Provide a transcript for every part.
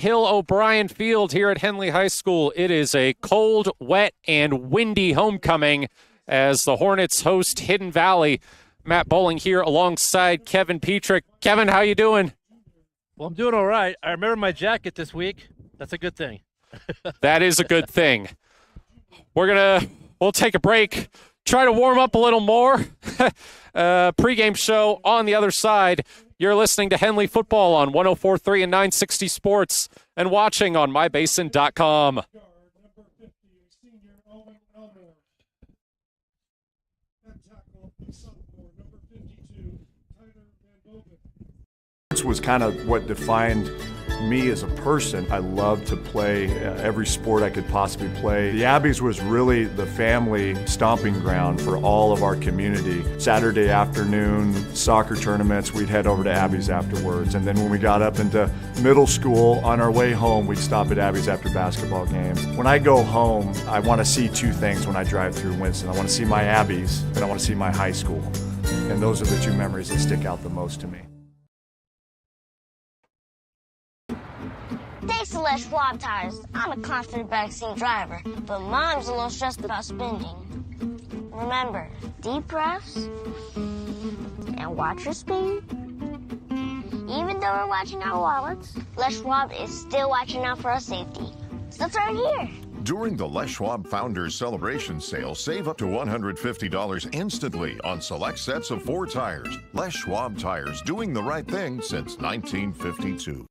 Hill O'Brien Field here at Henley High School. It is a cold, wet, and windy homecoming as the Hornets host Hidden Valley. Matt Bowling here alongside Kevin Petrik. Kevin, how you doing? Well, I'm doing all right. I remember my jacket this week. That's a good thing. That is a good thing. We'll take a break, try to warm up a little more. Pregame show on the other side. You're listening to Henley Football on 104.3 and 960 Sports and watching on mybasin.com. This was kind of what defined me as a person. I loved to play every sport I could possibly play. The Abbeys was really the family stomping ground for all of our community. Saturday afternoon soccer tournaments, we'd head over to Abbeys afterwards. And then when we got up into middle school, on our way home, we'd stop at Abbeys after basketball games. When I go home, I want to see two things when I drive through Winston. I want to see my Abbeys and I want to see my high school. And those are the two memories that stick out the most to me. Thanks to Les Schwab Tires, I'm a confident backseat driver, but Mom's a little stressed about spending. Remember, deep breaths and watch your speed. Even though we're watching our wallets, Les Schwab is still watching out for our safety. So let's start here. During the Les Schwab Founders Celebration Sale, save up to $150 instantly on select sets of 4 tires. Les Schwab Tires, doing the right thing since 1952.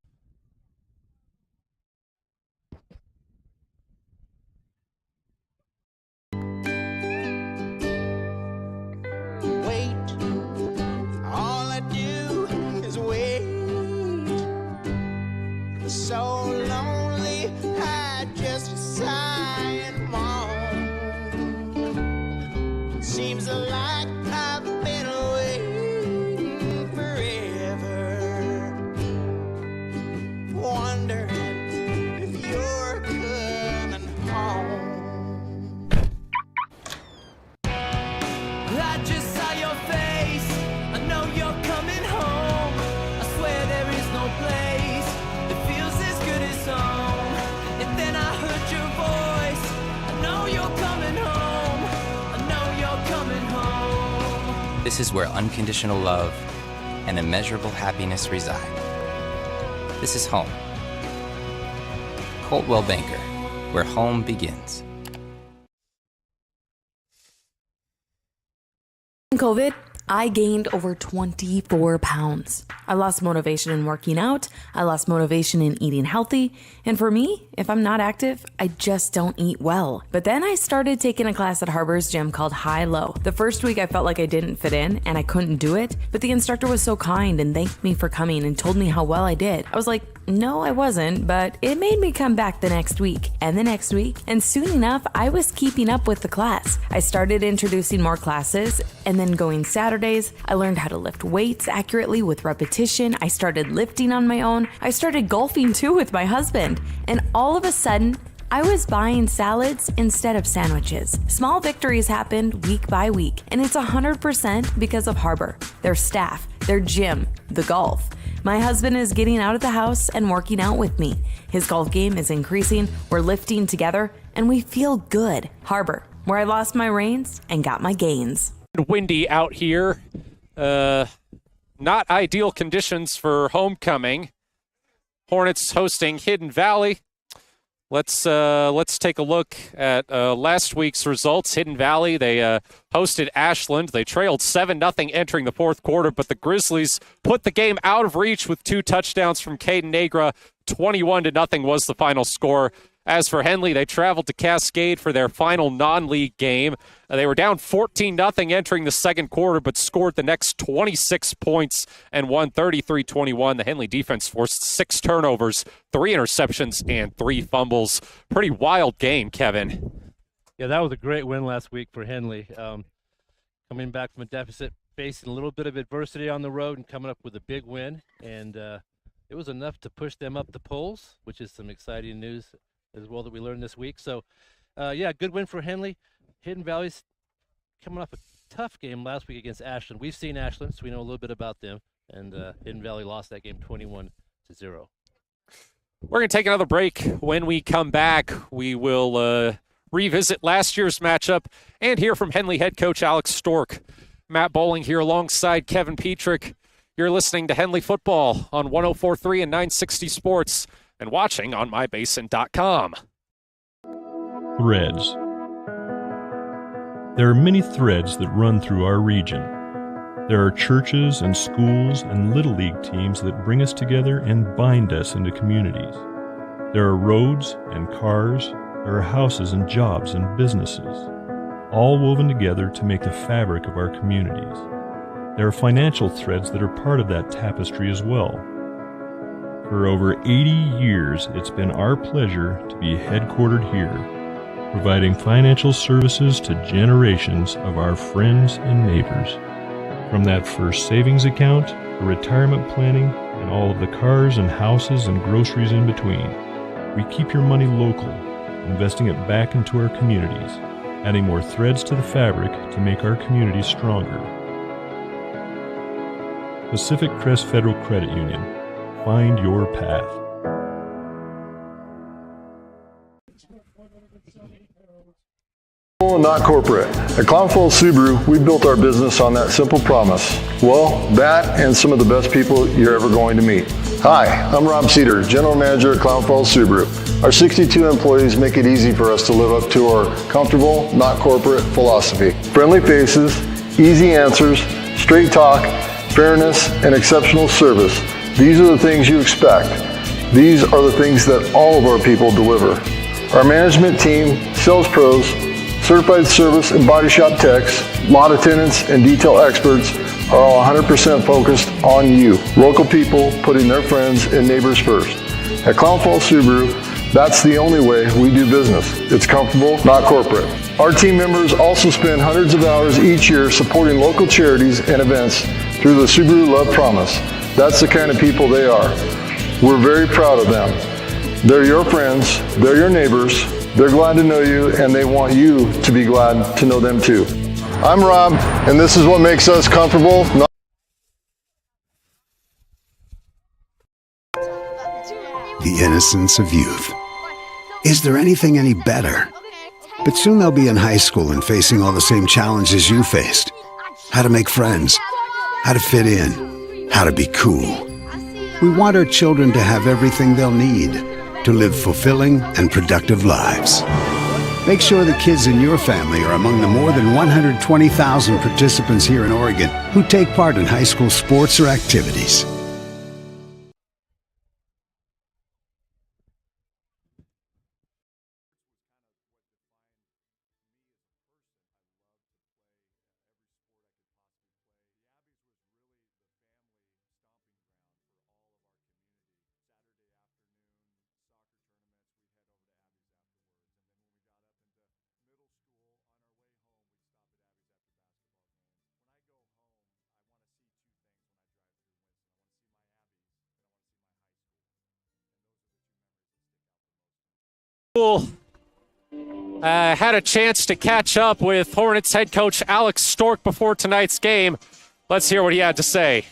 So lonely, I just sigh and moan. Seems like I've been waiting forever, wondering if you're coming home. I just saw your face, I know you're coming home. I swear there is no place home. And then I heard your voice. I know you're coming home. I know you're coming home. This is where unconditional love and immeasurable happiness reside. This is home. Coldwell Banker, where home begins. In COVID, I gained over 24 pounds. I lost motivation in working out. I lost motivation in eating healthy. And for me, if I'm not active, I just don't eat well. But then I started taking a class at Harbor's gym called High Low. The first week I felt like I didn't fit in and I couldn't do it. But the instructor was so kind and thanked me for coming and told me how well I did. I was like, no, I wasn't, but it made me come back the next week and the next week. And soon enough, I was keeping up with the class. I started introducing more classes and then going Saturdays. I learned how to lift weights accurately with repetition. I started lifting on my own. I started golfing too with my husband. And all of a sudden, I was buying salads instead of sandwiches. Small victories happened week by week, and it's 100% because of Harbor, their staff, their gym, the golf. My husband is getting out of the house and working out with me. His golf game is increasing, we're lifting together, and we feel good. Harbor, where I lost my reins and got my gains. Windy out here. Not ideal conditions for homecoming. Hornets hosting Hidden Valley. Let's take a look at last week's results. Hidden Valley, they hosted Ashland. They trailed 7-0 entering the fourth quarter, but the Grizzlies put the game out of reach with 2 touchdowns from Caden Negra. 21-0 was the final score. As for Henley, they traveled to Cascade for their final non-league game. They were down 14-0 entering the second quarter, but scored the next 26 points and won 33-21. The Henley defense forced 6 turnovers, 3 interceptions, and 3 fumbles. Pretty wild game, Kevin. Yeah, that was a great win last week for Henley. Coming back from a deficit, facing a little bit of adversity on the road and coming up with a big win. And it was enough to push them up the polls, which is some exciting news as well that we learned this week. So, yeah, good win for Henley. Hidden Valley's coming off a tough game last week against Ashland. We've seen Ashland, so we know a little bit about them. And Hidden Valley lost that game 21-0. We're going to take another break. When we come back, we will revisit last year's matchup and hear from Henley head coach Alex Stork. Matt Bowling here alongside Kevin Petrik. You're listening to Henley Football on 104.3 and 960 Sports and watching on mybasin.com. Threads. There are many threads that run through our region. There are churches and schools and Little League teams that bring us together and bind us into communities. There are roads and cars. There are houses and jobs and businesses, all woven together to make the fabric of our communities. There are financial threads that are part of that tapestry as well. For over 80 years, it's been our pleasure to be headquartered here, providing financial services to generations of our friends and neighbors. From that first savings account, to retirement planning, and all of the cars and houses and groceries in between, we keep your money local, investing it back into our communities, adding more threads to the fabric to make our communities stronger. Pacific Crest Federal Credit Union. Find your path. Not corporate. At Clown Falls Subaru, we built our business on that simple promise. Well, that and some of the best people you're ever going to meet. Hi, I'm Rob Cedar, General Manager at Clown Falls Subaru. Our 62 employees make it easy for us to live up to our comfortable, not corporate philosophy. Friendly faces, easy answers, straight talk, fairness, and exceptional service. These are the things you expect. These are the things that all of our people deliver. Our management team, sales pros, certified service and body shop techs, lot attendants, and detail experts are all 100% focused on you. Local people putting their friends and neighbors first. At Clown Falls Subaru, that's the only way we do business. It's comfortable, not corporate. Our team members also spend hundreds of hours each year supporting local charities and events through the Subaru Love Promise. That's the kind of people they are. We're very proud of them. They're your friends, they're your neighbors, they're glad to know you, and they want you to be glad to know them too. I'm Rob, and this is what makes us comfortable. The innocence of youth. Is there anything any better? But soon they'll be in high school and facing all the same challenges you faced. How to make friends, how to fit in, how to be cool. We want our children to have everything they'll need to live fulfilling and productive lives. Make sure the kids in your family are among the more than 120,000 participants here in Oregon who take part in high school sports or activities. Had a chance to catch up with Hornets head coach Alex Stork before tonight's game. Let's hear what he had to say.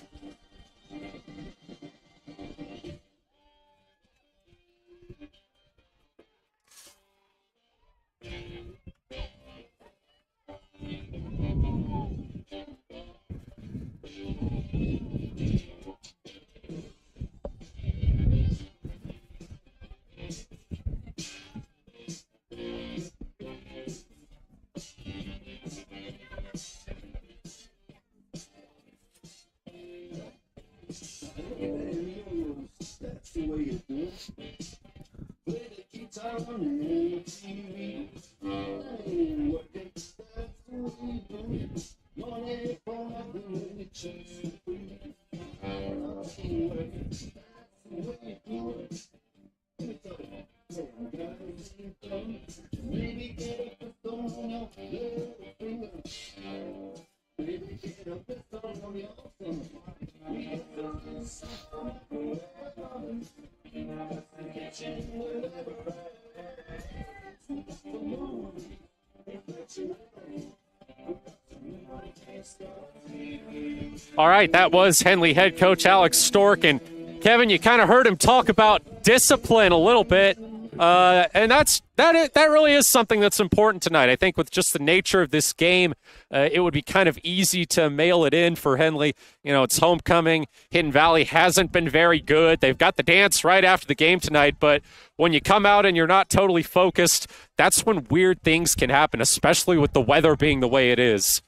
All right, that was Henley head coach Alex Stork. And Kevin, you kind of heard him talk about discipline a little bit, and that really is something that's important tonight. I think with just the nature of this game, it would be kind of easy to mail it in for Henley. You know, it's homecoming. Hidden Valley hasn't been very good. They've got the dance right after the game tonight, but when you come out and you're not totally focused, that's when weird things can happen, especially with the weather being the way it is.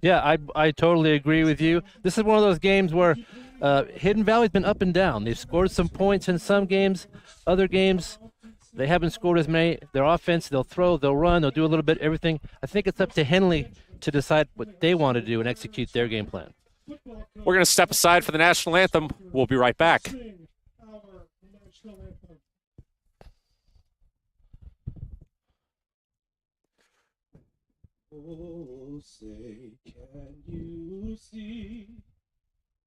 Yeah, I totally agree with you. This is one of those games where Hidden Valley's been up and down. They've scored some points in some games. Other games, they haven't scored as many. Their offense, they'll throw, they'll run, they'll do a little bit everything. I think it's up to Henley to decide what they want to do and execute their game plan. We're going to step aside for the national anthem. We'll be right back. Oh, say, can you see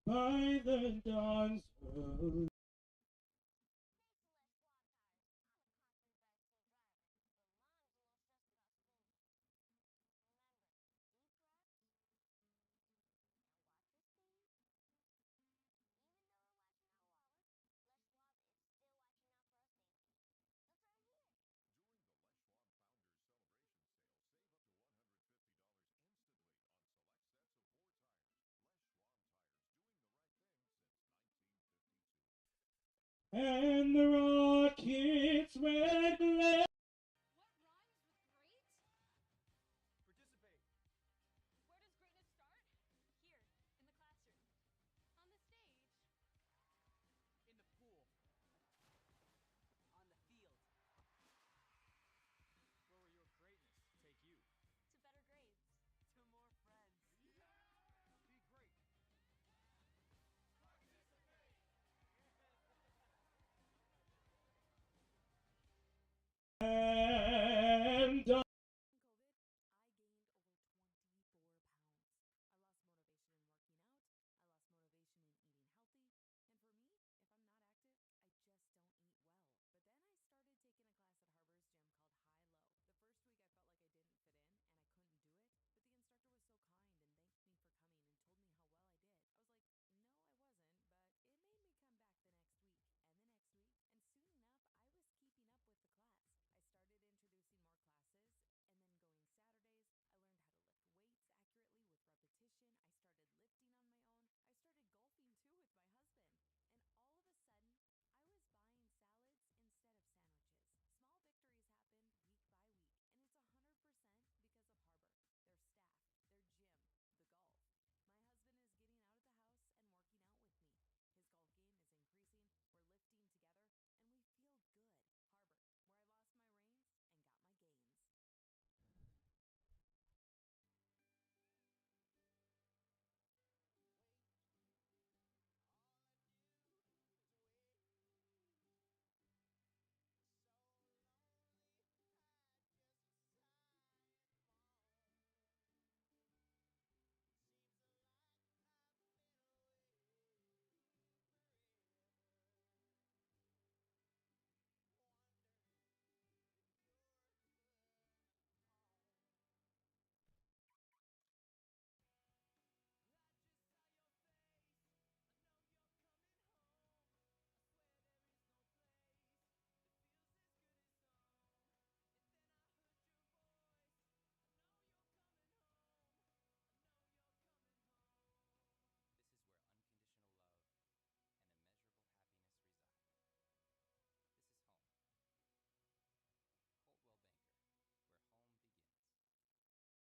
by the dawn's early and the rocket's red glare. And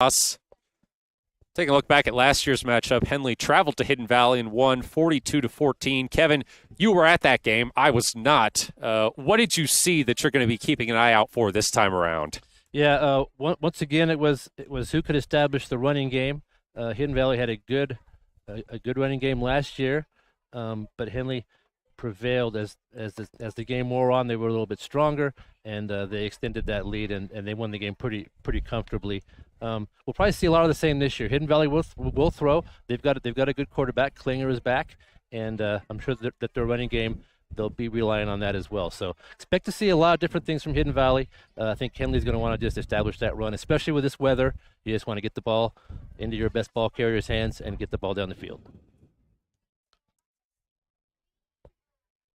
Us. Taking a look back at last year's matchup, Henley traveled to Hidden Valley and won 42-14. Kevin, you were at that game. I was not. What did you see that you're going to be keeping an eye out for this time around? Yeah, once again, it was who could establish the running game. Hidden Valley had a good running game last year, but Henley prevailed as the game wore on. They were a little bit stronger, and they extended that lead, and they won the game pretty comfortably. We'll probably see a lot of the same this year. Hidden Valley will throw. They've got a good quarterback. Klinger is back, and I'm sure that their running game, they'll be relying on that as well. So expect to see a lot of different things from Hidden Valley. I think Henley's going to want to just establish that run, especially with this weather. You just want to get the ball into your best ball carrier's hands and get the ball down the field.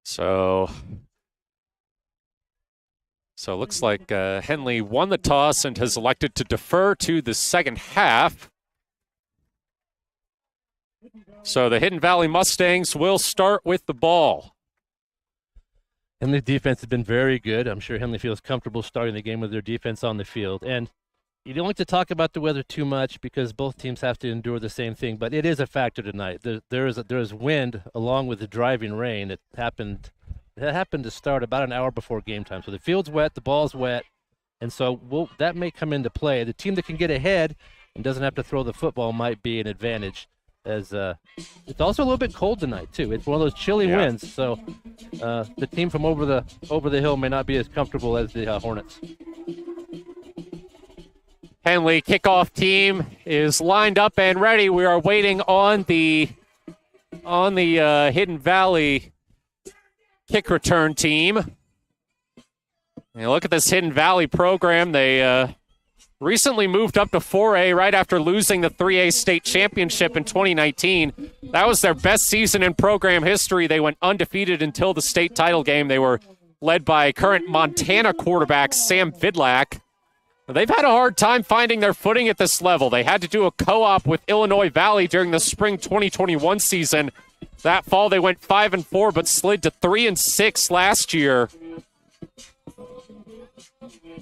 So it looks like Henley won the toss and has elected to defer to the second half. So the Hidden Valley Mustangs will start with the ball. Henley's defense has been very good. I'm sure Henley feels comfortable starting the game with their defense on the field. And you don't like to talk about the weather too much because both teams have to endure the same thing, but it is a factor tonight. There is wind along with the driving rain. It happened to start about an hour before game time. So the field's wet, the ball's wet, and so that may come into play. The team that can get ahead and doesn't have to throw the football might be an advantage, as it's also a little bit cold tonight too. It's one of those chilly winds, so the team from over the hill may not be as comfortable as the Hornets. Henley kickoff team is lined up and ready. We are waiting on the Hidden Valley kick return team. And look at this Hidden Valley program. They recently moved up to 4A right after losing the 3A state championship in 2019. That was their best season in program history. They went undefeated until the state title game. They were led by current Montana quarterback Sam Vidlak. They've had a hard time finding their footing at this level. They had to do a co-op with Illinois Valley during the spring 2021 season. That fall, they went 5-4, but slid to 3-6 last year.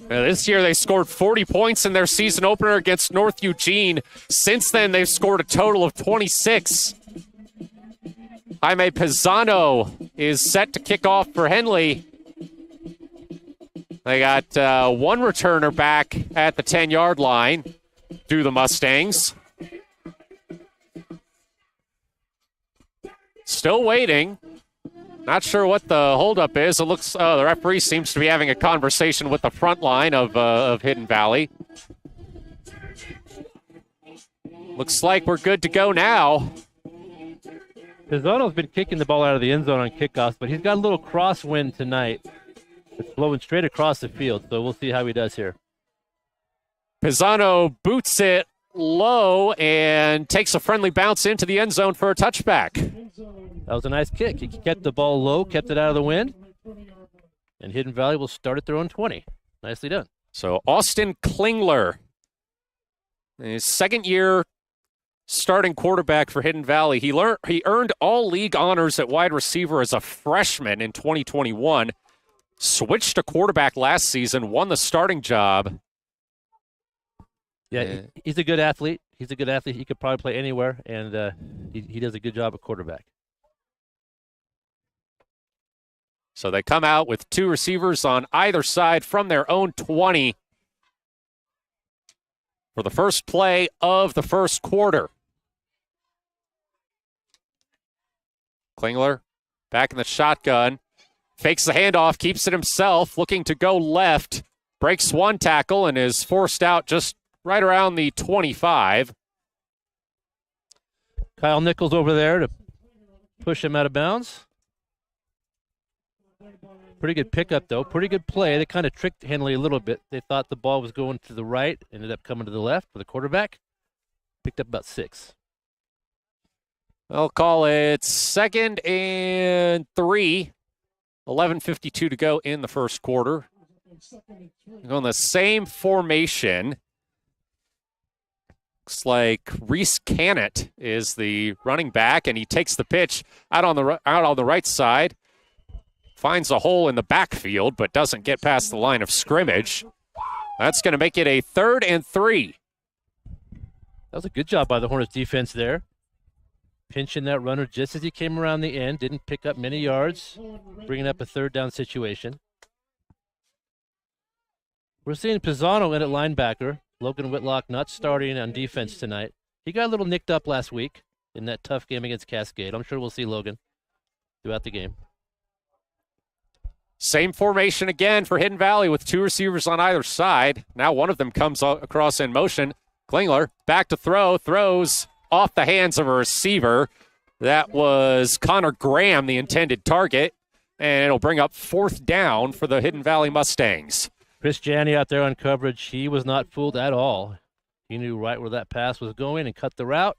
This year, they scored 40 points in their season opener against North Eugene. Since then, they've scored a total of 26. Jaime Pisano is set to kick off for Henley. They got one returner back at the 10-yard line. Do the Mustangs. Still waiting. Not sure what the holdup is. It looks the referee seems to be having a conversation with the front line of Hidden Valley. Looks like we're good to go now. Pisano's been kicking the ball out of the end zone on kickoffs, but he's got a little crosswind tonight. It's blowing straight across the field, so we'll see how he does here. Pisano boots it low and takes a friendly bounce into the end zone for a touchback. That was a nice kick. He kept the ball low, kept it out of the wind, and Hidden Valley will start at their own 20. Nicely done. So Austin Klingler, his second year starting quarterback for Hidden Valley. He earned all league honors at wide receiver as a freshman in 2021. Switched to quarterback last season, won the starting job. Yeah, he's a good athlete. He's a good athlete. He could probably play anywhere, and he does a good job at quarterback. So they come out with two receivers on either side from their own 20 for the first play of the first quarter. Klingler back in the shotgun. Fakes the handoff, keeps it himself, looking to go left. Breaks one tackle and is forced out just right around the 25. Kyle Nichols over there to push him out of bounds. Pretty good pickup, though. Pretty good play. They kind of tricked Henley a little bit. They thought the ball was going to the right, ended up coming to the left for the quarterback. Picked up about 6. I'll call it 2nd and 3. 11:52 to go in the first quarter. On the same formation. Looks like Reese Cannett is the running back, and he takes the pitch out on the right side. Finds a hole in the backfield, but doesn't get past the line of scrimmage. That's going to make it a 3rd and 3. That was a good job by the Hornets defense there. Pinching that runner just as he came around the end. Didn't pick up many yards. Bringing up a 3rd down situation. We're seeing Pisano in at linebacker. Logan Whitlock not starting on defense tonight. He got a little nicked up last week in that tough game against Cascade. I'm sure we'll see Logan throughout the game. Same formation again for Hidden Valley with two receivers on either side. Now one of them comes across in motion. Klingler back to throw. Throws off the hands of a receiver. That was Connor Graham, the intended target. And it'll bring up 4th down for the Hidden Valley Mustangs. Chris Janney out there on coverage. He was not fooled at all. He knew right where that pass was going and cut the route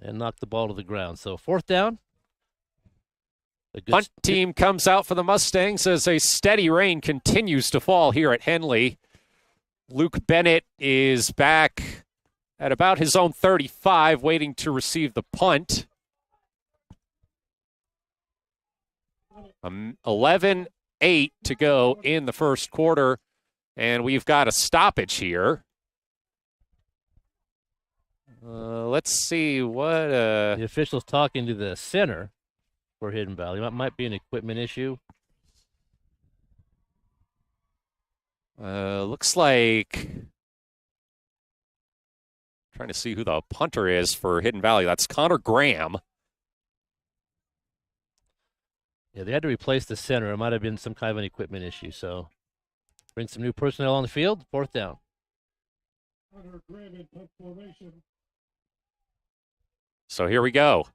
and knocked the ball to the ground. So 4th down. Punt team comes out for the Mustangs as a steady rain continues to fall here at Henley. Luke Bennett is back at about his own 35, waiting to receive the punt. 11-8 to go in the first quarter, and we've got a stoppage here. Let's see what... The official's talking to the center for Hidden Valley. That might be an equipment issue. Looks like... Trying to see who the punter is for Hidden Valley. That's Connor Graham. Yeah, they had to replace the center. It might have been some kind of an equipment issue. So bring some new personnel on the field. 4th down. Connor Graham in punt formation. So here we go.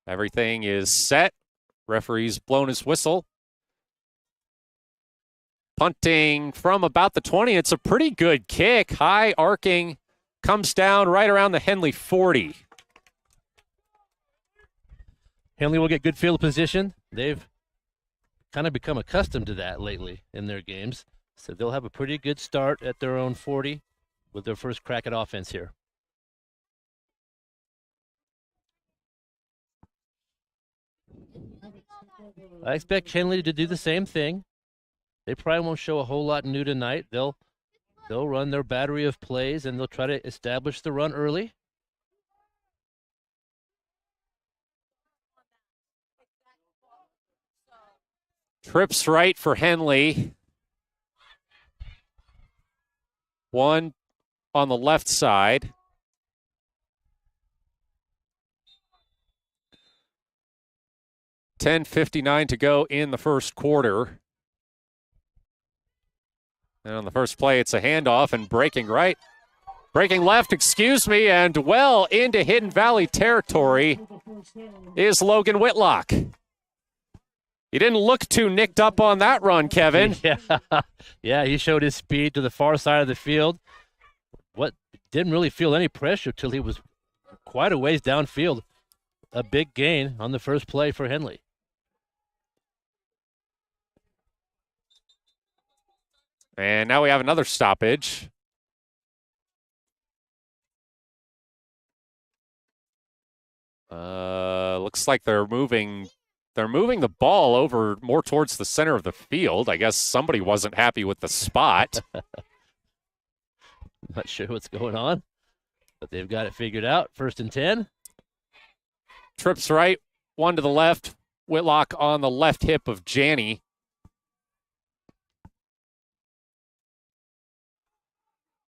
Everything is set. Referee's blown his whistle. Punting from about the 20. It's a pretty good kick. High arcing. Comes down right around the Henley 40. Henley will get good field position. They've kind of become accustomed to that lately in their games. So they'll have a pretty good start at their own 40 with their first crack at offense here. I expect Henley to do the same thing. They probably won't show a whole lot new tonight. They'll run their battery of plays, and they'll try to establish the run early. Trips right for Henley. One on the left side. $10:59 to go in the first quarter. And on the first play, it's a handoff and breaking right. Breaking left, and well into Hidden Valley territory is Logan Whitlock. He didn't look too nicked up on that run, Kevin. Yeah, he showed his speed to the far side of the field. Didn't really feel any pressure till he was quite a ways downfield. A big gain on the first play for Henley. And now we have another stoppage. Looks like they're moving the ball over more towards the center of the field. I guess somebody wasn't happy with the spot. Not sure what's going on, but they've got it figured out. 1st and 10. Trips right, one to the left. Whitlock on the left hip of Janney.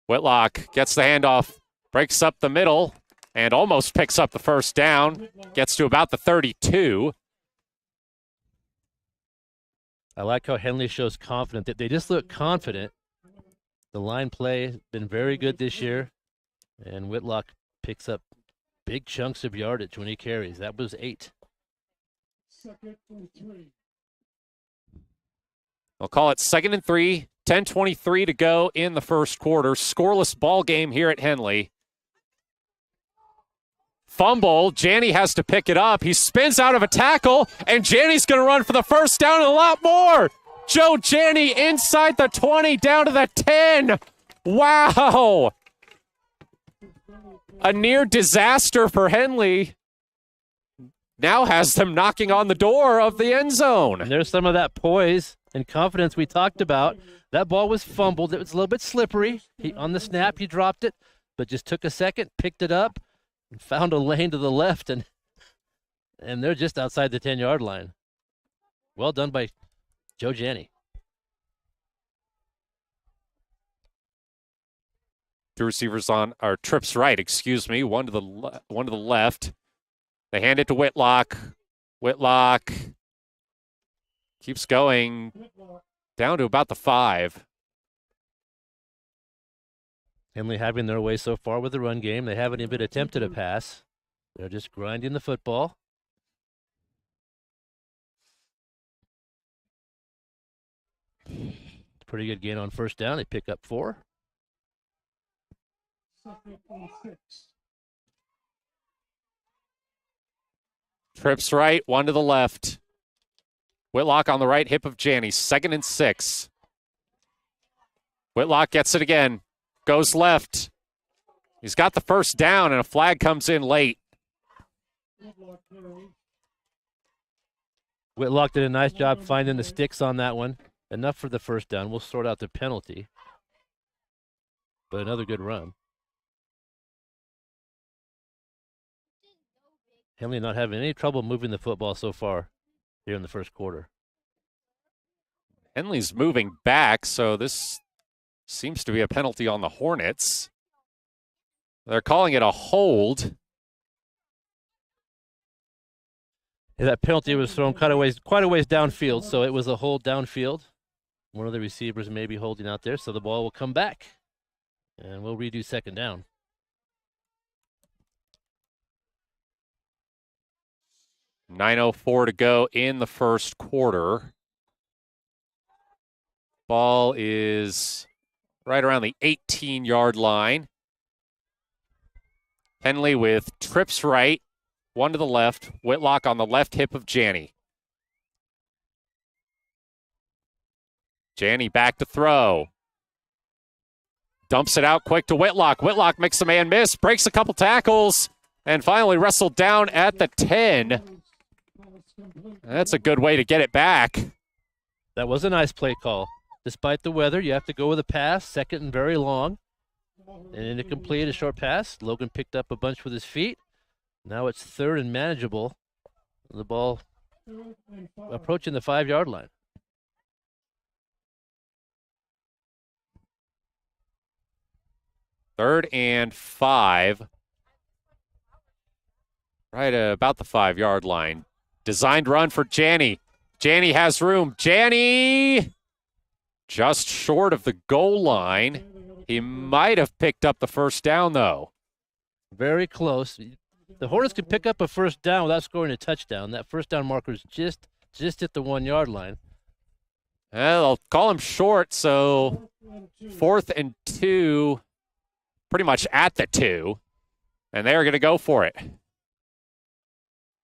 Whitlock gets the handoff, breaks up the middle, and almost picks up the first down. Gets to about the 32. I like how Henley shows confidence. They just look confident. The line play has been very good this year, and Whitlock picks up big chunks of yardage when he carries. That was 8. 2nd and 3. I'll call it 2nd and 3. 10:23 to go in the first quarter. Scoreless ball game here at Henley. Fumble. Janney has to pick it up. He spins out of a tackle, and Janney's going to run for the first down and a lot more. Joe Janney inside the 20, down to the 10. Wow. A near disaster for Henley. Now has them knocking on the door of the end zone. And there's some of that poise and confidence we talked about. That ball was fumbled. It was a little bit slippery. On the snap, he dropped it, but just took a second, picked it up, and found a lane to the left, and they're just outside the 10-yard line. Well done by Joe Janney. Two receivers are trips right, one to the left. They hand it to Whitlock. Whitlock keeps going down to about the 5. Henley having their way so far with the run game. They haven't even attempted a pass. They're just grinding the football. Pretty good gain on first down. They pick up 4. 2nd and 6. Trips right, one to the left. Whitlock on the right hip of Janney. 2nd and 6. Whitlock gets it again. Goes left. He's got the first down, and a flag comes in late. Whitlock did a nice job finding the sticks on that one. Enough for the first down. We'll sort out the penalty. But another good run. Henley not having any trouble moving the football so far here in the first quarter. Henley's moving back, so this seems to be a penalty on the Hornets. They're calling it a hold. Yeah, that penalty was thrown quite a ways downfield, so it was a hold downfield. One of the receivers may be holding out there, so the ball will come back. And we'll redo 2nd down. .904 to go in the first quarter. Ball is right around the 18-yard line. Henley with trips right, one to the left. Whitlock on the left hip of Janney. Janney back to throw. Dumps it out quick to Whitlock. Whitlock makes a man miss, breaks a couple tackles, and finally wrestled down at the 10. That's a good way to get it back. That was a nice play call. Despite the weather, you have to go with a pass, 2nd and very long. And to complete a short pass, Logan picked up a bunch with his feet. Now it's 3rd and manageable. The ball approaching the 5-yard line. Third and 5. Right about the 5-yard line. Designed run for Janney. Janney has room. Janney just short of the goal line. He might have picked up the first down, though. Very close. The Hornets can pick up a first down without scoring a touchdown. That first down marker is just at the 1-yard line. Well, I'll call him short, so 4th and 2, pretty much at the 2, and they're going to go for it.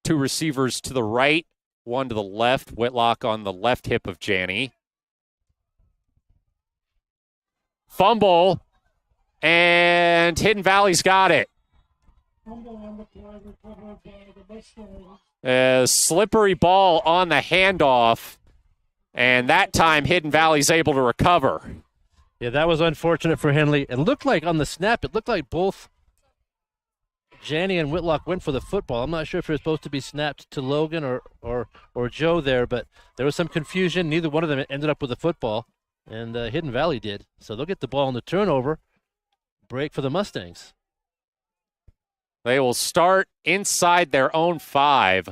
2 receivers to the right, 1 to the left. Whitlock on the left hip of Janney. Fumble, and Hidden Valley's got it. A slippery ball on the handoff, and that time Hidden Valley's able to recover. Yeah, that was unfortunate for Henley. It looked like on the snap, it looked like both Janney and Whitlock went for the football. I'm not sure if it was supposed to be snapped to Logan or Joe there, but there was some confusion. Neither one of them ended up with the football, and Hidden Valley did. So they'll get the ball on the turnover. Break for the Mustangs. They will start inside their own 5.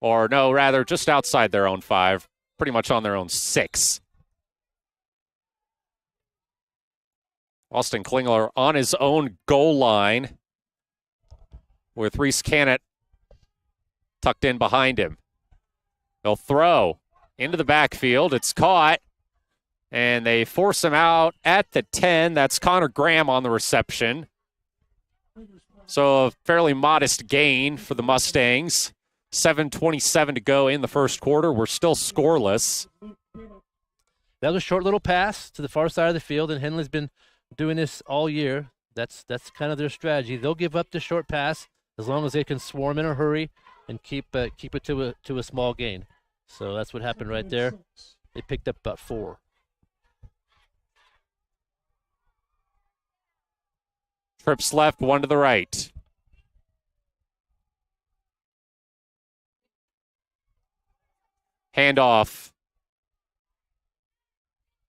Or no, rather just outside their own 5. Pretty much on their own 6. Austin Klingler on his own goal line with Reese Cannett tucked in behind him. They'll throw into the backfield. It's caught, and they force him out at the 10. That's Connor Graham on the reception. So a fairly modest gain for the Mustangs. 7:27 to go in the first quarter. We're still scoreless. That was a short little pass to the far side of the field, and Henley's been doing this all year. That's kind of their strategy. They'll give up the short pass as long as they can swarm in a hurry and keep it to a small gain. So that's what happened right there. They picked up about 4. Trips left, 1 to the right. Handoff.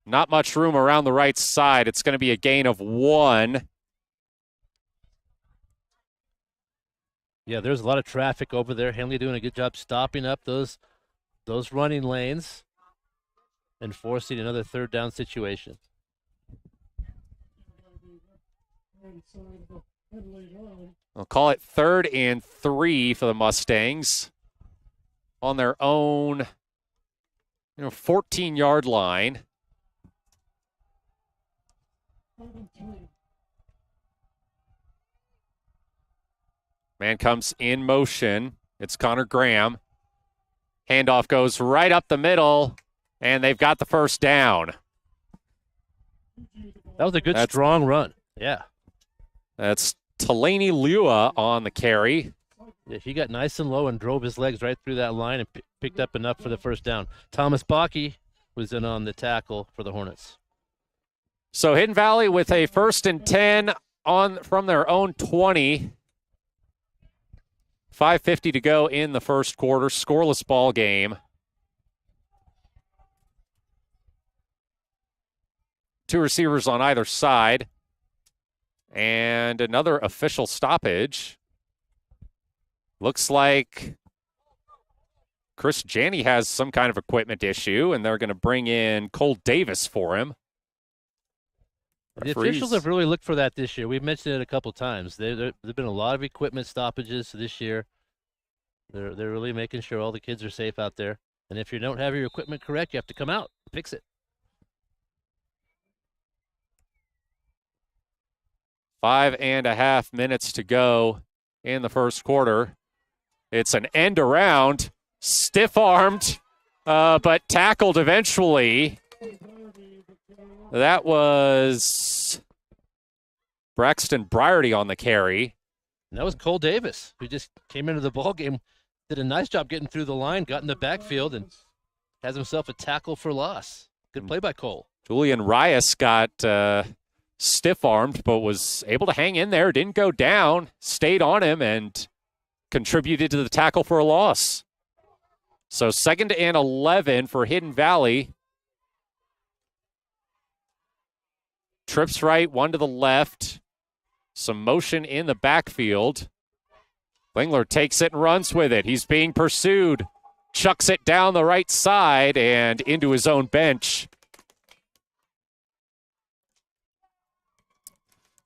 Not much room around the right side. It's going to be a gain of 1. Yeah, there's a lot of traffic over there. Henley doing a good job stopping up those running lanes and forcing another 3rd down situation. I'll call it 3rd and 3 for the Mustangs on their own 14-yard line. Man comes in motion. It's Connor Graham. Handoff goes right up the middle, and they've got the first down. That was a good, strong run. Yeah. That's Delaney Lua on the carry. Yeah, he got nice and low and drove his legs right through that line and picked up enough for the first down. Thomas Bakke was in on the tackle for the Hornets. So Hidden Valley with a 1st and 10 from their own 20. 5:50 to go in the first quarter. Scoreless ball game. 2 receivers on either side. And another official stoppage. Looks like Chris Janney has some kind of equipment issue, and they're going to bring in Cole Davis for him. The officials have really looked for that this year. We've mentioned it a couple times. There've been a lot of equipment stoppages this year. They're really making sure all the kids are safe out there. And if you don't have your equipment correct, you have to come out and fix it. 5.5 minutes to go in the first quarter. It's an end around, stiff-armed, but tackled eventually. That was Braxton Briarty on the carry. And that was Cole Davis, who just came into the ball game, did a nice job getting through the line, got in the backfield, and has himself a tackle for loss. Good play by Cole. Julian Rias got stiff-armed, but was able to hang in there, didn't go down, stayed on him, and contributed to the tackle for a loss. So 2nd and 11 for Hidden Valley. Trips right, one to the left. Some motion in the backfield. Klingler takes it and runs with it. He's being pursued. Chucks it down the right side and into his own bench.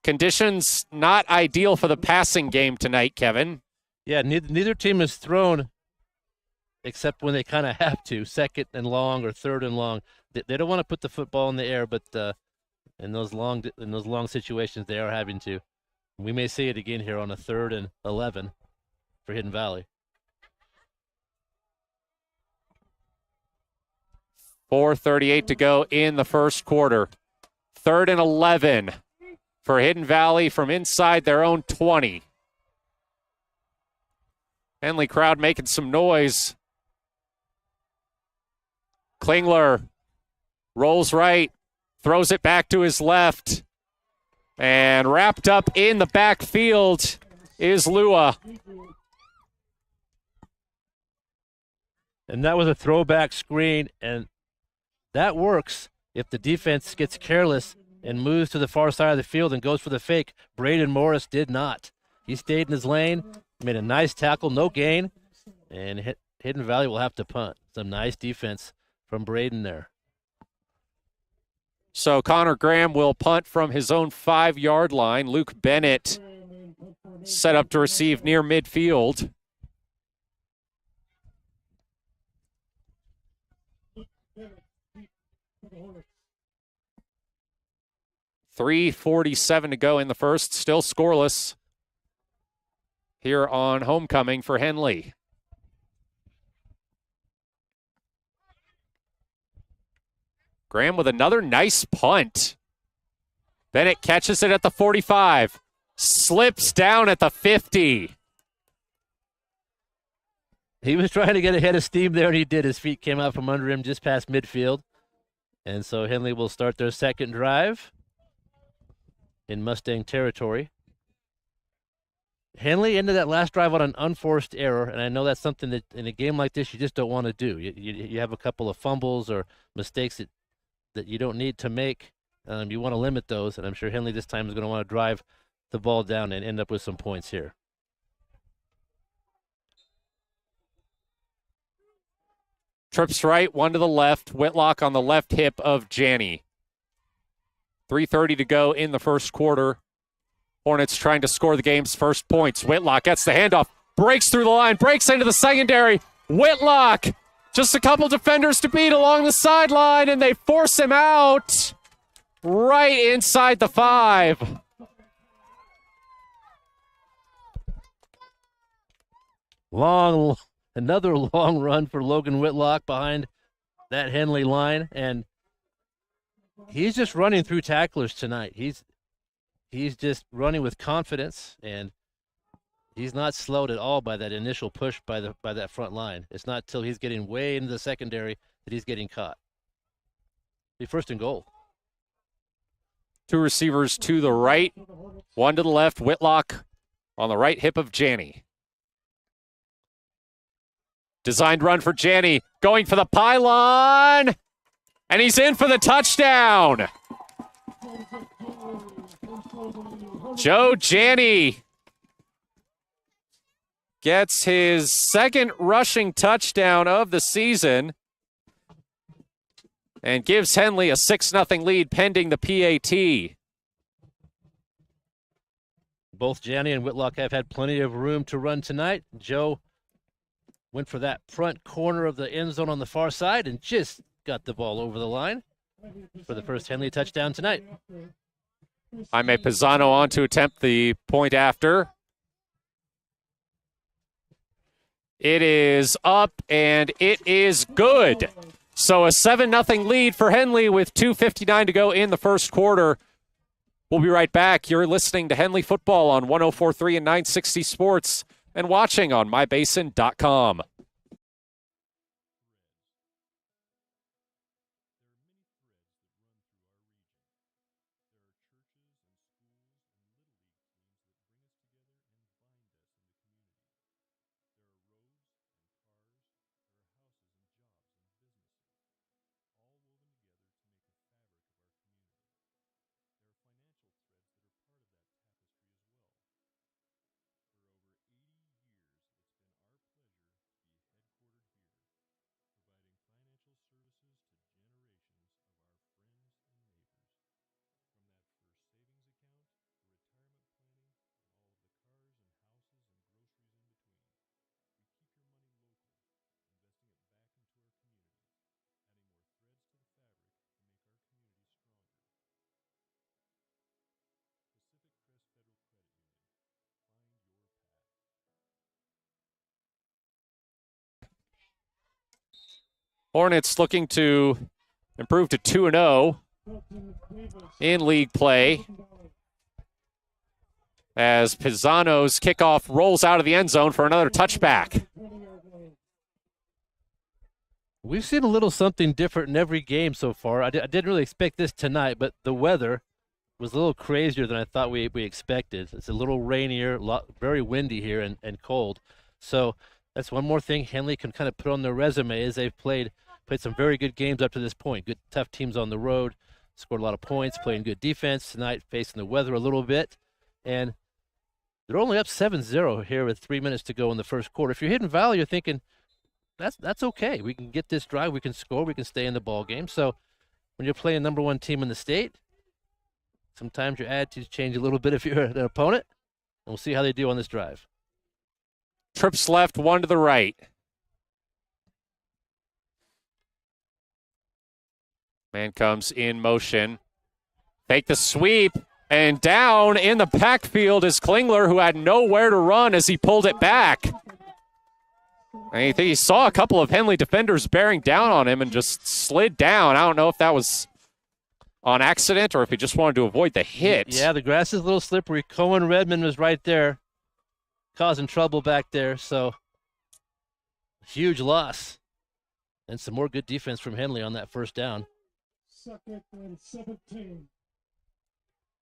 Conditions not ideal for the passing game tonight, Kevin. Yeah, neither team has thrown except when they kind of have to, 2nd and long or 3rd and long. They don't want to put the football in the air, but in those long situations, they are having to. We may see it again here on a 3rd and 11 for Hidden Valley. 4:38 to go in the first quarter. 3rd and 11 for Hidden Valley from inside their own 20. Henley crowd making some noise. Klingler rolls right, throws it back to his left, and wrapped up in the backfield is Lua. And that was a throwback screen, and that works if the defense gets careless and moves to the far side of the field and goes for the fake. Braden Morris did not. He stayed in his lane, made a nice tackle, no gain, and Hidden Valley will have to punt. Some nice defense from Braden there. So Connor Graham will punt from his own 5-yard line. Luke Bennett set up to receive near midfield. .347 to go in the first. Still scoreless here on homecoming for Henley. Graham with another nice punt. Bennett catches it at the 45. Slips down at the 50. He was trying to get ahead of steam there, and he did. His feet came out from under him just past midfield. And so Henley will start their second drive in Mustang territory. Henley ended that last drive on an unforced error, and I know that's something that in a game like this you just don't want to do. You have a couple of fumbles or mistakes that you don't need to make. You want to limit those, and I'm sure Henley this time is going to want to drive the ball down and end up with some points here. Trips right, one to the left. Whitlock on the left hip of Janney. 3:30 to go in the first quarter. Hornets trying to score the game's first points. Whitlock gets the handoff, breaks through the line, breaks into the secondary. Whitlock, just a couple defenders to beat along the sideline, and they force him out right inside the 5. Another long run for Logan Whitlock behind that Henley line, and he's just running through tacklers tonight. He's just running with confidence, and he's not slowed at all by that initial push by that front line. It's not till he's getting way into the secondary that he's getting caught. Be first and goal. Two receivers to the right, one to the left. Whitlock on the right hip of Janney. Designed run for Janney, going for the pylon, and he's in for the touchdown. Joe Janney gets his second rushing touchdown of the season and gives Henley a 6-0 lead pending the PAT. Both Janney and Whitlock have had plenty of room to run tonight. Joe went for that front corner of the end zone on the far side and just got the ball over the line for the first Henley touchdown tonight. Jaime Pisano on to attempt the point after. It is up, and it is good. So a 7-0 lead for Henley with 2:59 to go in the first quarter. We'll be right back. You're listening to Henley Football on 104.3 and 960 Sports and watching on mybasin.com. Hornets looking to improve to 2-0 in league play as Pisano's kickoff rolls out of the end zone for another touchback. We've seen a little something different in every game so far. I didn't really expect this tonight, but the weather was a little crazier than I thought we expected. It's a little rainier, very windy here and cold. So that's one more thing Henley can kind of put on their resume as they've played some very good games up to this point. Good, tough teams on the road, scored a lot of points, playing good defense tonight, facing the weather a little bit. And they're only up 7-0 here with 3 minutes to go in the first quarter. If you're Hidden Valley, you're thinking, that's okay. We can get this drive, we can score, we can stay in the ball game. So when you're playing number one team in the state, sometimes your attitudes change a little bit if you're an opponent. And we'll see how they do on this drive. Trips left, one to the right. Man comes in motion. Fake the sweep, and down in the backfield is Klingler, who had nowhere to run as he pulled it back. And I think he saw a couple of Henley defenders bearing down on him and just slid down. I don't know if that was on accident or if he just wanted to avoid the hit. Yeah, the grass is a little slippery. Cohen Redmond was right there, causing trouble back there. So huge loss. And some more good defense from Henley on that first down. Second and 17.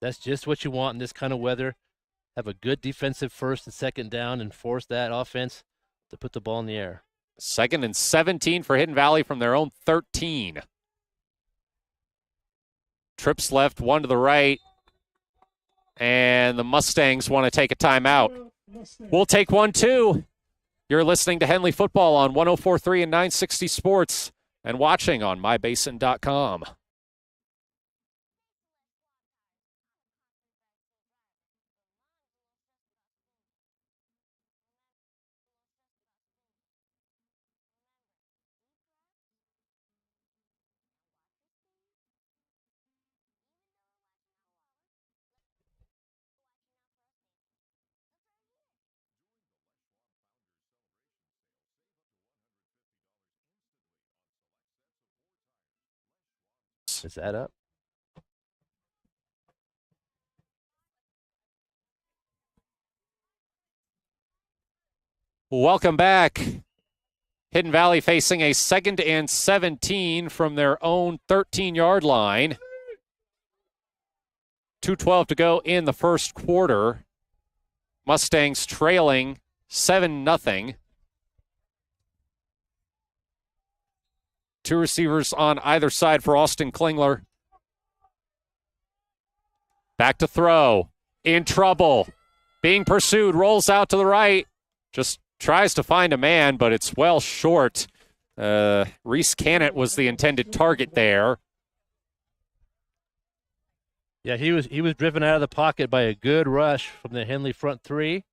That's just what you want in this kind of weather. Have a good defensive first and second down and force that offense to put the ball in the air. Second and 17 for Hidden Valley from their own 13. Trips left, one to the right. And the Mustangs want to take a timeout. We'll take one, too. You're listening to Henley Football on 104.3 and 960 Sports and watching on mybasin.com. Is that up? Welcome back. Hidden Valley facing a 2nd and 17 from their own 13-yard line. 2:12 to go in the first quarter. Mustangs trailing 7-0. Two receivers on either side for Austin Klingler. Back to throw. In trouble. Being pursued. Rolls out to the right. Just tries to find a man, but it's well short. Reese Cannett was the intended target there. Yeah, he was driven out of the pocket by a good rush from the Henley front three.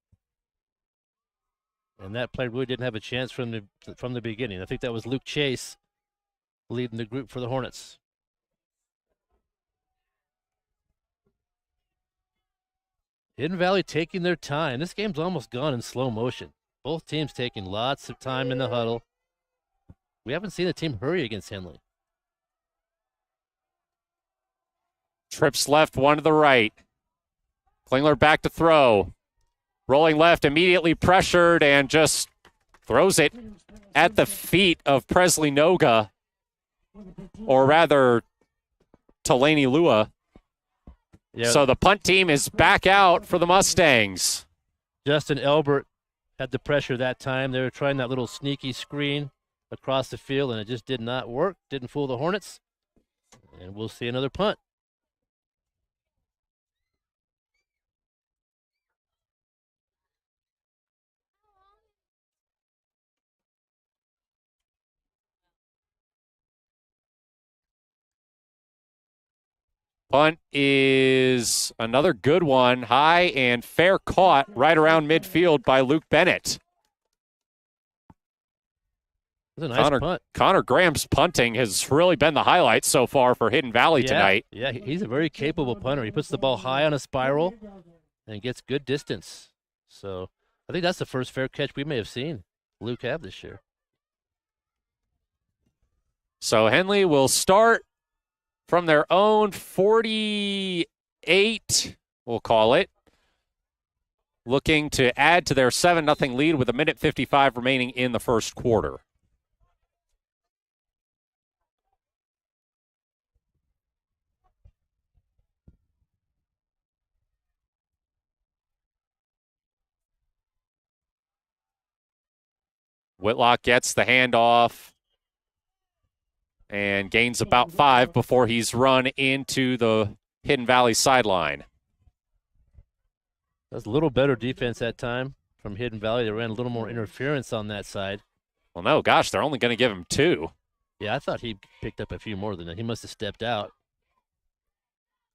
And that play really didn't have a chance from the beginning. I think that was Luke Chase leading the group for the Hornets. Hidden Valley taking their time. This game's almost gone in slow motion. Both teams taking lots of time in the huddle. We haven't seen a team hurry against Henley. Trips left, one to the right. Klingler back to throw. Rolling left, immediately pressured, and just throws it at the feet of Presley Noga. Or rather, Talani Lua. Yeah. So the punt team is back out for the Mustangs. Justin Elbert had the pressure that time. They were trying that little sneaky screen across the field, and it just did not work. Didn't fool the Hornets. And we'll see another punt. Punt is another good one. High and fair caught right around midfield by Luke Bennett. That's a nice punt. Connor Graham's punting has really been the highlight so far for Hidden Valley tonight. Yeah, he's a very capable punter. He puts the ball high on a spiral and gets good distance. So I think that's the first fair catch we may have seen Luke have this year. So Henley will start from their own 48, we'll call it. Looking to add to their 7-0 lead with 1:55 remaining in the first quarter. Whitlock gets the handoff and gains about 5 before he's run into the Hidden Valley sideline. That's a little better defense that time from Hidden Valley. They ran a little more interference on that side. Well, no, gosh, they're only going to give him 2. Yeah, I thought he picked up a few more than that. He must have stepped out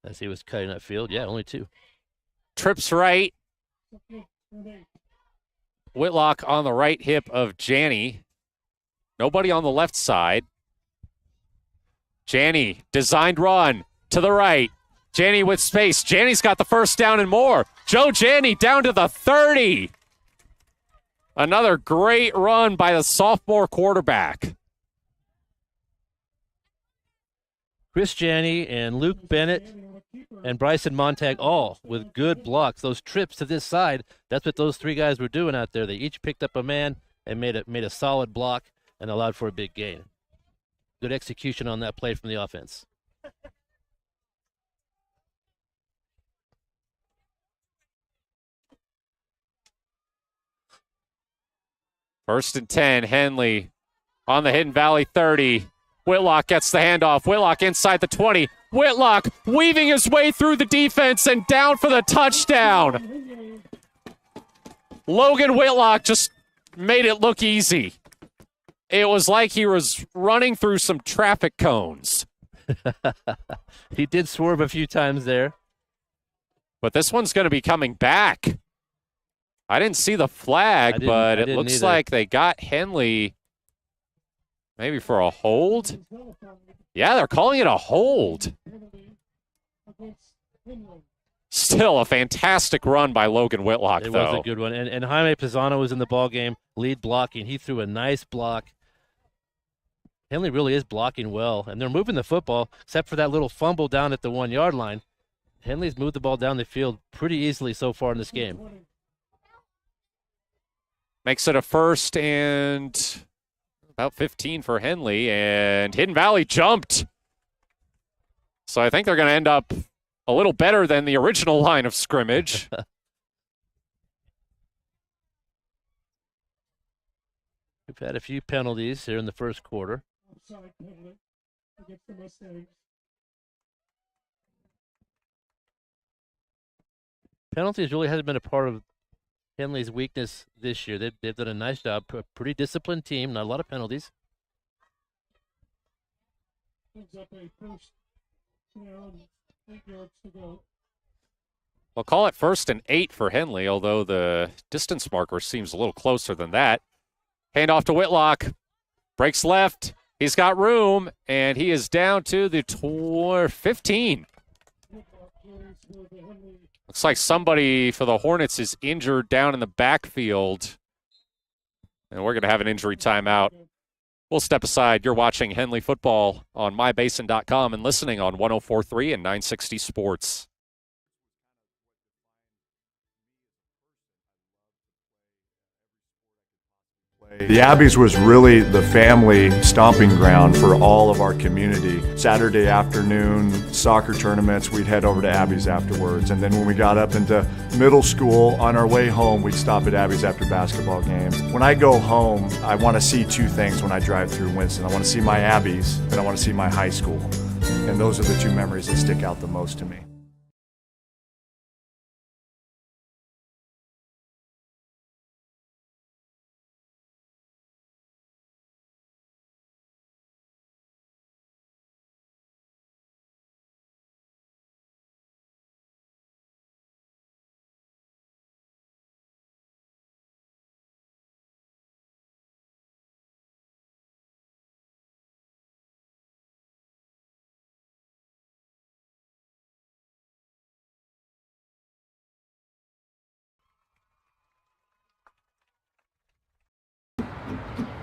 as he was cutting up field. Yeah, only 2. Trips right. Whitlock on the right hip of Janney. Nobody on the left side. Janney, designed run to the right. Janney with space. Janney's got the first down and more. Joe Janney down to the 30. Another great run by the sophomore quarterback. Chris Janney and Luke Bennett and Bryson Montag all with good blocks. Those trips to this side, that's what those 3 guys were doing out there. They each picked up a man and made a solid block and allowed for a big gain. Good execution on that play from the offense. First and 10, Henley on the Hidden Valley 30. Whitlock gets the handoff. Whitlock inside the 20. Whitlock weaving his way through the defense and down for the touchdown. Logan Whitlock just made it look easy. It was like he was running through some traffic cones. He did swerve a few times there. But this one's going to be coming back. I didn't see the flag, but it looks like they got Henley maybe for a hold. Yeah, they're calling it a hold. Still a fantastic run by Logan Whitlock, though. It was a good one. And Jaime Pisano was in the ballgame, lead blocking. He threw a nice block Henley really is blocking well, and they're moving the football, except for that little fumble down at the 1-yard line. Henley's moved the ball down the field pretty easily so far in this game. Makes it a 1st and about 15 for Henley, and Hidden Valley jumped. So I think they're going to end up a little better than the original line of scrimmage. We've had a few penalties here in the first quarter. Offside penalty against the Mustangs. Penalties really hasn't been a part of Henley's weakness this year. They've done a nice job. A pretty disciplined team, not a lot of penalties. Brings up a first down, 8 yards to go. We'll call it 1st and 8 for Henley, although the distance marker seems a little closer than that. Hand off to Whitlock. Breaks left. He's got room, and he is down to the 15. Looks like somebody for the Hornets is injured down in the backfield. And we're going to have an injury timeout. We'll step aside. You're watching Henley football on mybasin.com and listening on 104.3 and 960 Sports. The Abbeys was really the family stomping ground for all of our community. Saturday afternoon, soccer tournaments, we'd head over to Abbeys afterwards. And then when we got up into middle school, on our way home, we'd stop at Abbeys after basketball games. When I go home, I want to see 2 things when I drive through Winston. I want to see my Abbeys, and I want to see my high school. And those are the 2 memories that stick out the most to me.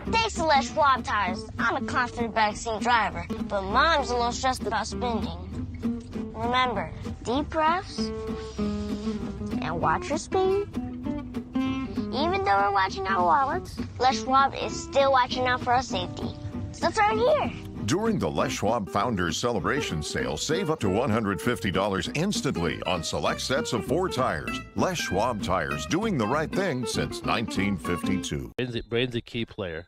Thanks to Les Schwab tires, I'm a confident backseat driver, but Mom's a little stressed about spending. Remember, deep breaths and watch your speed. Even though we're watching our wallets, Les Schwab is still watching out for our safety. So turn here. During the Les Schwab Founders Celebration Sale, save up to $150 instantly on select sets of 4 tires. Les Schwab tires, doing the right thing since 1952. Braden's a key player.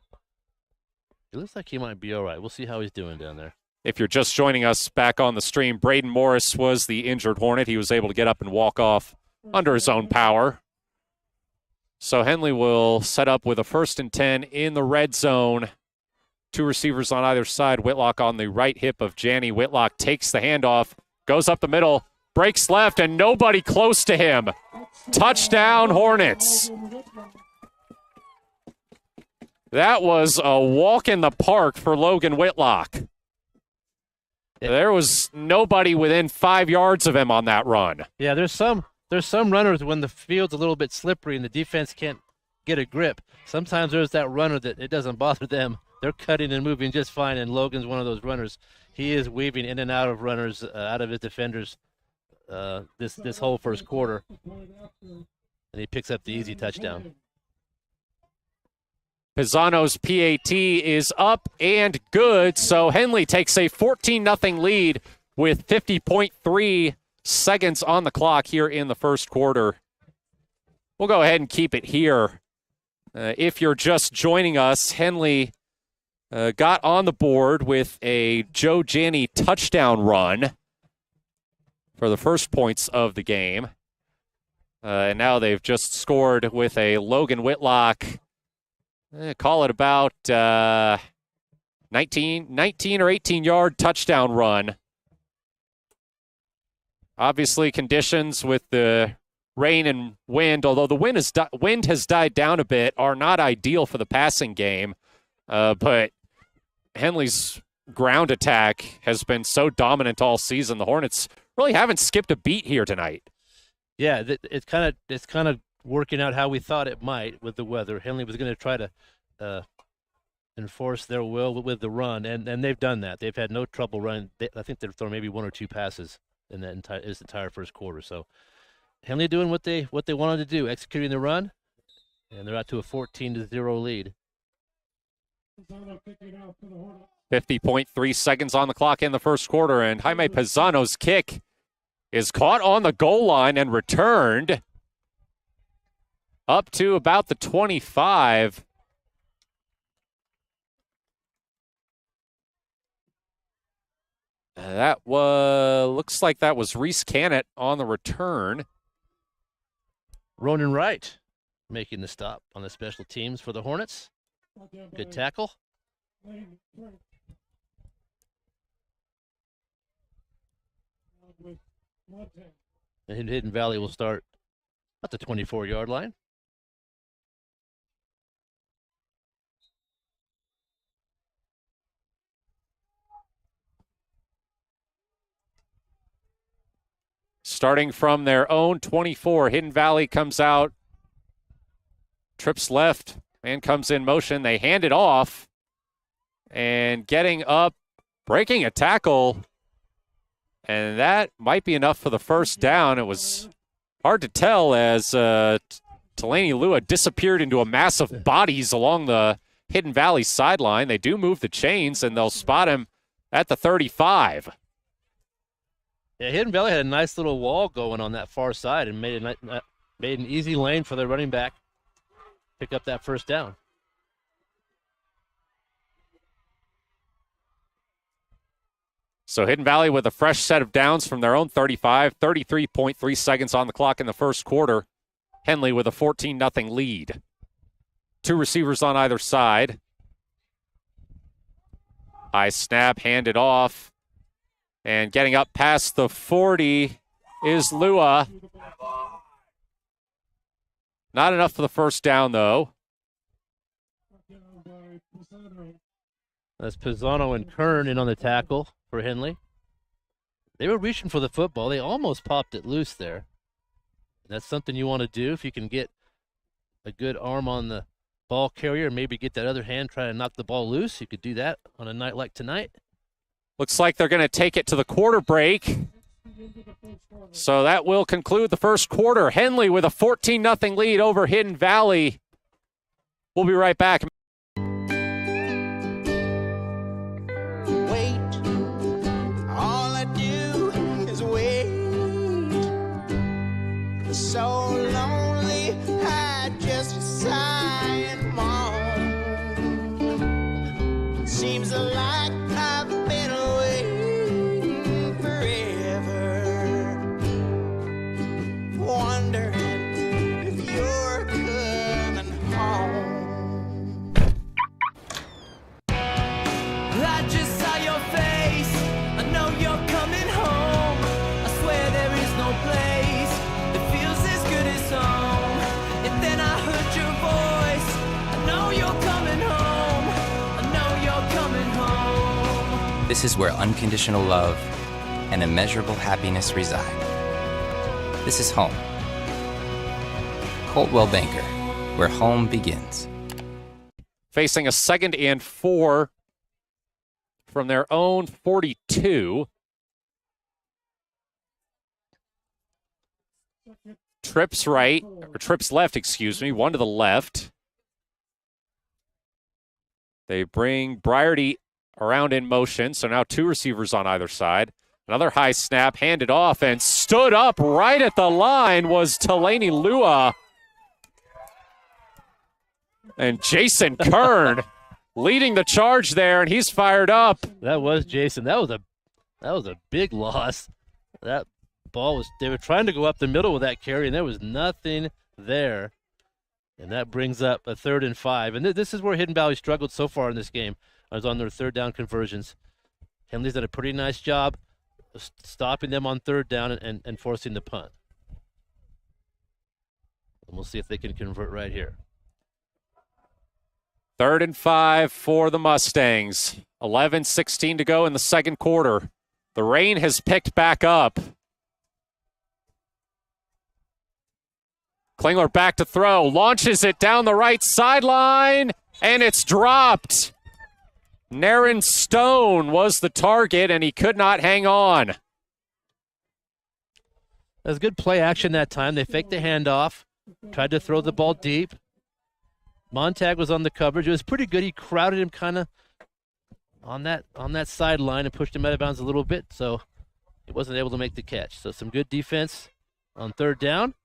It looks like he might be all right. We'll see how he's doing down there. If you're just joining us back on the stream, Braden Morris was the injured Hornet. He was able to get up and walk off under his own power. So Henley will set up with a 1st and 10 in the red zone. 2 receivers on either side. Whitlock on the right hip of Janney. Whitlock takes the handoff, goes up the middle, breaks left, and nobody close to him. Touchdown, Hornets. That was a walk in the park for Logan Whitlock. There was nobody within 5 yards of him on that run. Yeah, there's some runners when the field's a little bit slippery and the defense can't get a grip. Sometimes there's that runner that it doesn't bother them. They're cutting and moving just fine, and Logan's one of those runners. He is weaving in and out of runners, out of his defenders this whole first quarter, and he picks up the easy touchdown. Pisano's PAT is up and good, so Henley takes a 14-0 lead with 50.3 seconds on the clock here in the first quarter. We'll go ahead and keep it here. If you're just joining us, Henley got on the board with a Joe Janney touchdown run for the first points of the game. And now they've just scored with a Logan Whitlock, call it about 19 or 18-yard touchdown run. Obviously, conditions with the rain and wind, although the wind has died down a bit, are not ideal for the passing game. But Henley's ground attack has been so dominant all season. The Hornets really haven't skipped a beat here tonight. Yeah, it's kind of working out how we thought it might with the weather. Henley was going to try to enforce their will with the run, and they've done that. They've had no trouble running. I think they've thrown maybe 1 or 2 passes in that entire first quarter. So Henley doing what they wanted to do, executing the run, and they're out to a 14-0 lead. 50.3 seconds on the clock in the first quarter, and Jaime Pisano's kick is caught on the goal line and returned up to about the 25. That looks like that was Reese Cannett on the return. Ronan Wright making the stop on the special teams for the Hornets. Good tackle. And Hidden Valley will start at the 24-yard line. Starting from their own 24, Hidden Valley comes out, trips left, and comes in motion. They hand it off, and getting up, breaking a tackle, and that might be enough for the first down. It was hard to tell as Delaney Lua disappeared into a mass of bodies along the Hidden Valley sideline. They do move the chains, and they'll spot him at the 35. Yeah, Hidden Valley had a nice little wall going on that far side and made an easy lane for their running back. Pick up that first down. So Hidden Valley with a fresh set of downs from their own 35, 33.3 seconds on the clock in the first quarter. Henley with a 14-0 lead. 2 receivers on either side. High snap, handed off. And getting up past the 40 is Lua. Not enough for the first down, though. That's Pisano and Kern in on the tackle for Henley. They were reaching for the football. They almost popped it loose there. And that's something you want to do if you can get a good arm on the ball carrier and maybe get that other hand trying to knock the ball loose. You could do that on a night like tonight. Looks like they're going to take it to the quarter break. So that will conclude the first quarter. Henley with a 14-0 lead over Hidden Valley. We'll be right back. Wait, all I do is wait. So lonely, I just sigh and moan. Seems like I've been away forever, wondering if you're coming home. I just saw your face, I know you're coming home. I swear there is no place that feels as good as home. And then I heard your voice, I know you're coming home. I know you're coming home. This is where unconditional love and immeasurable happiness reside. This is home. Coltwell Banker, where home begins. Facing a 2nd and 4 from their own 42. Trips right, or trips left, excuse me, 1 to the left. They bring Briarty around in motion, so now 2 receivers on either side. Another high snap, handed off, and stood up right at the line was Delaney Lua. And Jason Kern leading the charge there, and he's fired up. That was Jason. That was a big loss. That ball was, they were trying to go up the middle with that carry, and there was nothing there. And that brings up a 3rd and 5. And this is where Hidden Valley struggled so far in this game. I was on their 3rd down conversions. Henley's done a pretty nice job of stopping them on 3rd down and forcing the punt. And we'll see if they can convert right here. 3rd and 5 for the Mustangs. 11:16 to go in the second quarter. The rain has picked back up. Klingler back to throw. Launches it down the right sideline, and it's dropped. Naren Stone was the target, and he could not hang on. That was good play action that time. They faked the handoff, tried to throw the ball deep. Montag was on the coverage. It was pretty good. He crowded him kind of on that sideline and pushed him out of bounds a little bit, so he wasn't able to make the catch. So some good defense on third down.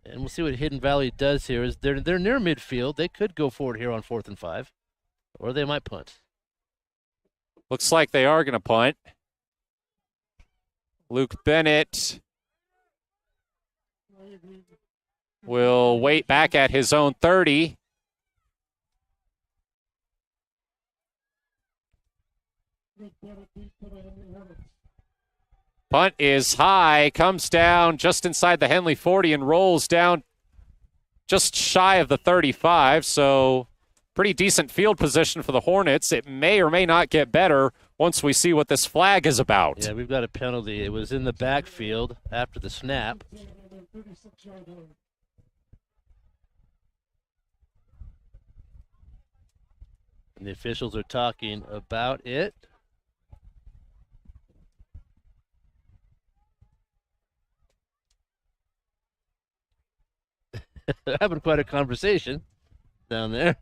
And we'll see what Hidden Valley does here. Is they're near midfield. They could go forward here on 4th and 5, or they might punt. Looks like they are going to punt. Luke Bennett will wait back at his own 30. Punt is high, comes down just inside the Henley 40 and rolls down just shy of the 35. So pretty decent field position for the Hornets. It may or may not get better once we see what this flag is about. Yeah, we've got a penalty. It was in the backfield after the snap. And the officials are talking about it. They're having quite a conversation down there.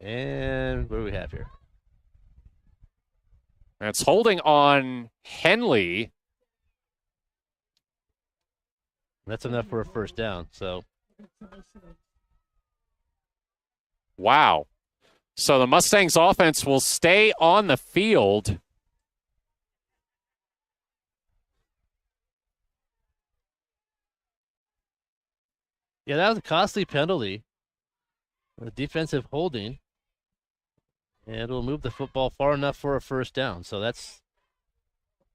And what do we have here? It's holding on Henley. That's enough for a first down. So, wow. So the Mustangs offense will stay on the field. Yeah, that was a costly penalty. A defensive holding. And it'll move the football far enough for a first down. So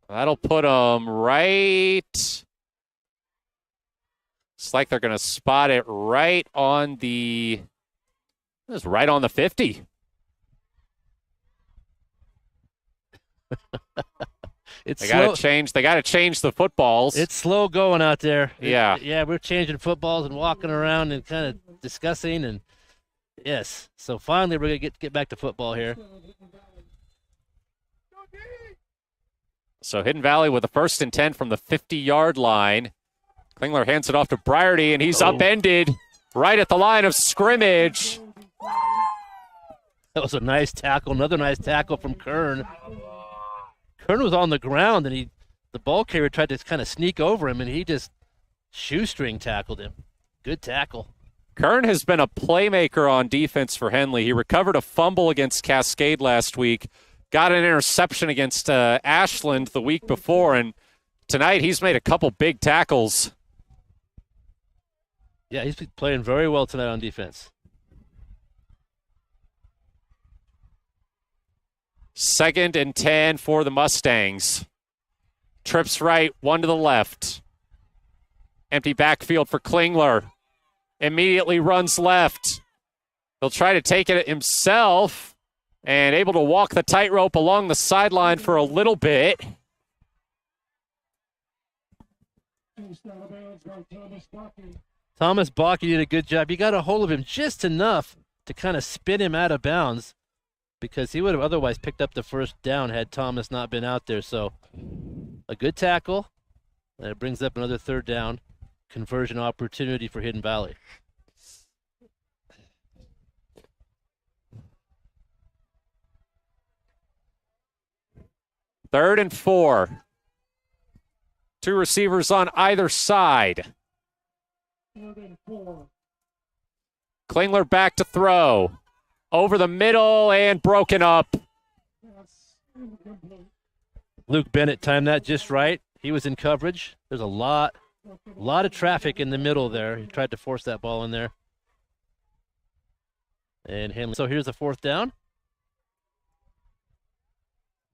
that'll put them right. It's like they're going to spot it right on the. It's right on the 50. They got to change. They got to change the footballs. It's slow going out there. Yeah, we're changing footballs and walking around and kind of discussing and yes. So finally, we're gonna get back to football here. So Hidden Valley with a 1st and 10 from the 50-yard line. Klingler hands it off to Briarty, and he's upended right at the line of scrimmage. That was a nice tackle. Another nice tackle from Kern. Kern was on the ground, and the ball carrier tried to kind of sneak over him, and he just shoestring tackled him. Good tackle. Kern has been a playmaker on defense for Henley. He recovered a fumble against Cascade last week, got an interception against Ashland the week before, and tonight he's made a couple big tackles. Yeah, he's playing very well tonight on defense. 2nd and 10 for the Mustangs. Trips right, one to the left. Empty backfield for Klingler. Immediately runs left. He'll try to take it himself and able to walk the tightrope along the sideline for a little bit. Thomas Bakke did a good job. You got a hold of him just enough to kind of spin him out of bounds because he would have otherwise picked up the first down had Thomas not been out there. So a good tackle. And it brings up another 3rd down conversion opportunity for Hidden Valley. Third and 4. 2 receivers on either side. 3rd and 4. Klingler back to throw. Over the middle and broken up. Luke Bennett timed that just right. He was in coverage. There's a lot of traffic in the middle there. He tried to force that ball in there. And Henley. So here's the 4th down.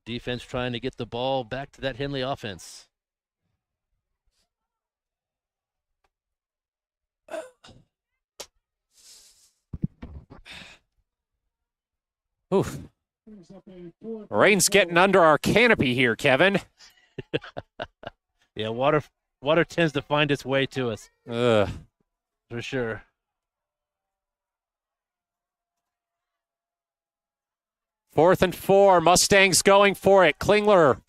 Defense trying to get the ball back to that Henley offense. Oof. Rain's getting under our canopy here, Kevin. Yeah, water tends to find its way to us. For sure. Fourth and 4. Mustangs going for it. Klingler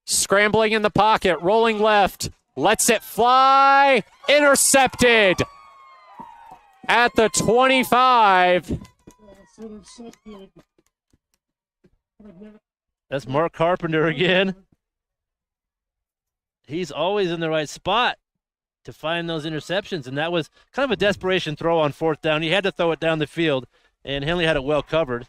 scrambling in the pocket, rolling left, lets it fly, intercepted at the 25. That's Mark Carpenter again. He's always in the right spot to find those interceptions, and that was kind of a desperation throw on fourth down. He had to throw it down the field, and Henley had it well covered.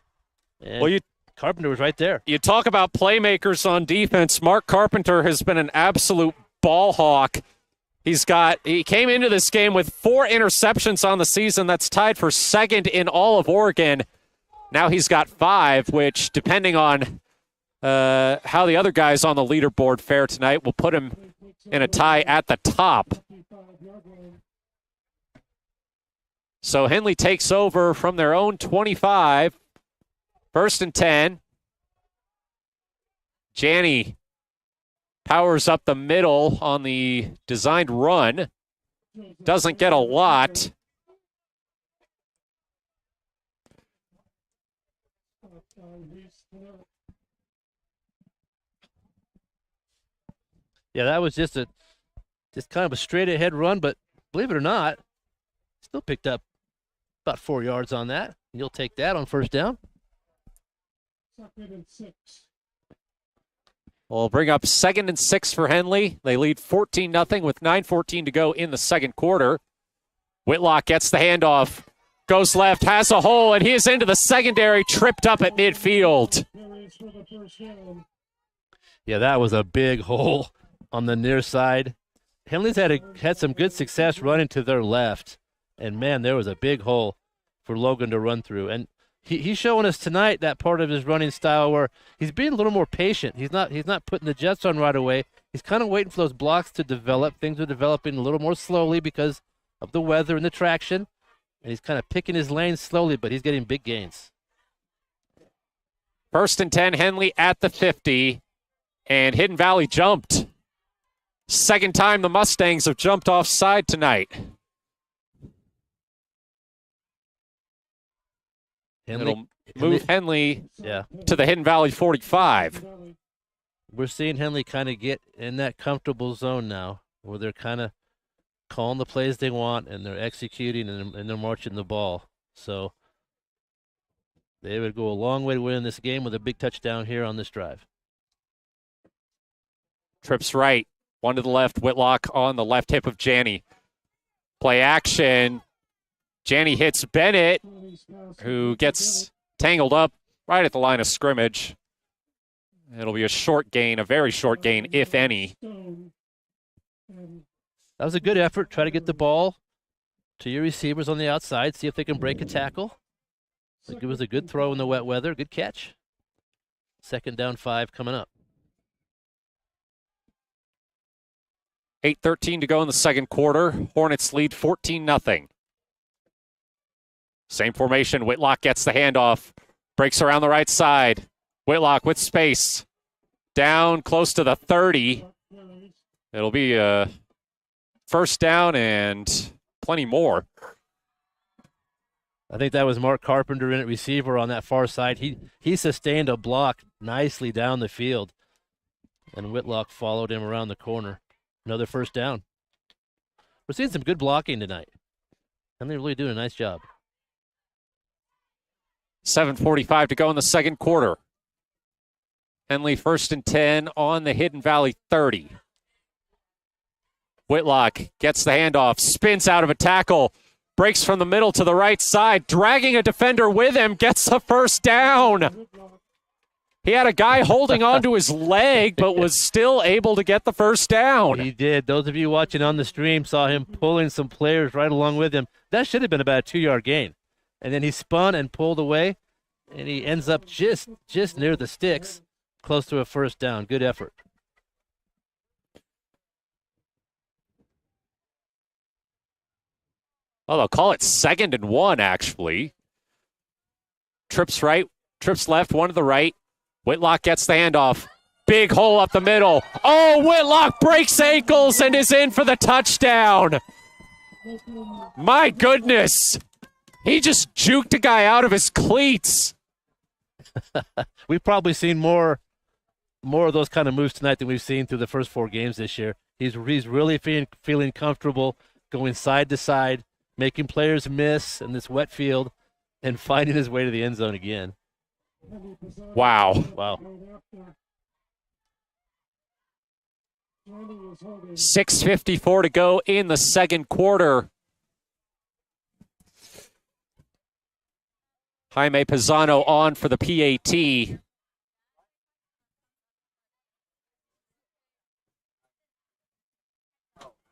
And Carpenter was right there. You talk about playmakers on defense. Mark Carpenter has been an absolute ball hawk. He came into this game with 4 interceptions on the season. That's tied for second in all of Oregon. Now he's got 5, which, depending on how the other guys on the leaderboard fare tonight, will put him in a tie at the top. So Henley takes over from their own 25. First and 10. Janney powers up the middle on the designed run. Doesn't get a lot. Yeah, that was just kind of a straight ahead run, but believe it or not, still picked up about 4 yards on that. You'll take that on first down. We'll bring up 2nd and 6 for Henley. They lead 14-0 with 9:14 to go in the second quarter. Whitlock gets the handoff, goes left, has a hole, and he is into the secondary, tripped up at midfield. Yeah, that was a big hole on the near side. Henley's had some good success running to their left, and man, there was a big hole for Logan to run through. And he's showing us tonight that part of his running style where he's being a little more patient. He's not putting the jets on right away. He's kind of waiting for those blocks to develop. Things are developing a little more slowly because of the weather and the traction, and he's kind of picking his lane slowly, but he's getting big gains. First and 10, Henley at the 50, and Hidden Valley jumped. Second time the Mustangs have jumped offside tonight. It'll move Henley to the Hidden Valley 45. We're seeing Henley kind of get in that comfortable zone now where they're kind of calling the plays they want and they're executing and they're marching the ball. So they would go a long way to win this game with a big touchdown here on this drive. Trips right, one to the left, Whitlock on the left hip of Janney. Play action. Janney hits Bennett, who gets tangled up right at the line of scrimmage. It'll be a short gain, a very short gain, if any. That was a good effort. Try to get the ball to your receivers on the outside, see if they can break a tackle. It was a good throw in the wet weather, good catch. 2nd down 5 coming up. 8:13 to go in the second quarter. Hornets lead 14-0. Same formation. Whitlock gets the handoff. Breaks around the right side. Whitlock with space. Down close to the 30. It'll be a first down and plenty more. I think that was Mark Carpenter in at receiver on that far side. He sustained a block nicely down the field. And Whitlock followed him around the corner. Another first down. We're seeing some good blocking tonight. And they're really doing a nice job. 7:45 to go in the second quarter. Henley 1st and 10 on the Hidden Valley 30. Whitlock gets the handoff, spins out of a tackle, breaks from the middle to the right side, dragging a defender with him, gets the first down. He had a guy holding onto his leg, but was still able to get the first down. He did. Those of you watching on the stream saw him pulling some players right along with him. That should have been about a 2-yard gain. And then he spun and pulled away, and he ends up just near the sticks, close to a first down. Good effort. Oh, they'll call it 2nd and 1, actually. Trips right, trips left, one to the right. Whitlock gets the handoff. Big hole up the middle. Oh, Whitlock breaks ankles and is in for the touchdown. My goodness. He just juked a guy out of his cleats. We've probably seen more of those kind of moves tonight than we've seen through the first 4 games this year. He's really feeling comfortable going side to side, making players miss in this wet field, and finding his way to the end zone again. Wow. 6:54 to go in the second quarter. Jaime Pisano on for the PAT.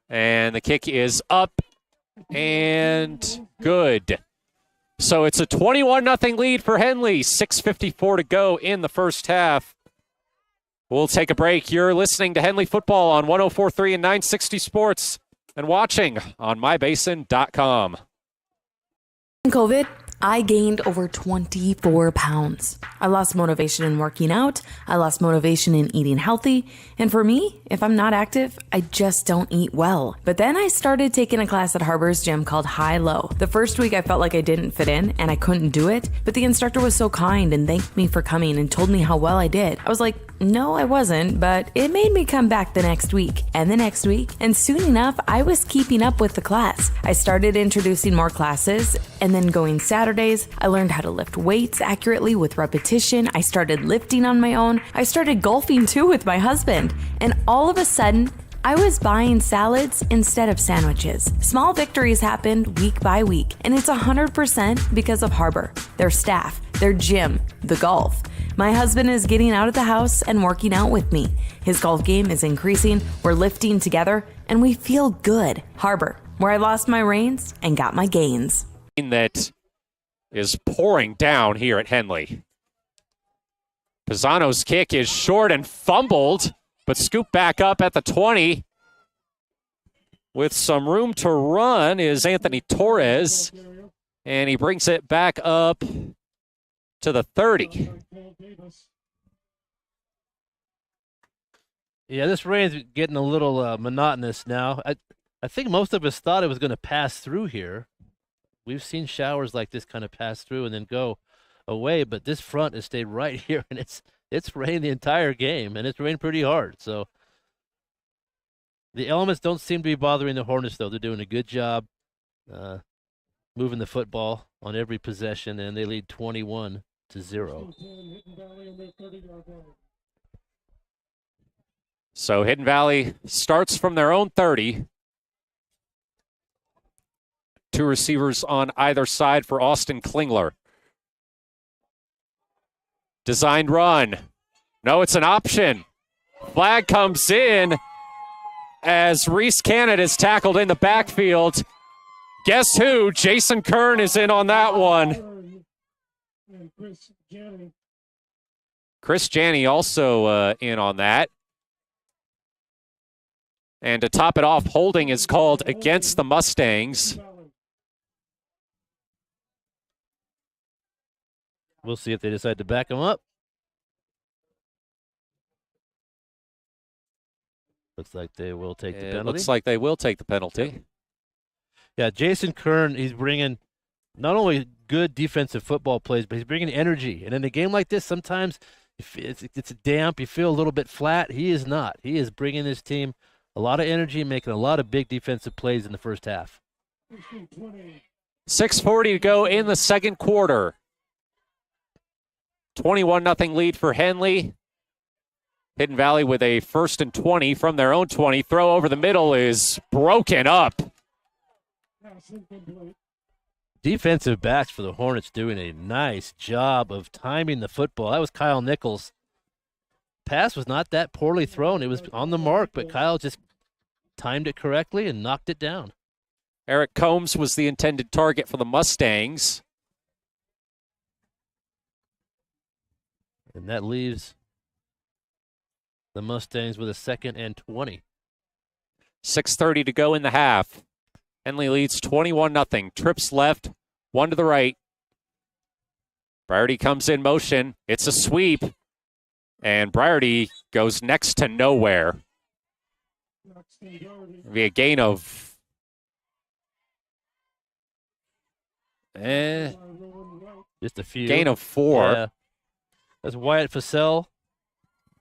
And the kick is up and good. So it's a 21-0 lead for Henley. 6:54 to go in the first half. We'll take a break. You're listening to Henley Football on 104.3 and 960 Sports and watching on mybasin.com. In COVID, I gained over 24 pounds. I lost motivation in working out. I lost motivation in eating healthy. And for me, if I'm not active, I just don't eat well. But then I started taking a class at Harbor's gym called High Low. The first week I felt like I didn't fit in and I couldn't do it. But the instructor was so kind and thanked me for coming and told me how well I did. I was like, no, I wasn't, but it made me come back the next week and the next week. And soon enough, I was keeping up with the class. I started introducing more classes and then going Saturdays. I learned how to lift weights accurately with repetition. I started lifting on my own. I started golfing too with my husband. And all of a sudden, I was buying salads instead of sandwiches. Small victories happened week by week, and it's 100% because of Harbor, their staff, their gym, the golf. My husband is getting out of the house and working out with me. His golf game is increasing, we're lifting together, and we feel good. Harbor, where I lost my reins and got my gains. That is pouring down here at Henley. Pisano's kick is short and fumbled, but scooped back up at the 20. With some room to run is Anthony Torres, and he brings it back up to the 30. Yeah, this rain's getting a little monotonous now. I think most of us thought it was going to pass through here. We've seen showers like this kind of pass through and then go away, but this front has stayed right here, and it's rained the entire game, and it's rained pretty hard. So the elements don't seem to be bothering the Hornets, though. They're doing a good job moving the football on every possession, and they lead 21-0. So Hidden Valley starts from their own 30. 2 receivers on either side for Austin Klingler. Designed run. No, it's an option. Flag comes in as Reese Cannett is tackled in the backfield. Guess who? Jason Kern is in on that one. Chris Janney also in on that. And to top it off, holding is called against the Mustangs. We'll see if they decide to back him up. Looks like they will take the penalty. Looks like they will take the penalty. Yeah, Jason Kern, he's bringing not only good defensive football plays, but he's bringing energy. And in a game like this, sometimes if it's damp, you feel a little bit flat. He is not. He is bringing his team a lot of energy, making a lot of big defensive plays in the first half. 6:40 to go in the second quarter. 21-0 lead for Henley. Hidden Valley with a 1st and 20 from their own 20. Throw over the middle is broken up. Defensive backs for the Hornets doing a nice job of timing the football. That was Kyle Nichols. Pass was not that poorly thrown. It was on the mark, but Kyle just timed it correctly and knocked it down. Eric Combs was the intended target for the Mustangs. And that leaves the Mustangs with a 2nd and 20. 6:30 to go in the half. Henley leads 21-0. Trips left, 1 to the right. Briarty comes in motion. It's a sweep. And Briarty goes next to nowhere. Be a gain of Just a few. Gain of 4. Yeah. That's Wyatt Fussell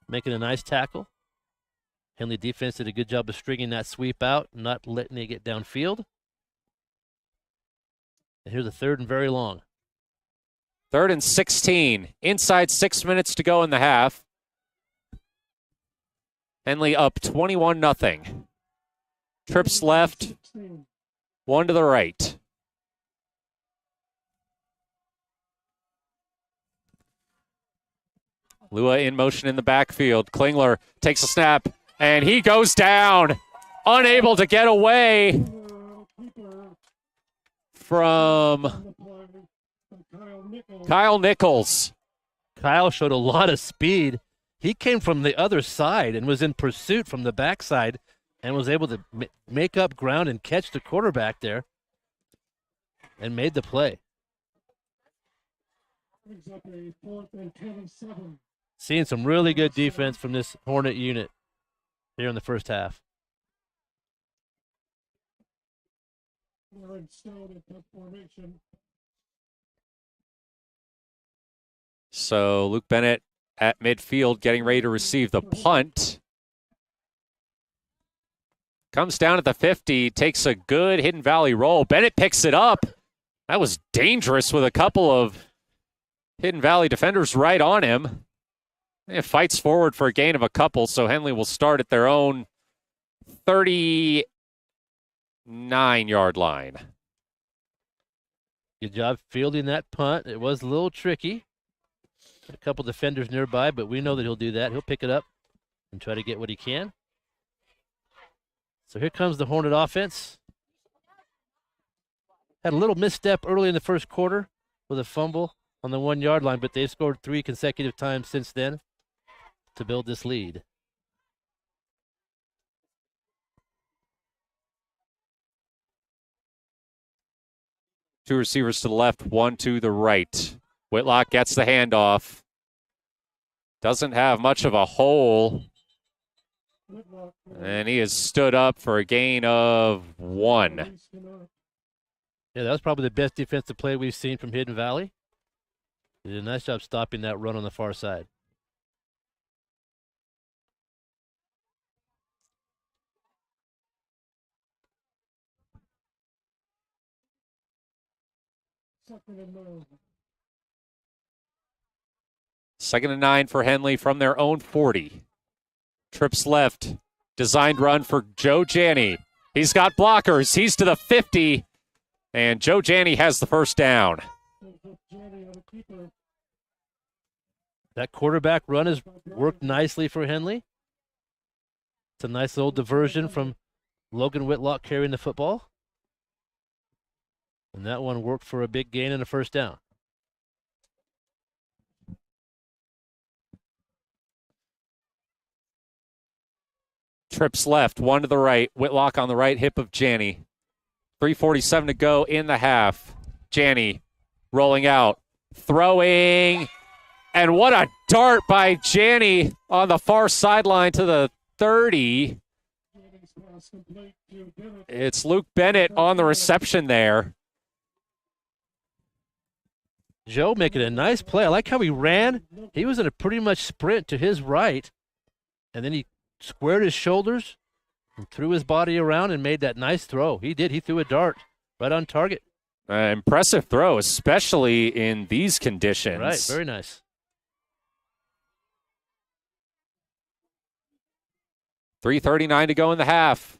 making a nice tackle. Henley defense did a good job of stringing that sweep out, not letting it get downfield. And here's a 3rd and very long. 3rd and 16. Inside 6 minutes to go in the half. Henley up 21-0. Trips left, 1 to the right. Lua in motion in the backfield. Klingler takes a snap, and he goes down, unable to get away from Kyle Nichols. Kyle showed a lot of speed. He came from the other side and was in pursuit from the backside and was able to make up ground and catch the quarterback there and made the play. Seeing some really good defense from this Hornet unit here in the first half. So Luke Bennett at midfield getting ready to receive the punt. Comes down at the 50, takes a good Hidden Valley roll. Bennett picks it up. That was dangerous with a couple of Hidden Valley defenders right on him. It fights forward for a gain of a couple, so Henley will start at their own 39-yard line. Good job fielding that punt. It was a little tricky. A couple defenders nearby, but we know that he'll do that. He'll pick it up and try to get what he can. So here comes the Hornet offense. Had a little misstep early in the first quarter with a fumble on the 1-yard line, but they've scored 3 consecutive times since then to build this lead. Two receivers to the left, 1 to the right. Whitlock gets the handoff. Doesn't have much of a hole. And he has stood up for a gain of 1. Yeah, that was probably the best defensive play we've seen from Hidden Valley. They did a nice job stopping that run on the far side. Second and 9 for Henley from their own 40. Trips left. Designed run for Joe Janney. He's got blockers. He's to the 50. And Joe Janney has the first down. That quarterback run has worked nicely for Henley. It's a nice little diversion from Logan Whitlock carrying the football. And that one worked for a big gain and a first down. Trips left, 1 to the right. Whitlock on the right hip of Janney. 3:47 to go in the half. Janney rolling out, throwing, and what a dart by Janney on the far sideline to the 30. It's Luke Bennett on the reception there. Joe making a nice play. I like how he ran. He was in a pretty much sprint to his right, and then he squared his shoulders and threw his body around and made that nice throw. He did. He threw a dart right on target. Impressive throw, especially in these conditions. Right, very nice. 3:39 to go in the half.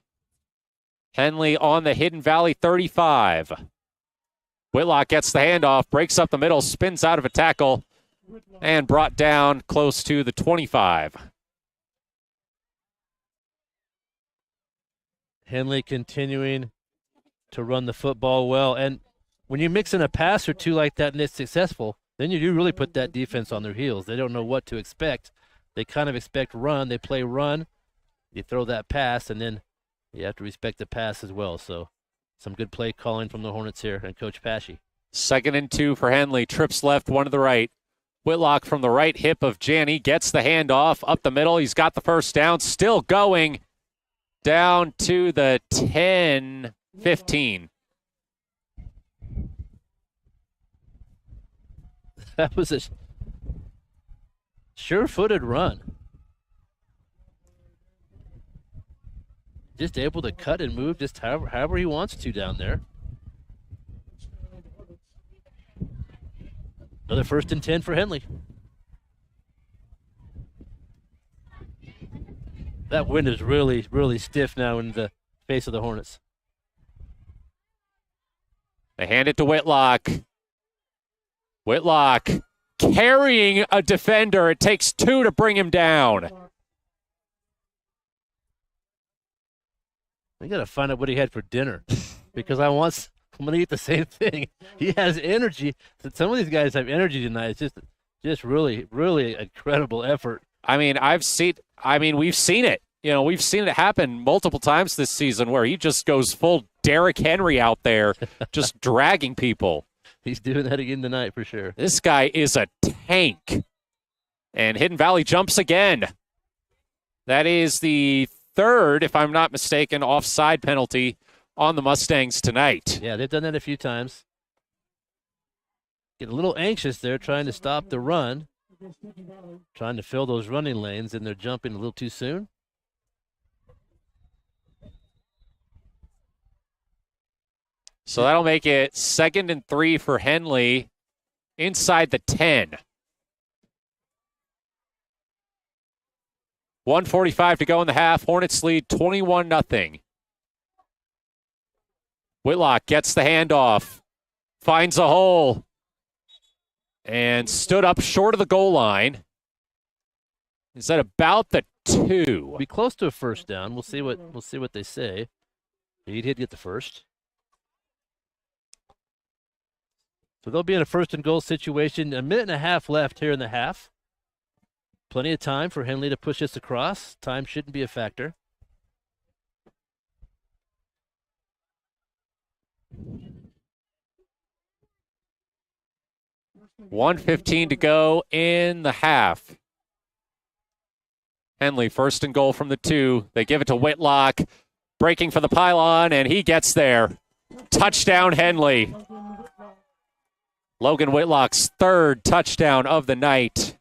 Henley on the Hidden Valley 35. Whitlock gets the handoff, breaks up the middle, spins out of a tackle, and brought down close to the 25. Henley continuing to run the football well. And when you mix in a pass or two like that and it's successful, then you do really put that defense on their heels. They don't know what to expect. They kind of expect run. They play run. You throw that pass, and then you have to respect the pass as well. So some good play calling from the Hornets here and Coach Pashy. 2nd and 2 for Henley. Trips left, 1 to the right. Whitlock from the right hip of Janney gets the handoff up the middle. He's got the first down. Still going down to the 10-15. That was a sure-footed run. Just able to cut and move just however he wants to down there. Another 1st and 10 for Henley. That wind is really, really stiff now in the face of the Hornets. They hand it to Whitlock. Whitlock carrying a defender. It takes 2 to bring him down. We got to find out what he had for dinner because I'm going to eat the same thing. He has energy. Some of these guys have energy tonight. It's just really, really incredible effort. We've seen it. We've seen it happen multiple times this season where he just goes full Derrick Henry out there, just dragging people. He's doing that again tonight for sure. This guy is a tank. And Hidden Valley jumps again. That is the 3rd, if I'm not mistaken, offside penalty on the Mustangs tonight. Yeah, they've done that a few times. Get a little anxious there trying to stop the run, trying to fill those running lanes, and they're jumping a little too soon. So that'll make it 2nd and 3 for Henley inside the 10. 1:45 to go in the half. Hornets lead 21-0. Whitlock gets the handoff, finds a hole, and stood up short of the goal line. Is that about the 2? Be close to a 1st down. We'll see what they say. He did get the 1st. So they'll be in a 1st and goal situation. 1.5 minutes left here in the half. Plenty of time for Henley to push this across. Time shouldn't be a factor. $1:15 to go in the half. Henley 1st and goal from the 2. They give it to Whitlock, breaking for the pylon, and he gets there. Touchdown, Henley. Logan Whitlock's 3rd touchdown of the night.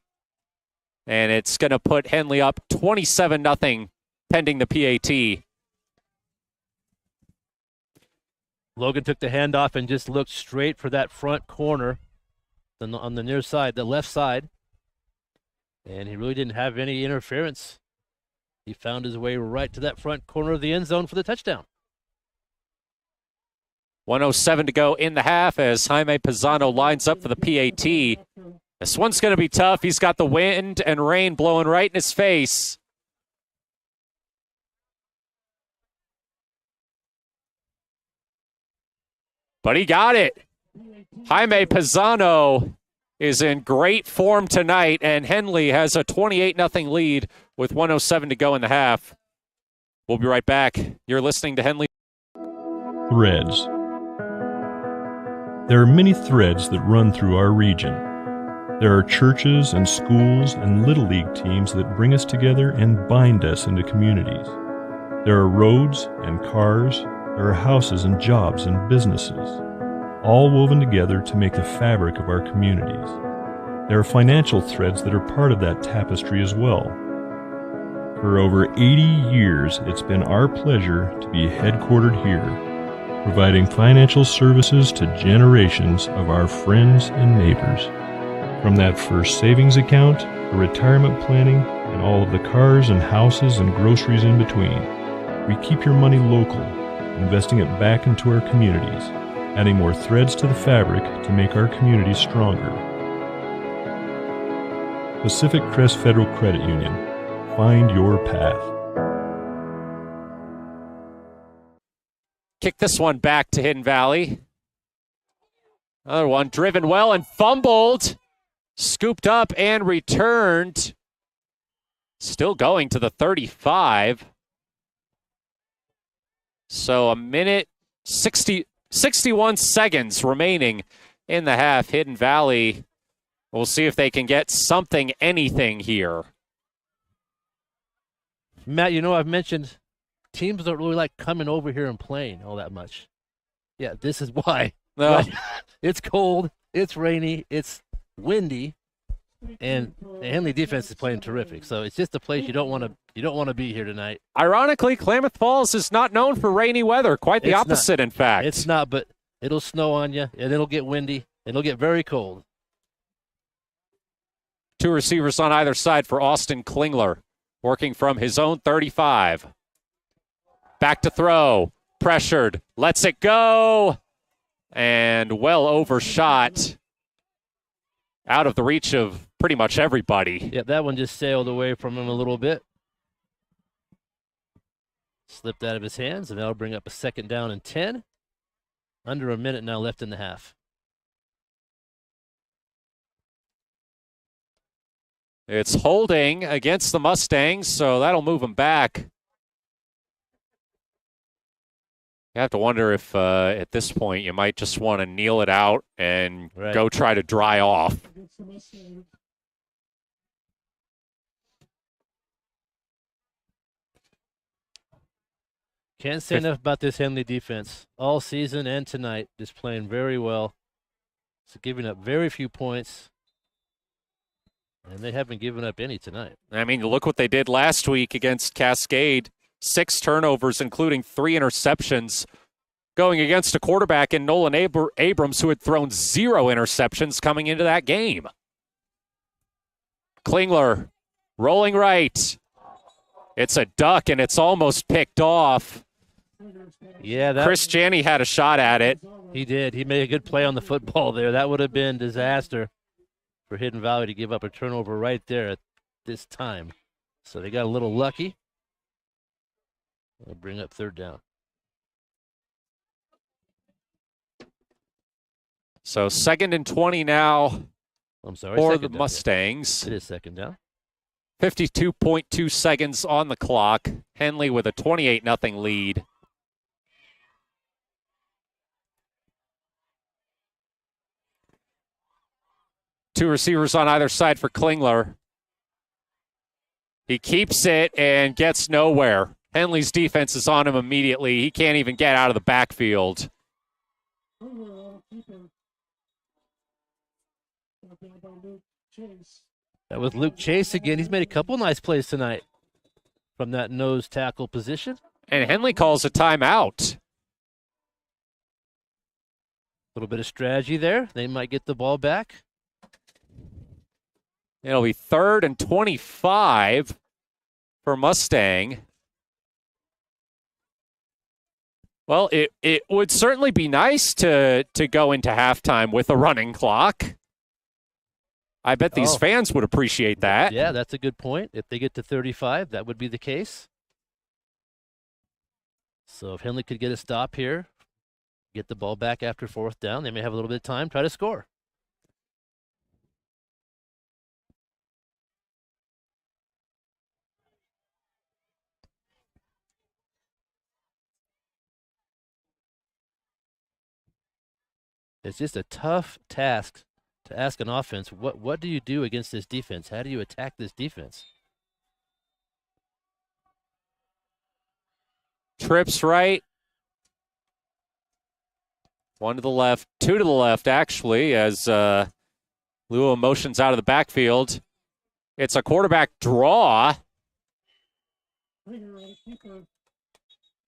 And it's going to put Henley up 27-0 pending the PAT. Logan took the handoff and just looked straight for that front corner on the near side, the left side. And he really didn't have any interference. He found his way right to that front corner of the end zone for the touchdown. 1:07 to go in the half as Jaime Pisano lines up for the PAT. This one's going to be tough. He's got the wind and rain blowing right in his face. But he got it. Jaime Pisano is in great form tonight, and Henley has a 28-0 lead with 1:07 to go in the half. We'll be right back. You're listening to Henley. Threads. There are many threads that run through our region. There are churches and schools and little league teams that bring us together and bind us into communities. There are roads and cars. There are houses and jobs and businesses, all woven together to make the fabric of our communities. There are financial threads that are part of that tapestry as well. For over 80 years, it's been our pleasure to be headquartered here, providing financial services to generations of our friends and neighbors. From that first savings account, the retirement planning, and all of the cars and houses and groceries in between, we keep your money local, investing it back into our communities, adding more threads to the fabric to make our communities stronger. Pacific Crest Federal Credit Union. Find your path. Kick this one back to Hidden Valley. Another one driven well and fumbled. Scooped up and returned. Still going to the 35. So 61 seconds remaining in the half. Hidden Valley, we'll see if they can get anything here. Matt, I've mentioned teams don't really like coming over here and playing all that much. Yeah, this is why. No. It's cold. It's rainy. It's windy, and the Henley defense is playing terrific. So it's just a place you don't want to be here tonight. Ironically, Klamath Falls is not known for rainy weather. Quite the opposite, in fact. It's not, but it'll snow on you, and it'll get windy. It'll get very cold. Two receivers on either side for Austin Klingler, working from his own 35. Back to throw. Pressured. Lets it go. And well overshot. Out of the reach of pretty much everybody. Yeah, that one just sailed away from him a little bit. Slipped out of his hands, and that'll bring up a 2nd down and 10. Under a minute now left in the half. It's holding against the Mustangs, so that'll move them back. You have to wonder if at this point you might just want to kneel it out and go try to dry off. Can't say enough about this Henley defense. All season and tonight, just playing very well. So giving up very few points. And they haven't given up any tonight. I mean, look what they did last week against Cascade. 6 turnovers, including 3 interceptions, going against a quarterback in Nolan Abrams who had thrown 0 interceptions coming into that game. Klingler rolling right. It's a duck, and it's almost picked off. Yeah, Chris Janney had a shot at it. He did. He made a good play on the football there. That would have been disaster for Hidden Valley to give up a turnover right there at this time. So they got a little lucky. They'll bring up 3rd down. So 2nd and 20 now. I'm sorry, for the Mustangs. It is 2nd down. 52.2 seconds on the clock. Henley with a 28-0 lead. Two receivers on either side for Klingler. He keeps it and gets nowhere. Henley's defense is on him immediately. He can't even get out of the backfield. That was Luke Chase again. He's made a couple nice plays tonight from that nose tackle position. And Henley calls a timeout. A little bit of strategy there. They might get the ball back. It'll be 3rd and 25 for Mustang. Well, it would certainly be nice to go into halftime with a running clock. I bet these fans would appreciate that. Yeah, that's a good point. If they get to 35, that would be the case. So if Henley could get a stop here, get the ball back after 4th down, they may have a little bit of time, try to score. It's just a tough task to ask an offense, what do you do against this defense? How do you attack this defense? Trips right. 1 to the left, 2 to the left, actually, as Lua motions out of the backfield. It's a quarterback draw.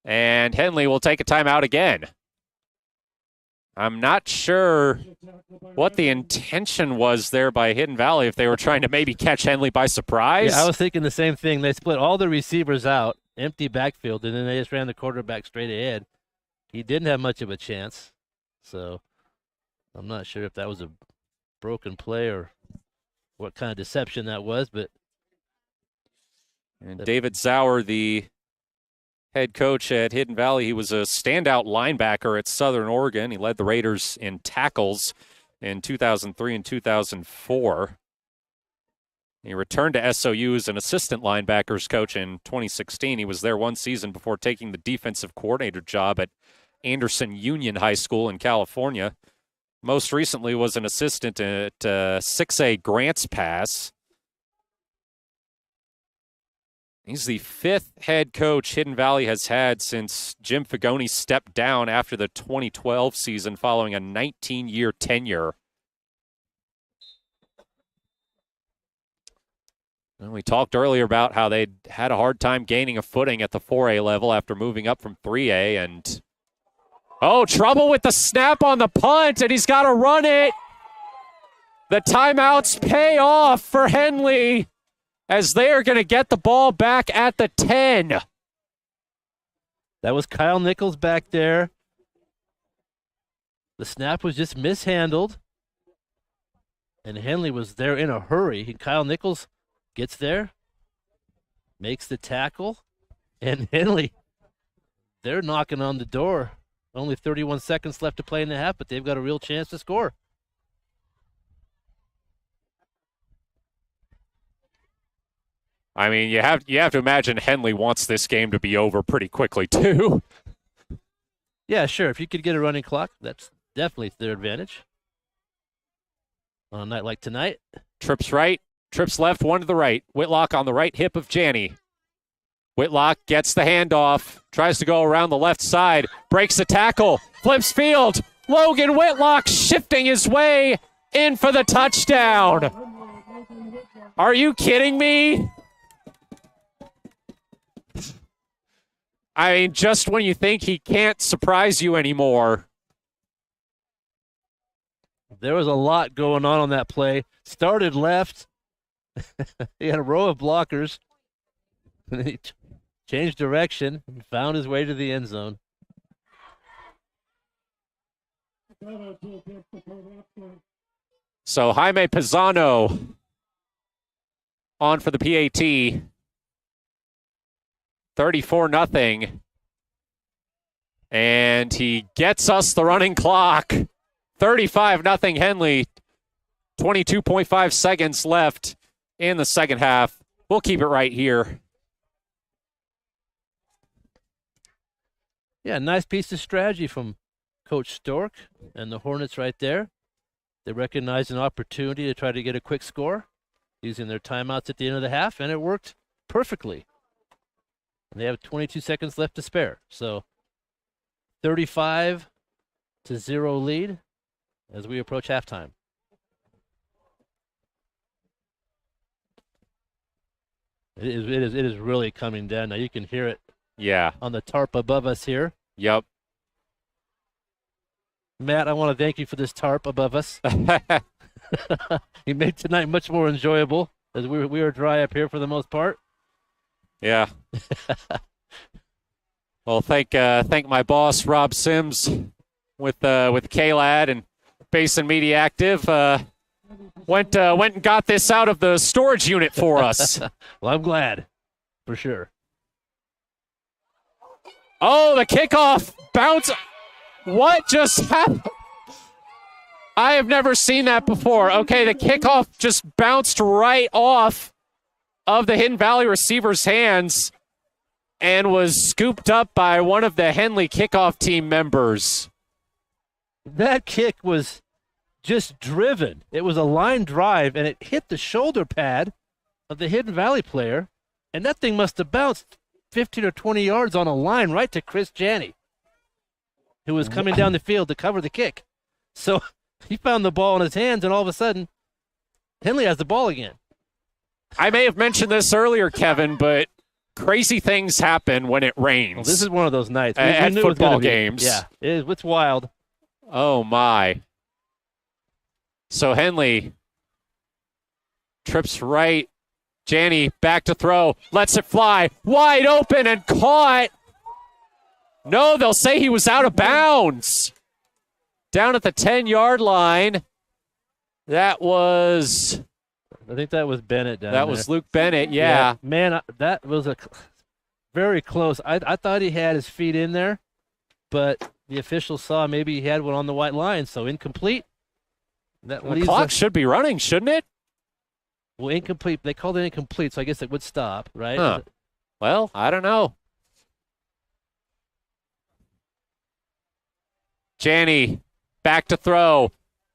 And Henley will take a timeout again. I'm not sure what the intention was there by Hidden Valley, if they were trying to maybe catch Henley by surprise. Yeah, I was thinking the same thing. They split all the receivers out, empty backfield, and then they just ran the quarterback straight ahead. He didn't have much of a chance. So I'm not sure if that was a broken play or what kind of deception that was. But and David Zauer, the head coach at Hidden Valley, he was a standout linebacker at Southern Oregon. He led the Raiders in tackles in 2003 and 2004. He returned to SOU as an assistant linebackers coach in 2016. He was there 1 season before taking the defensive coordinator job at Anderson Union High School in California. Most recently was an assistant at 6A Grants Pass. He's the 5th head coach Hidden Valley has had since Jim Fagoni stepped down after the 2012 season following a 19-year tenure. And we talked earlier about how they'd had a hard time gaining a footing at the 4A level after moving up from 3A. And, trouble with the snap on the punt, and he's got to run it. The timeouts pay off for Henley as they are going to get the ball back at the 10. That was Kyle Nichols back there. The snap was just mishandled. And Henley was there in a hurry. Kyle Nichols gets there, makes the tackle, and Henley, they're knocking on the door. Only 31 seconds left to play in the half, but they've got a real chance to score. I mean, you have to imagine Henley wants this game to be over pretty quickly, too. Yeah, sure. If you could get a running clock, that's definitely their advantage. On a night like tonight. Trips right, trips left, one to the right. Whitlock on the right hip of Janney. Whitlock gets the handoff, tries to go around the left side, breaks the tackle, flips field. Logan Whitlock shifting his way in for the touchdown. Are you kidding me? I mean, just when you think he can't surprise you anymore. There was a lot going on that play. Started left. He had a row of blockers. And he changed direction and found his way to the end zone. So Jaime Pisano on for the PAT. 34-0. And he gets us the running clock. 35-0 Henley. 22.5 seconds left in the second half. We'll keep it right here. Yeah, nice piece of strategy from Coach Stork and the Hornets right there. They recognized an opportunity to try to get a quick score using their timeouts at the end of the half, and it worked perfectly. And they have 22 seconds left to spare. So 35-0 lead as we approach halftime. It is really coming down now. You can hear it. Yeah. On the tarp above us here. Yep. Matt, I want to thank you for this tarp above us. You made tonight much more enjoyable as we were dry up here for the most part. Yeah. Well, thank my boss Rob Sims with K-Lad and Basin Media Active. Went and got this out of the storage unit for us. Well, I'm glad, for sure. Oh, the kickoff bounce. What just happened? I have never seen that before. Okay, the kickoff just bounced right off of the Hidden Valley receiver's hands and was scooped up by one of the Henley kickoff team members. That kick was just driven. It was a line drive, and it hit the shoulder pad of the Hidden Valley player, and that thing must have bounced 15 or 20 yards on a line right to Chris Janney, who was coming down the field to cover the kick. So he found the ball in his hands, and all of a sudden, Henley has the ball again. I may have mentioned this earlier, Kevin, but crazy things happen when it rains. Well, this is one of those nights. At football games. Yeah, it's wild. Oh, my. So Henley trips right. Janney back to throw. Lets it fly. Wide open and caught. No, they'll say he was out of bounds. Down at the 10-yard line. That was... I think that was Bennett down there. That was Luke Bennett, yeah. Man, that was very close. I thought he had his feet in there, but the officials saw maybe he had one on the white line, so incomplete. The clock should be running, shouldn't it? Well, incomplete. They called it incomplete, so I guess it would stop, right? Huh. Well, I don't know. Janney back to throw.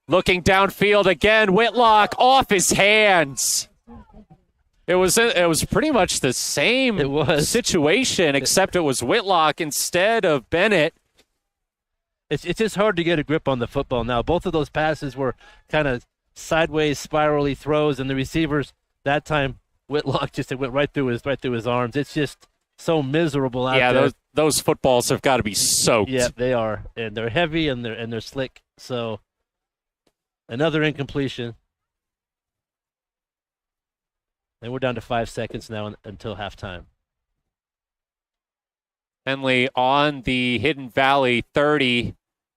Looking downfield again. Whitlock off his hands. It was pretty much the same situation, except it was Whitlock instead of Bennett. It's just hard to get a grip on the football now. Both of those passes were kind of sideways, spirally throws, and the receivers that time Whitlock just it went right through his arms. It's just so miserable out there. Yeah, those footballs have got to be soaked. Yeah, they are, and they're heavy and they're slick. So another incompletion, and we're down to 5 seconds now until halftime. Henley on the Hidden Valley 30.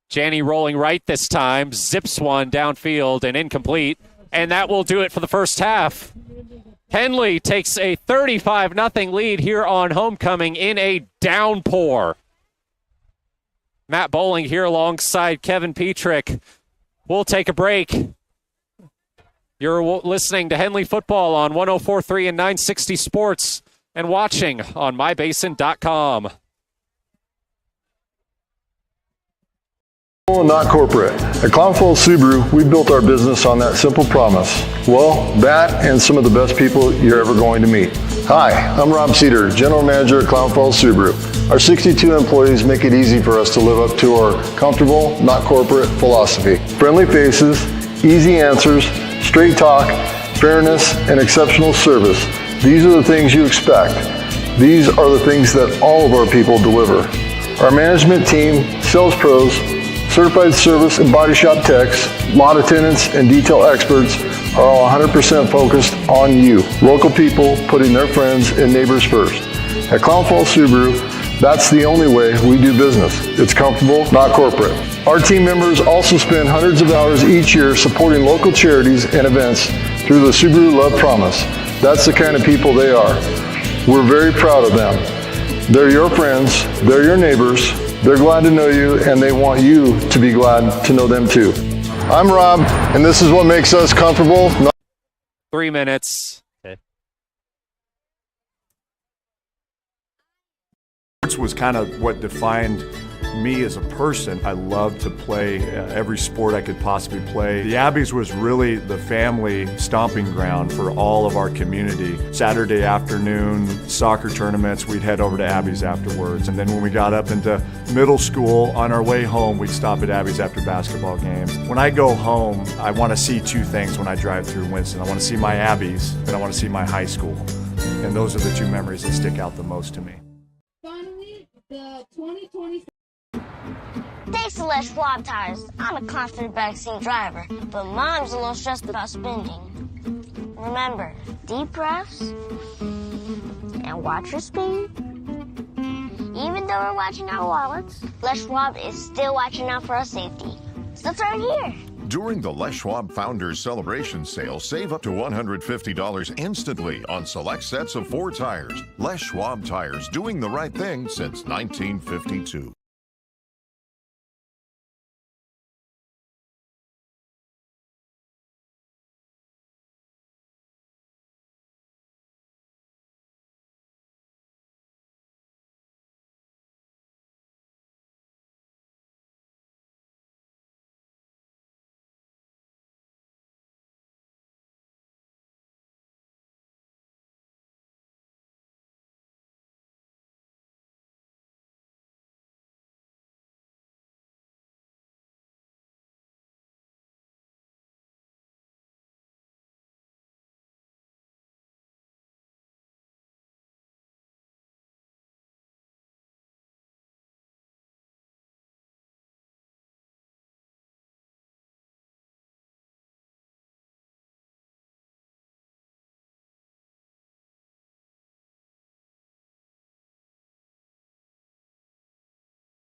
Janney rolling right this time, zips one downfield and incomplete, and that will do it for the first half. Henley takes a 35-0 lead here on homecoming in a downpour. Matt Bowling here alongside Kevin Petrik. We'll take a break. You're listening to Henley Football on 104.3 and 960 Sports and watching on mybasin.com. Not corporate. At Clown Falls Subaru, we built our business on that simple promise. Well, that and some of the best people you're ever going to meet. Hi, I'm Rob Cedar, General Manager at Clown Falls Subaru. Our 62 employees make it easy for us to live up to our comfortable, not corporate philosophy. Friendly faces, easy answers, straight talk, fairness, and exceptional service. These are the things you expect. These are the things that all of our people deliver. Our management team, sales pros, certified service and body shop techs, lot attendants, and detail experts are all 100% focused on you. Local people putting their friends and neighbors first. At Clown Falls Subaru, that's the only way we do business. It's comfortable, not corporate. Our team members also spend hundreds of hours each year supporting local charities and events through the Subaru Love Promise. That's the kind of people they are. We're very proud of them. They're your friends, they're your neighbors, they're glad to know you, and they want you to be glad to know them too. I'm Rob, and this is what makes us comfortable. 3 minutes. Okay. Sports was kind of what defined me as a person. I loved to play every sport I could possibly play. The Abbeys was really the family stomping ground for all of our community. Saturday afternoon soccer tournaments, we'd head over to Abbeys afterwards. And then when we got up into middle school, on our way home, we'd stop at Abbeys after basketball games. When I go home, I want to see two things when I drive through Winston. I want to see my Abbeys, and I want to see my high school. And those are the two memories that stick out the most to me. Finally, the 2020. Thanks to Les Schwab tires, I'm a confident backseat driver, but Mom's a little stressed about spending. Remember, deep breaths and watch your speed. Even though we're watching our wallets, Les Schwab is still watching out for our safety. So turn here. During the Les Schwab Founders Celebration Sale, save up to $150 instantly on select sets of 4 tires. Les Schwab tires, doing the right thing since 1952.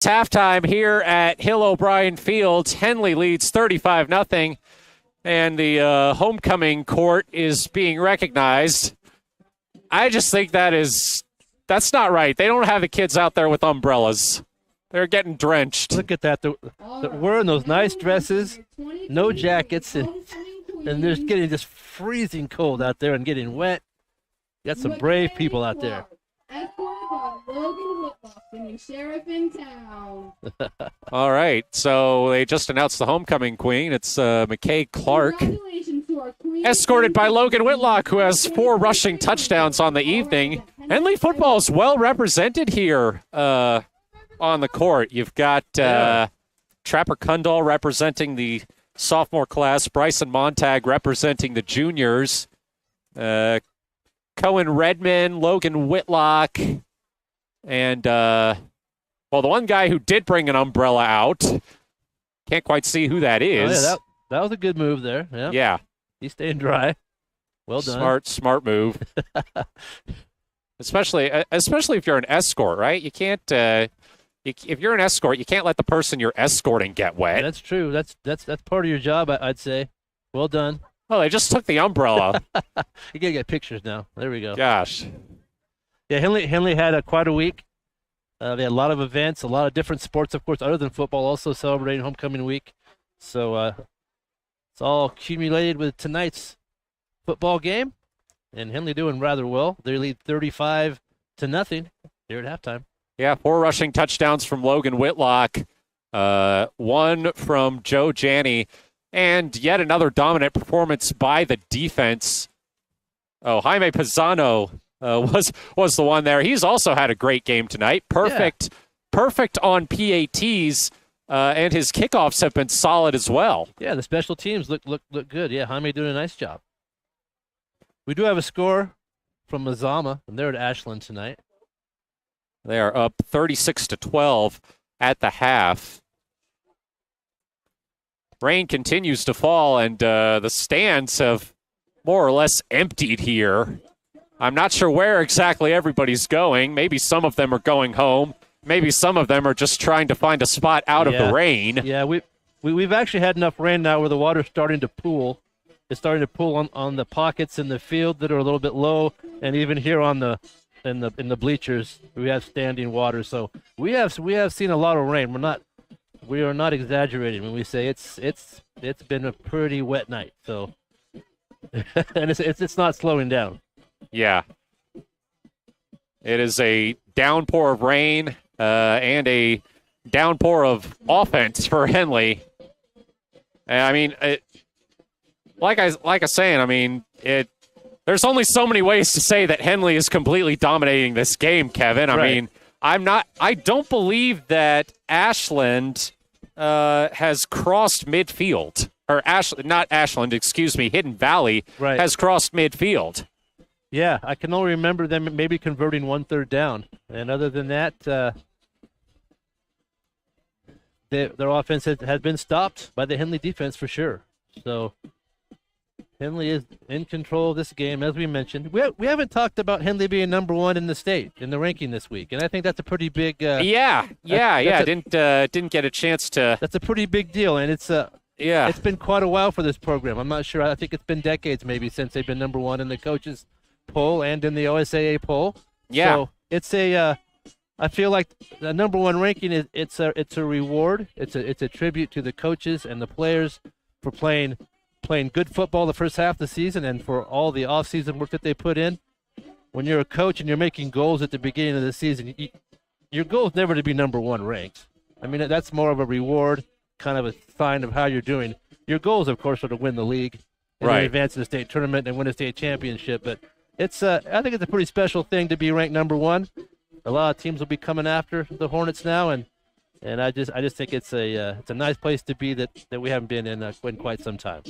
Halftime here at Hill O'Brien Field. Henley leads 35-0, and the homecoming court is being recognized. I just think that's not right. They don't have the kids out there with umbrellas. They're getting drenched. Look at that. They're wearing those nice dresses, no jackets, and they're getting just freezing cold out there and getting wet. Got some brave people out there. Escorted by Logan Whitlock, the new sheriff in town. All right, so they just announced the homecoming queen. It's McKay Clark, Congratulations to our queen. escorted by Logan Whitlock, who has 4 rushing touchdowns on the evening. Henley football is well represented here on the court. You've got Trapper Kundal representing the sophomore class, Bryson Montag representing the juniors. Cohen Redmond, Logan Whitlock, and, the one guy who did bring an umbrella out, can't quite see who that is. Oh, yeah, that was a good move there. Yeah. Yeah. He's staying dry. Well done. Smart move. Especially if you're an escort, right? You can't, if you're an escort, you can't let the person you're escorting get wet. Yeah, that's true. That's part of your job, I'd say. Well done. Oh, they just took the umbrella. You gotta get pictures now. There we go. Gosh. Yeah, Henley had quite a week. They had a lot of events, a lot of different sports, of course, other than football, also celebrating homecoming week. So it's all accumulated with tonight's football game, and Henley doing rather well. They lead 35-0 here at halftime. Yeah, 4 rushing touchdowns from Logan Whitlock, 1 from Joe Janney, and yet another dominant performance by the defense. Oh, Jaime Pisano was the one there. He's also had a great game tonight. Perfect on PATs, and his kickoffs have been solid as well. Yeah, the special teams look good. Yeah, Jaime doing a nice job. We do have a score from Mazama, and they're at Ashland tonight. They are up 36-12 at the half. Rain continues to fall, and the stands have more or less emptied here. I'm not sure where exactly everybody's going. Maybe some of them are going home. Maybe some of them are just trying to find a spot out of the rain. Yeah, we've actually had enough rain now where the water's starting to pool. It's starting to pool on the pockets in the field that are a little bit low, and even here in the bleachers we have standing water. So we have seen a lot of rain. We are not exaggerating when we say it's been a pretty wet night. So and it's not slowing down. Yeah. It is a downpour of rain and a downpour of offense for Henley. I mean, like I was saying, I mean, there's only so many ways to say that Henley is completely dominating this game, Kevin. I mean, I don't believe that Ashland has crossed midfield. Or not Ashland, excuse me, Hidden Valley has crossed midfield. Yeah, I can only remember them maybe converting 1/3 down. And other than that, their offense has been stopped by the Henley defense for sure. So Henley is in control of this game, as we mentioned. We haven't talked about Henley being number 1 in the state in the ranking this week, and I think that's a pretty big. Didn't get a chance to. That's a pretty big deal, and it's It's been quite a while for this program. I'm not sure. I think it's been decades maybe since they've been number 1 in the coaches poll and in the OSAA poll. Yeah. So it's I feel like the number 1 ranking it's a reward. It's a tribute to the coaches and the players for playing good football the first half of the season and for all the off-season work that they put in. When you're a coach and you're making goals at the beginning of the season, your goal is never to be number 1 ranked. I mean, that's more of a reward, kind of a sign of how you're doing. Your goals, of course, are to win the league and then advance to the state tournament and win a state championship. But I think it's a pretty special thing to be ranked number 1. A lot of teams will be coming after the Hornets now, and I just think it's a nice place to be that we haven't been in quite some time.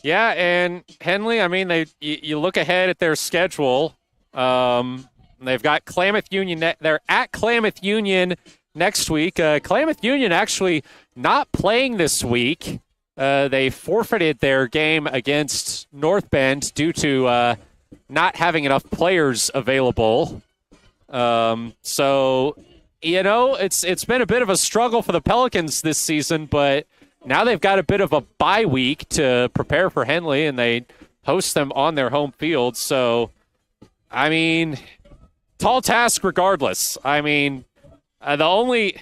Yeah, and Henley, I mean, you look ahead at their schedule. They've got Klamath Union. They're at Klamath Union next week. Klamath Union actually not playing this week. They forfeited their game against North Bend due to not having enough players available. So, it's been a bit of a struggle for the Pelicans this season, but now they've got a bit of a bye week to prepare for Henley, and they host them on their home field. So, I mean, tall task regardless. I mean, the only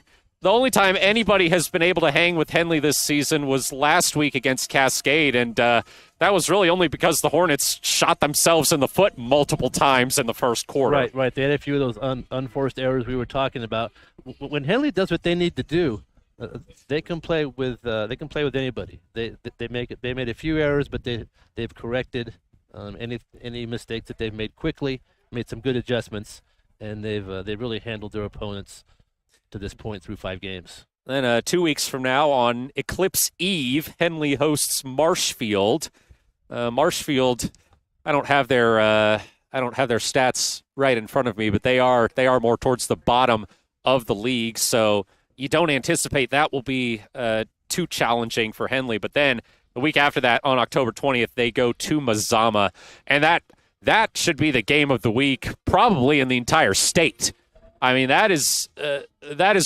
time anybody has been able to hang with Henley this season was last week against Cascade, and that was really only because the Hornets shot themselves in the foot multiple times in the first quarter. Right. They had a few of those unforced errors we were talking about. When Henley does what they need to do, they can play with anybody. They made a few errors, but they've corrected any mistakes that they've made quickly, made some good adjustments, and they've really handled their opponents to this point through 5 games. Then 2 weeks from now on Eclipse Eve, Henley hosts Marshfield. Marshfield, I don't have their I don't have their stats right in front of me, but they are more towards the bottom of the league. So you don't anticipate that will be too challenging for Henley. But then the week after that, on October 20th, they go to Mazama, and that should be the game of the week, probably in the entire state. I mean, that is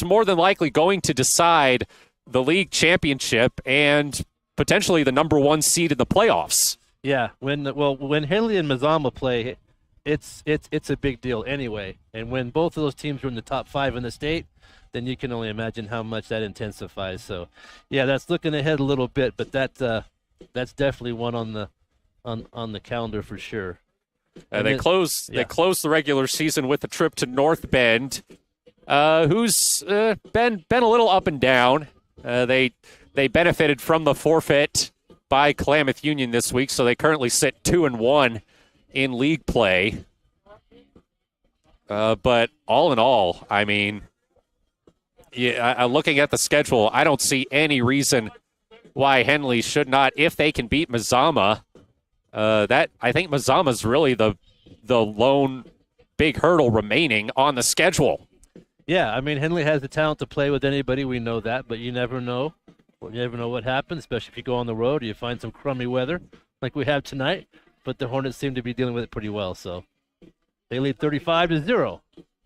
more than likely going to decide the league championship and potentially the number 1 seed in the playoffs. Yeah, when Henley and Mazama play, it's a big deal anyway. And when both of those teams are in the top 5 in the state, then you can only imagine how much that intensifies. So, yeah, that's looking ahead a little bit, but that's definitely one on the calendar for sure. They close the regular season with a trip to North Bend, who's been a little up and down. They benefited from the forfeit by Klamath Union this week, so they currently sit 2-1 in league play. But all in all, I mean, looking at the schedule, I don't see any reason why Henley should not, if they can beat Mazama. I think Mazama's really the lone big hurdle remaining on the schedule. Yeah, I mean, Henley has the talent to play with anybody. We know that, but you never know. You never know what happens, especially if you go on the road or you find some crummy weather like we have tonight. But the Hornets seem to be dealing with it pretty well, so they lead 35-0.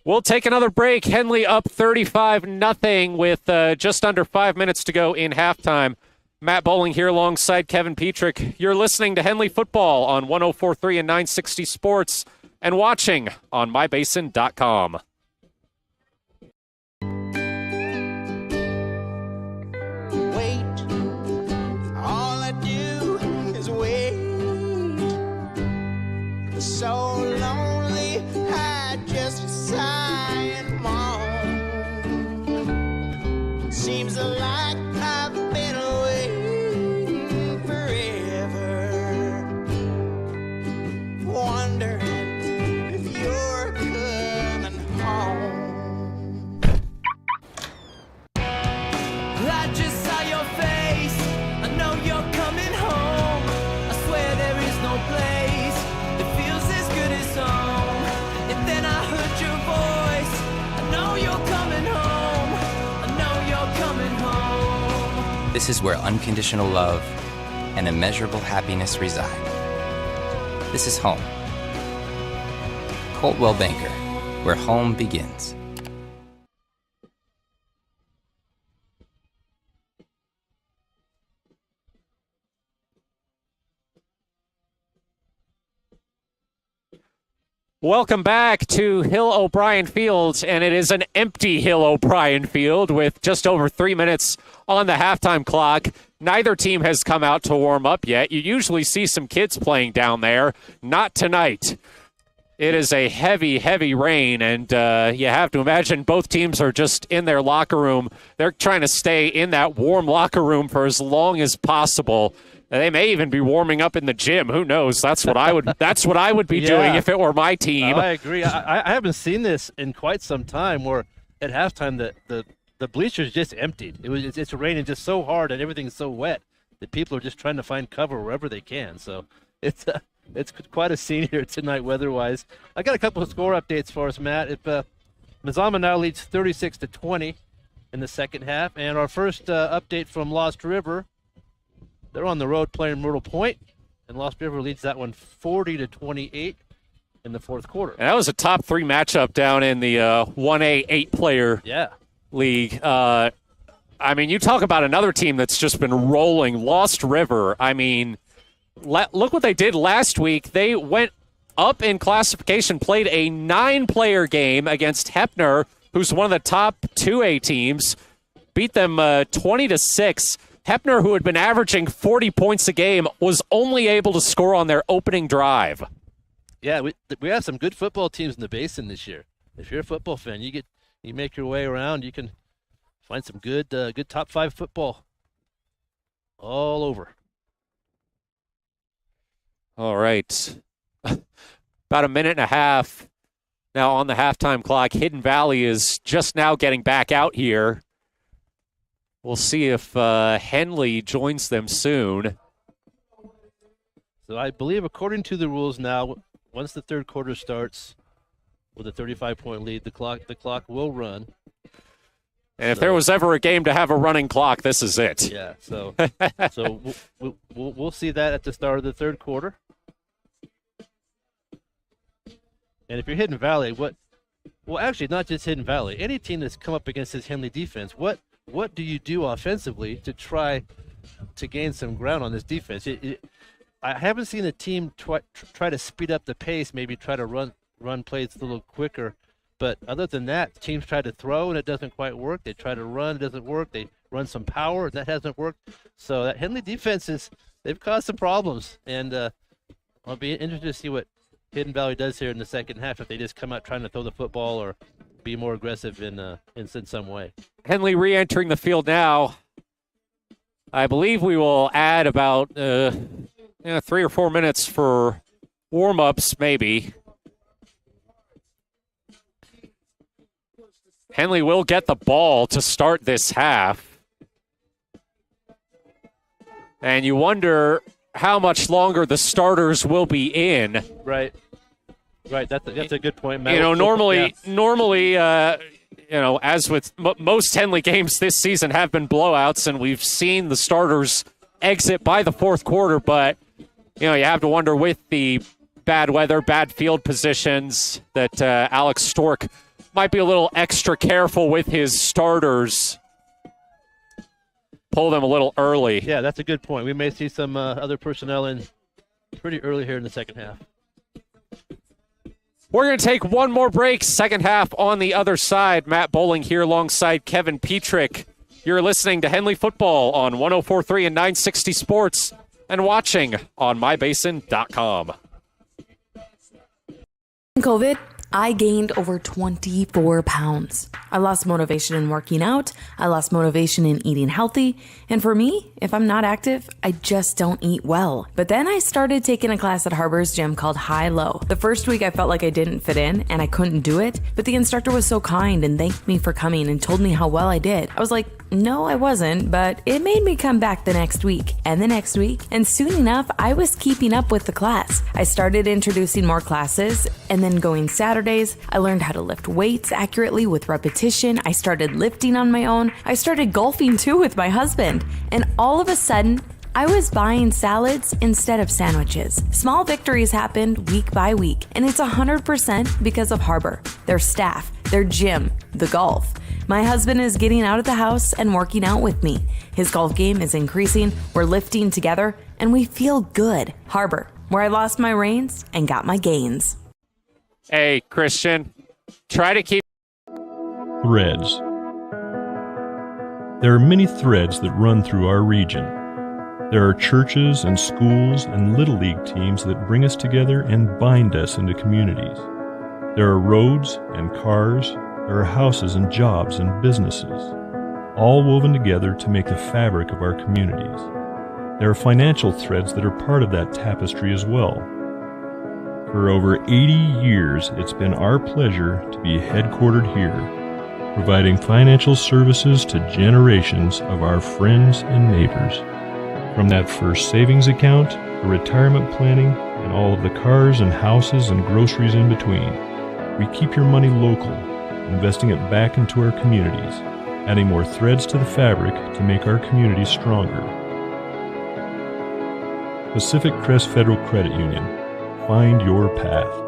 We'll take another break. Henley up 35-0 with just under 5 minutes to go in halftime. Matt Bowling here alongside Kevin Petrik. You're listening to Henley Football on 104.3 and 960 Sports and watching on mybasin.com. So lonely, I just sigh and moan. Seems like I've been waiting forever, wondering if you're coming home. I just saw your face, I know you're coming home. I swear there is no place home. And then I heard your voice. I know you're coming home. I know you're coming home. This is where unconditional love and immeasurable happiness reside. This is home. Coldwell Banker, where home begins. Welcome back to Hill O'Brien Field, and it is an empty Hill O'Brien Field with just over 3 minutes on the halftime clock. Neither team has come out to warm up yet. You usually see some kids playing down there. Not tonight. It is a heavy, heavy rain, and you have to imagine both teams are just in their locker room. They're trying to stay in that warm locker room for as long as possible. They may even be warming up in the gym. Who knows? That's what I would. That's what I would be doing if it were my team. I agree. I haven't seen this in quite some time. Where at halftime the bleachers just emptied. It's raining just so hard and everything's so wet that people are just trying to find cover wherever they can. So it's quite a scene here tonight weather-wise. I got a couple of score updates for us, Matt. Mazama now leads 36-20 in the second half, and our first update from Lost River. They're on the road playing Myrtle Point, and Lost River leads that one 40-28 in the fourth quarter. And that was a top 3 matchup down in the 1A 8-player league. I mean, you talk about another team that's just been rolling. Lost River, I mean, look what they did last week. They went up in classification, played a 9-player game against Heppner, who's one of the top 2A teams, beat them 20-6. Heppner, who had been averaging 40 points a game, was only able to score on their opening drive. Yeah, we have some good football teams in the Basin this year. If you're a football fan, you make your way around, you can find some good top 5 football all over. All right. About a minute and a half now on the halftime clock. Hidden Valley is just now getting back out here. We'll see if Henley joins them soon. So I believe, according to the rules now, once the third quarter starts with a 35-point lead, the clock will run. And if there was ever a game to have a running clock, this is it. Yeah, so we'll see that at the start of the third quarter. And if you're Hidden Valley, well, actually, not just Hidden Valley. Any team that's come up against this Henley defense, what do you do offensively to try to gain some ground on this defense? I haven't seen a team try to speed up the pace, maybe try to run plays a little quicker. But other than that, teams try to throw, and it doesn't quite work. They try to run, it doesn't work. They run some power, and that hasn't worked. So that Henley defense they've caused some problems. And I'll be interested to see what Hidden Valley does here in the second half, if they just come out trying to throw the football or be more aggressive in some way. Henley re-entering the field now. I believe we will add about 3 or 4 minutes for warm-ups, maybe. Henley will get the ball to start this half. And you wonder how much longer the starters will be in. Right. That's a good point, Matt. Normally, as with most Henley games this season have been blowouts, and we've seen the starters exit by the fourth quarter. But, you have to wonder with the bad weather, bad field positions, that Alex Stork might be a little extra careful with his starters. Pull them a little early. Yeah, that's a good point. We may see some other personnel in pretty early here in the second half. We're going to take one more break. Second half on the other side. Matt Bowling here alongside Kevin Petrik. You're listening to Henley Football on 104.3 and 960 Sports and watching on mybasin.com. COVID, I gained over 24 pounds. I lost motivation in working out. I lost motivation in eating healthy. And for me, if I'm not active, I just don't eat well. But then I started taking a class at Harbor's gym called High Low. The first week I felt like I didn't fit in and I couldn't do it. But the instructor was so kind and thanked me for coming and told me how well I did. I was like, no, I wasn't, but it made me come back the next week and the next week. And soon enough, I was keeping up with the class. I started introducing more classes and then going Saturdays. I learned how to lift weights accurately with repetition. I started lifting on my own. I started golfing too with my husband. And all of a sudden, I was buying salads instead of sandwiches. Small victories happened week by week, and it's 100% because of Harbor, their staff, their gym, the golf. My husband is getting out of the house and working out with me. His golf game is increasing, we're lifting together, and we feel good. Harbor, where I lost my reins and got my gains. Hey, Christian, try to keep... Threads. There are many threads that run through our region. There are churches and schools and little league teams that bring us together and bind us into communities. There are roads and cars. There are houses and jobs and businesses, all woven together to make the fabric of our communities. There are financial threads that are part of that tapestry as well. For over 80 years, it's been our pleasure to be headquartered here, providing financial services to generations of our friends and neighbors. From that first savings account, to retirement planning, and all of the cars and houses and groceries in between, we keep your money local, investing it back into our communities, adding more threads to the fabric to make our communities stronger. Pacific Crest Federal Credit Union. Find your path.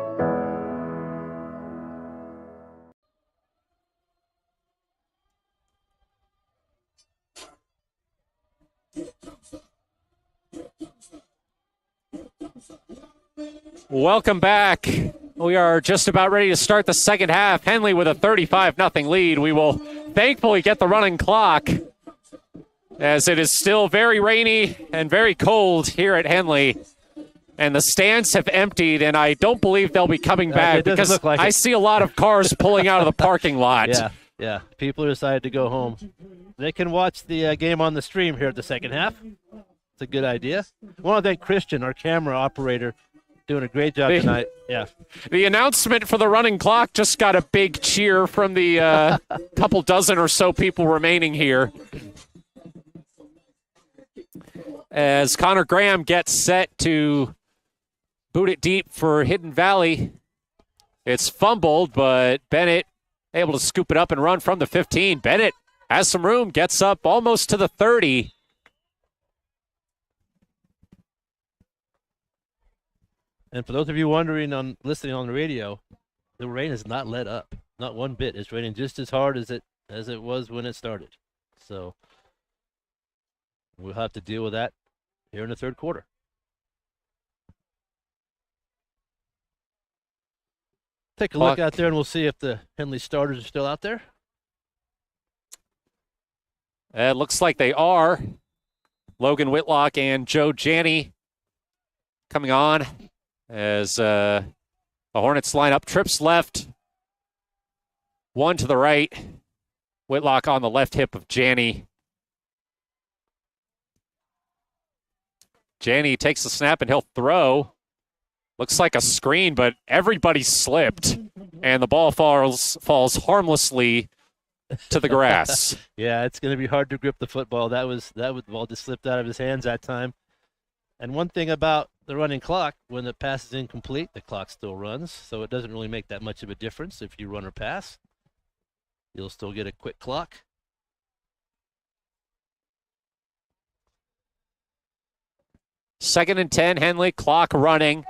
Welcome back. We are just about ready to start the second half. Henley with a 35-0 lead. We will thankfully get the running clock, as it is still very rainy and very cold here at Henley. And the stands have emptied, and I don't believe they'll be coming back because I see a lot of cars pulling out of the parking lot. Yeah. People decided to go home. They can watch the game on the stream here at the second half. It's a good idea. I want to thank Christian, our camera operator, doing a great job tonight. Yeah. The announcement for the running clock just got a big cheer from the couple dozen or so people remaining here. As Connor Graham gets set to Boot it deep for Hidden Valley. It's fumbled, but Bennett able to scoop it up and run from the 15. Bennett has some room, gets up almost to the 30. And for those of you wondering listening on the radio, the rain has not let up, not one bit. It's raining just as hard as it was when it started. So we'll have to deal with that here in the third quarter. Take a look out there, and we'll see if the Henley starters are still out there. It looks like they are. Logan Whitlock and Joe Janney coming on as the Hornets line up. Trips left, one to the right. Whitlock on the left hip of Janney. Janney takes the snap, and he'll throw. Looks like a screen, but everybody slipped, and the ball falls harmlessly to the grass. Yeah, it's going to be hard to grip the football. The ball just slipped out of his hands that time. And one thing about the running clock, when the pass is incomplete, the clock still runs, so it doesn't really make that much of a difference if you run or pass. You'll still get a quick clock. Second and 10, Henley, clock running.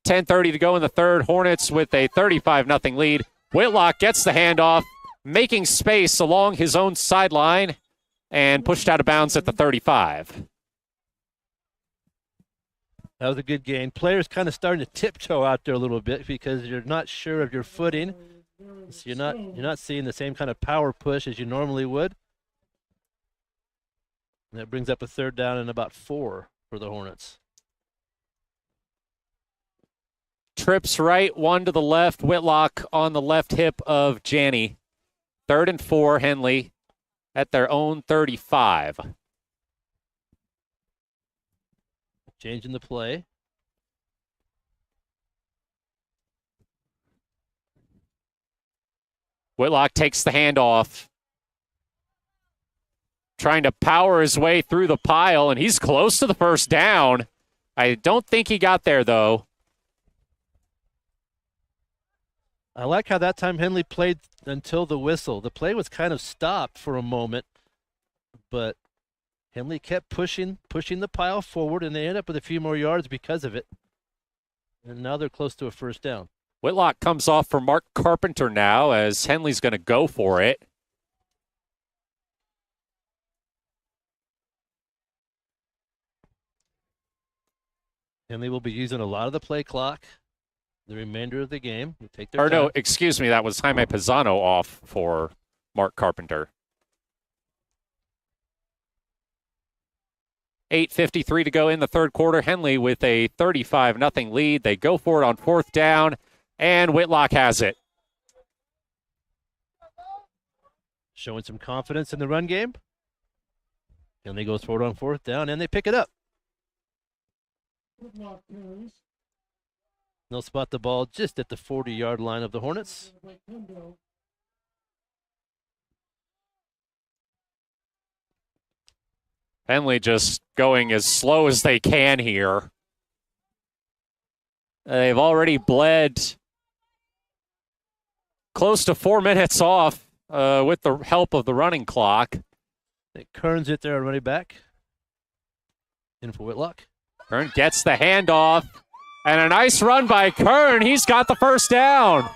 10:30 to go in the third. Hornets with a 35-0 lead. Whitlock gets the handoff, making space along his own sideline, and pushed out of bounds at the 35. That was a good gain. Players kind of starting to tiptoe out there a little bit because you're not sure of your footing. So you're not seeing the same kind of power push as you normally would. And that brings up a third down and about 4 for the Hornets. Trips right, one to the left. Whitlock on the left hip of Janney. 3rd and 4, Henley at their own 35. Changing the play. Whitlock takes the handoff. Trying to power his way through the pile, and he's close to the first down. I don't think he got there, though. I like how that time Henley played until the whistle. The play was kind of stopped for a moment, but Henley kept pushing the pile forward, and they ended up with a few more yards because of it. And now they're close to a first down. Whitlock comes off for Mark Carpenter now as Henley's going to go for it. Henley will be using a lot of the play clock the remainder of the game. Take their Or time. no, excuse me, that was Jaime Pisano off for Mark Carpenter. 8:53 to go in the third quarter. Henley with a 35-0 lead. They go for it on 4th down, and Whitlock has it. Showing some confidence in the run game. Henley goes forward on 4th down, and they pick it up. They'll spot the ball just at the 40-yard line of the Hornets. Henley just going as slow as they can here. They've already bled close to 4 minutes off with the help of the running clock. Kern's it there, running back. In for Whitlock. Kern gets the handoff. And a nice run by Kern. He's got the first down.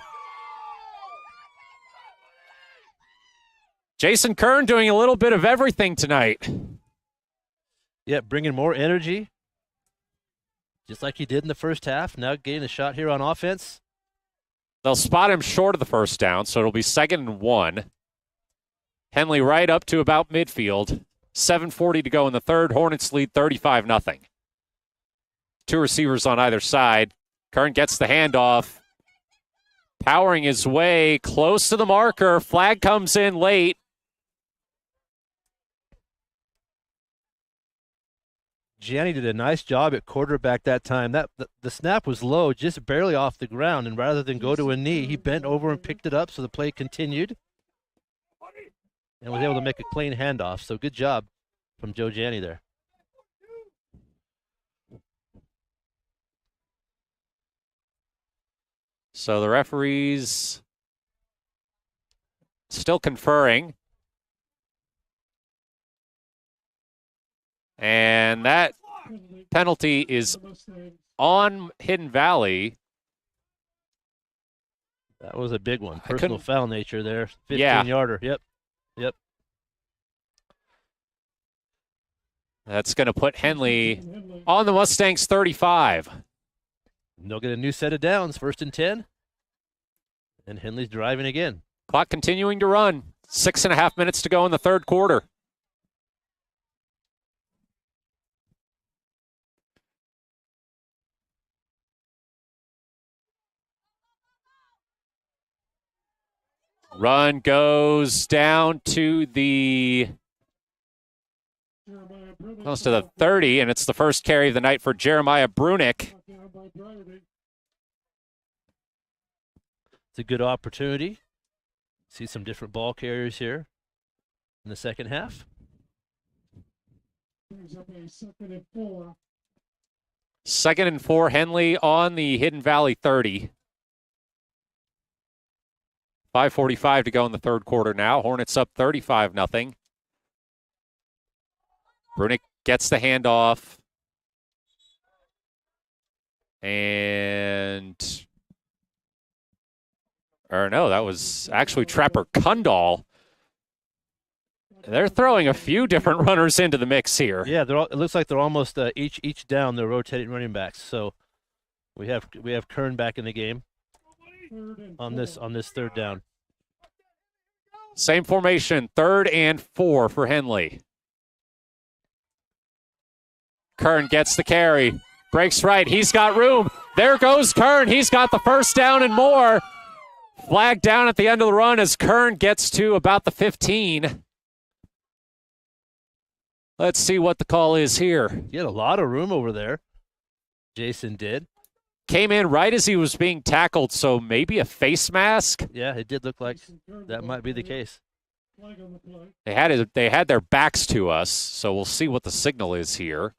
Jason Kern doing a little bit of everything tonight. Yeah, bringing more energy, just like he did in the first half. Now getting a shot here on offense. They'll spot him short of the first down, so it'll be 2nd and 1. Henley right up to about midfield. 7:40 to go in the third. Hornets lead 35-0. 2 receivers on either side. Kern gets the handoff. Powering his way close to the marker. Flag comes in late. Gianni did a nice job at quarterback that time. The snap was low, just barely off the ground, and rather than go to a knee, he bent over and picked it up, so the play continued and was able to make a clean handoff. So good job from Joe Gianni there. So the referees still conferring. And that penalty is on Hidden Valley. That was a big one. Personal foul nature there. 15-yarder. Yep. That's going to put Henley on the Mustangs 35. They'll get a new set of downs, 1st and 10. And Henley's driving again. Clock continuing to run. 6.5 minutes to go in the third quarter. Run goes down to the close to the 30, and it's the first carry of the night for Jeremiah Brunick. It's a good opportunity. See some different ball carriers here in the second half. Second and 4, Henley on the Hidden Valley 30. 5:45 to go in the third quarter now. Hornets up 35-0. Brunick gets the handoff. That was actually Trapper Kundal. They're throwing a few different runners into the mix here. Yeah, it looks like they're almost each down. They're rotating running backs. So we have Kern back in the game on this third down. Same formation, 3rd and 4 for Henley. Kern gets the carry, breaks right. He's got room. There goes Kern. He's got the first down and more. Flag down at the end of the run as Kern gets to about the 15. Let's see what the call is here. He had a lot of room over there. Jason did. Came in right as he was being tackled, so maybe a face mask. Yeah, it did look like that might be the case. They had their backs to us, so we'll see what the signal is here.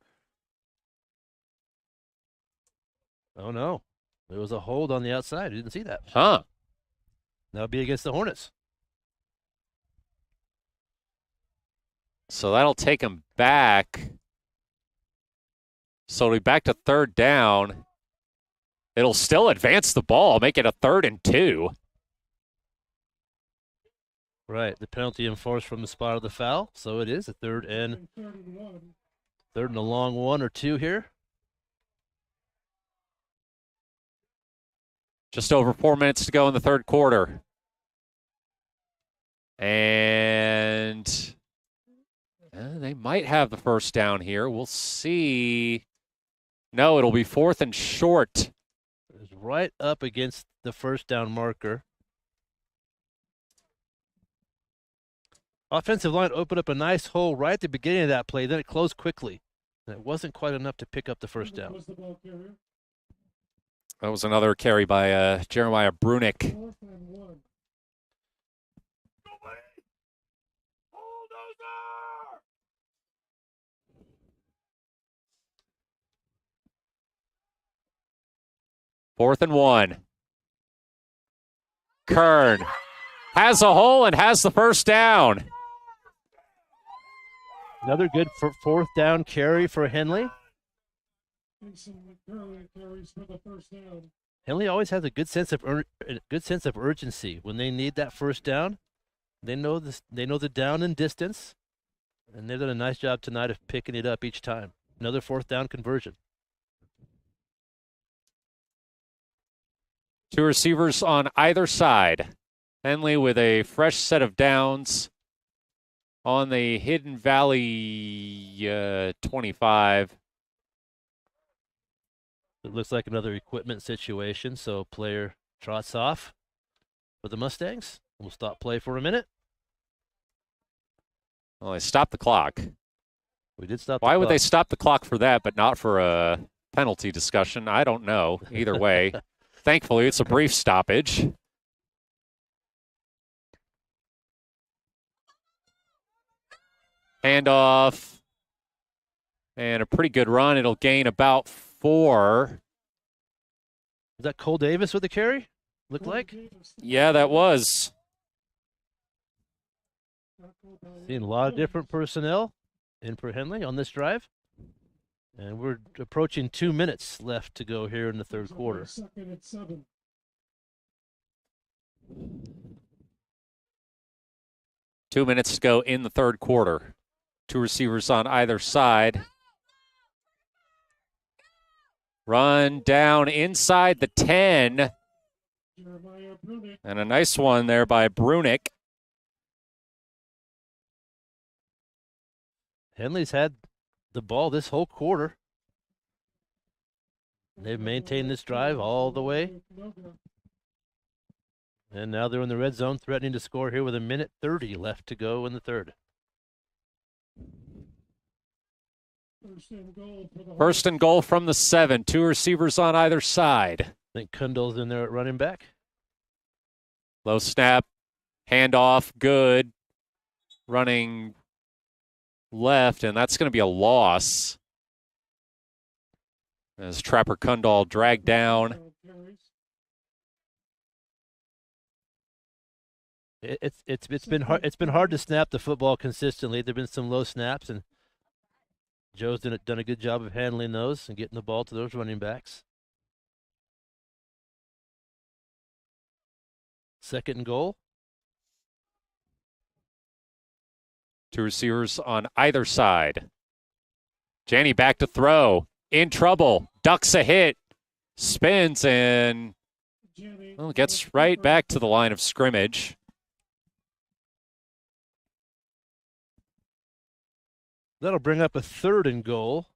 Oh, no. There was a hold on the outside. I didn't see that. Huh. That would be against the Hornets. So that'll take him back. So it'll be back to 3rd down. It'll still advance the ball, make it a 3rd and 2. Right, the penalty enforced from the spot of the foul. So it is a 3rd and a long 1 or 2 here. Just over 4 minutes to go in the third quarter. And they might have the first down here. We'll see. No, it'll be 4th and short. It's right up against the first down marker. Offensive line opened up a nice hole right at the beginning of that play. Then it closed quickly. And it wasn't quite enough to pick up the first down. That was another carry by Jeremiah Brunick. Fourth and 1. Kern has a hole and has the first down. Another good fourth down carry for Henley. Henley always has a good sense of urgency when they need that first down. They know this. They know the down and distance, and they've done a nice job tonight of picking it up each time. Another fourth down conversion. 2 receivers on either side. Henley with a fresh set of downs on the Hidden Valley 25. It looks like another equipment situation, so player trots off for the Mustangs. We'll stop play for a minute. Well, they stopped the clock. We did stop the clock. Why would they stop the clock for that, but not for a penalty discussion? I don't know. Either way. Thankfully, it's a brief stoppage. Handoff. And a pretty good run. It'll gain about 4. Is that Cole Davis with the carry? looked like. Yeah, that was. Seeing a lot of different personnel in for Henley on this drive. And we're approaching 2 minutes left to go here in the third quarter. 2 minutes to go in the third quarter. Two receivers on either side. Run down inside the 10. And a nice one there by Brunick. Henley's had the ball this whole quarter. They've maintained this drive all the way. And now they're in the red zone, threatening to score here with 1:30 left to go in the third. First and goal from the 7. Two receivers on either side. I think Kundal's in there at running back. Low snap, handoff, good. Running left, and that's going to be a loss. As Trapper Kundal dragged down. It's been hard to snap the football consistently. There've been some low snaps, and Joe's done a good job of handling those and getting the ball to those running backs. Second and goal. Two receivers on either side. Janney back to throw. In trouble. Ducks a hit. Spins and gets right back to the line of scrimmage. That'll bring up a third and goal.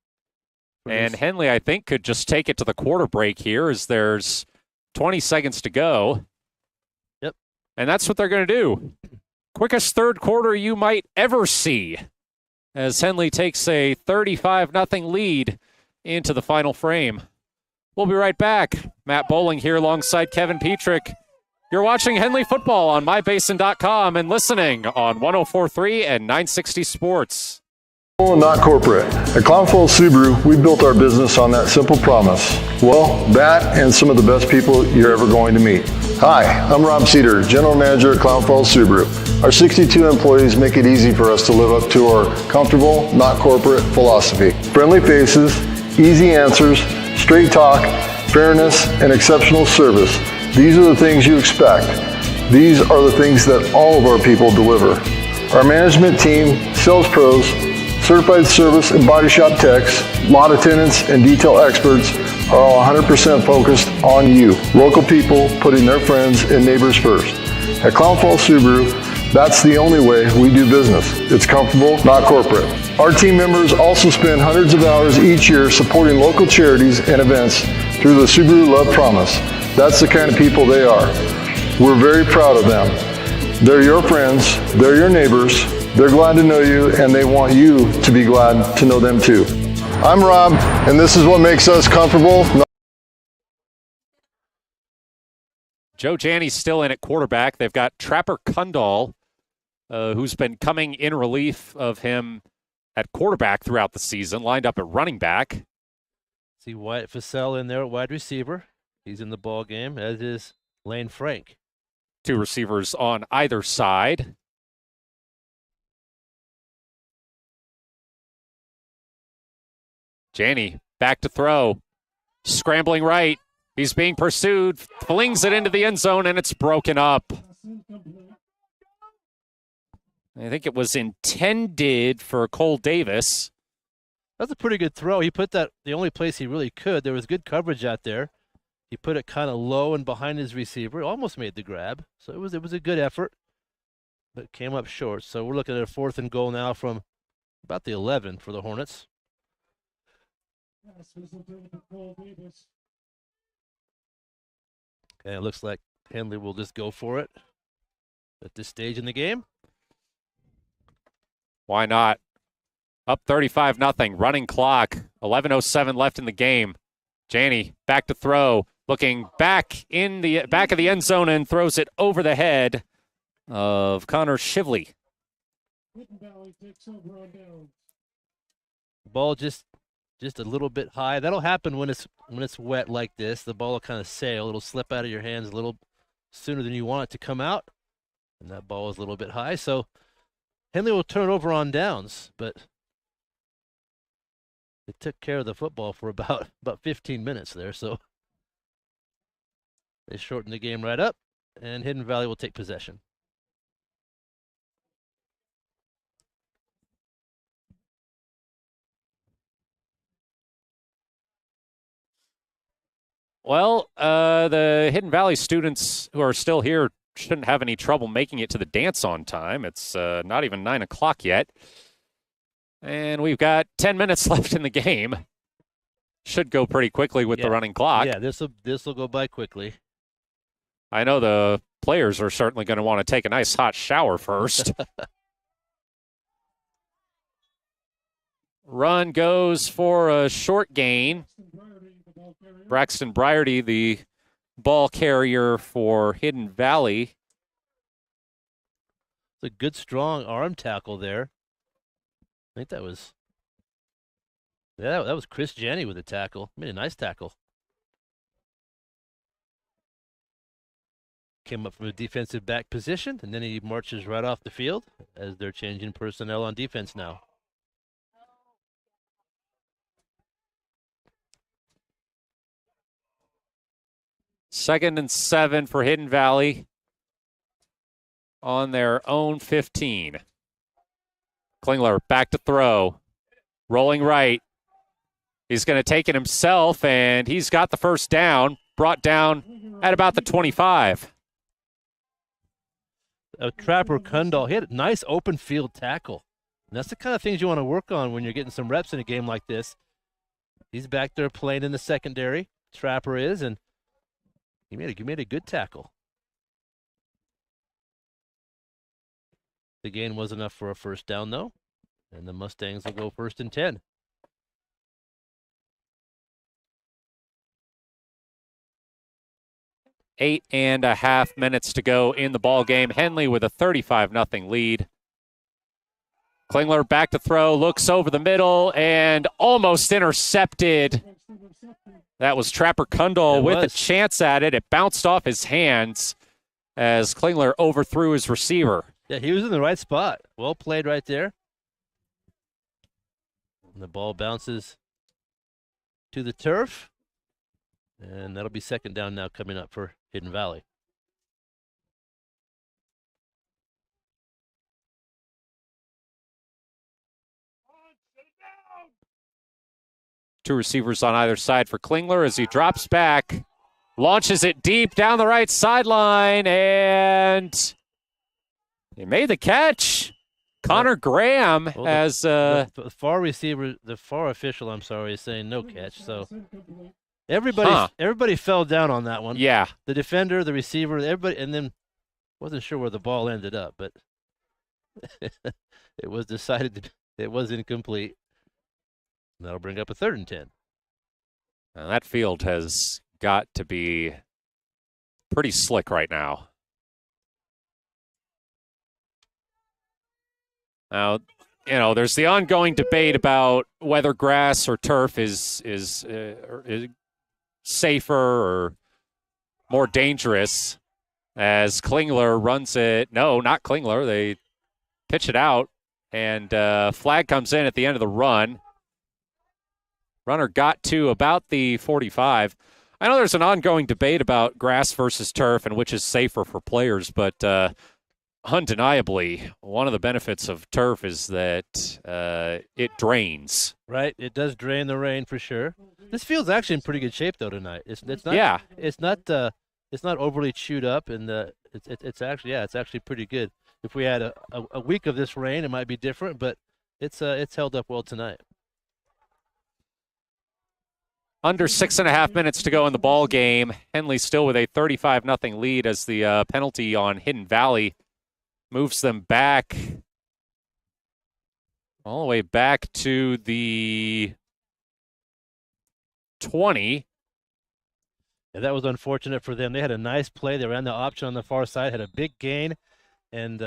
And Henley, I think, could just take it to the quarter break here as there's 20 seconds to go. Yep. And that's what they're going to do. Quickest third quarter you might ever see as Henley takes a 35-0 lead into the final frame. We'll be right back. Matt Bowling here alongside Kevin Petrik. You're watching Henley football on mybasin.com and listening on 104.3 and 960 Sports. Not corporate. At Clown Falls Subaru, we built our business on that simple promise. Well, that and some of the best people you're ever going to meet. Hi, I'm Rob Cedar, General Manager at Clown Falls Subaru. Our 62 employees make it easy for us to live up to our comfortable, not corporate philosophy. Friendly faces, easy answers, straight talk, fairness, and exceptional service. These are the things you expect. These are the things that all of our people deliver. Our management team, sales pros, certified service and body shop techs, lot attendants, and detail experts are all 100% focused on you, local people putting their friends and neighbors first. At Clown Falls Subaru, that's the only way we do business. It's comfortable, not corporate. Our team members also spend hundreds of hours each year supporting local charities and events through the Subaru Love Promise. That's the kind of people they are. We're very proud of them. They're your friends, they're your neighbors, they're glad to know you, and they want you to be glad to know them too. I'm Rob, and this is what makes us comfortable. Joe Janney's still in at quarterback. They've got Trapper Kundal, who's been coming in relief of him at quarterback throughout the season, lined up at running back. See Wyatt Fussell in there at wide receiver. He's in the ball game, as is Lane Frank. Two receivers on either side. Janney back to throw. Scrambling right. He's being pursued. Flings it into the end zone, and it's broken up. I think it was intended for Cole Davis. That's a pretty good throw. He put that the only place he really could. There was good coverage out there. He put it kind of low and behind his receiver. Almost made the grab. So it was a good effort, but it came up short. So we're looking at a fourth and goal now from about the 11 for the Hornets. Okay, it looks like Henley will just go for it at this stage in the game. Why not? Up 35-0, running clock, 11:07 left in the game. Janney back to throw, looking back in the back of the end zone and throws it over the head of Connor Shively. Ball just a little bit high. That'll happen when it's wet like this. The ball will kind of sail. It'll slip out of your hands a little sooner than you want it to come out. And that ball was a little bit high. So Henley will turn over on downs, but they took care of the football for about 15 minutes there. So they shortened the game right up, and Hidden Valley will take possession. Well, the Hidden Valley students who are still here shouldn't have any trouble making it to the dance on time. It's not even 9 o'clock yet. And we've got 10 minutes left in the game. Should go pretty quickly with the running clock. Yeah, this will go by quickly. I know the players are certainly going to want to take a nice hot shower first. Run goes for a short gain. Braxton Briarty, the ball carrier for Hidden Valley. It's a good, strong arm tackle there. I think that was Chris Janney with the tackle. Made a nice tackle. Came up from a defensive back position, and then he marches right off the field as they're changing personnel on defense now. Second and 7 for Hidden Valley on their own 15. Klingler back to throw. Rolling right. He's going to take it himself, and he's got the first down. Brought down at about the 25. Trapper Kundal, he had a nice open field tackle. And that's the kind of things you want to work on when you're getting some reps in a game like this. He's back there playing in the secondary. Trapper is, and he made a good tackle. The gain was enough for a first down, though, and the Mustangs will go 1st and 10. Eight and a half minutes to go in the ball game. Henley with a 35-0 lead. Klingler back to throw, looks over the middle, and almost intercepted. That was Trapper Kundal with a chance at it. It bounced off his hands as Klingler overthrew his receiver. Yeah, he was in the right spot. Well played right there. And the ball bounces to the turf. And that'll be second down now coming up for Hidden Valley. Two receivers on either side for Klingler as he drops back, launches it deep down the right sideline, and he made the catch. Connor Graham has the far receiver, the far official, is saying no catch. So everybody fell down on that one. Yeah, the defender, the receiver, everybody, and then wasn't sure where the ball ended up, but it was decided it was incomplete. That'll bring up a 3rd and 10. Now that field has got to be pretty slick right now. Now, there's the ongoing debate about whether grass or turf is safer or more dangerous as Klingler runs it. No, not Klingler. They pitch it out, and flag comes in at the end of the run. Runner got to about the 45. I know there's an ongoing debate about grass versus turf and which is safer for players, but undeniably, one of the benefits of turf is that it drains. Right, it does drain the rain for sure. This field's actually in pretty good shape though tonight. It's not. Yeah. It's not overly chewed up, and it's actually pretty good. If we had a week of this rain, it might be different, but it's held up well tonight. Under 6.5 minutes to go in the ball game. Henley still with a 35-0 lead as the penalty on Hidden Valley moves them back all the way back to the 20. Yeah, that was unfortunate for them. They had a nice play. They ran the option on the far side, had a big gain, and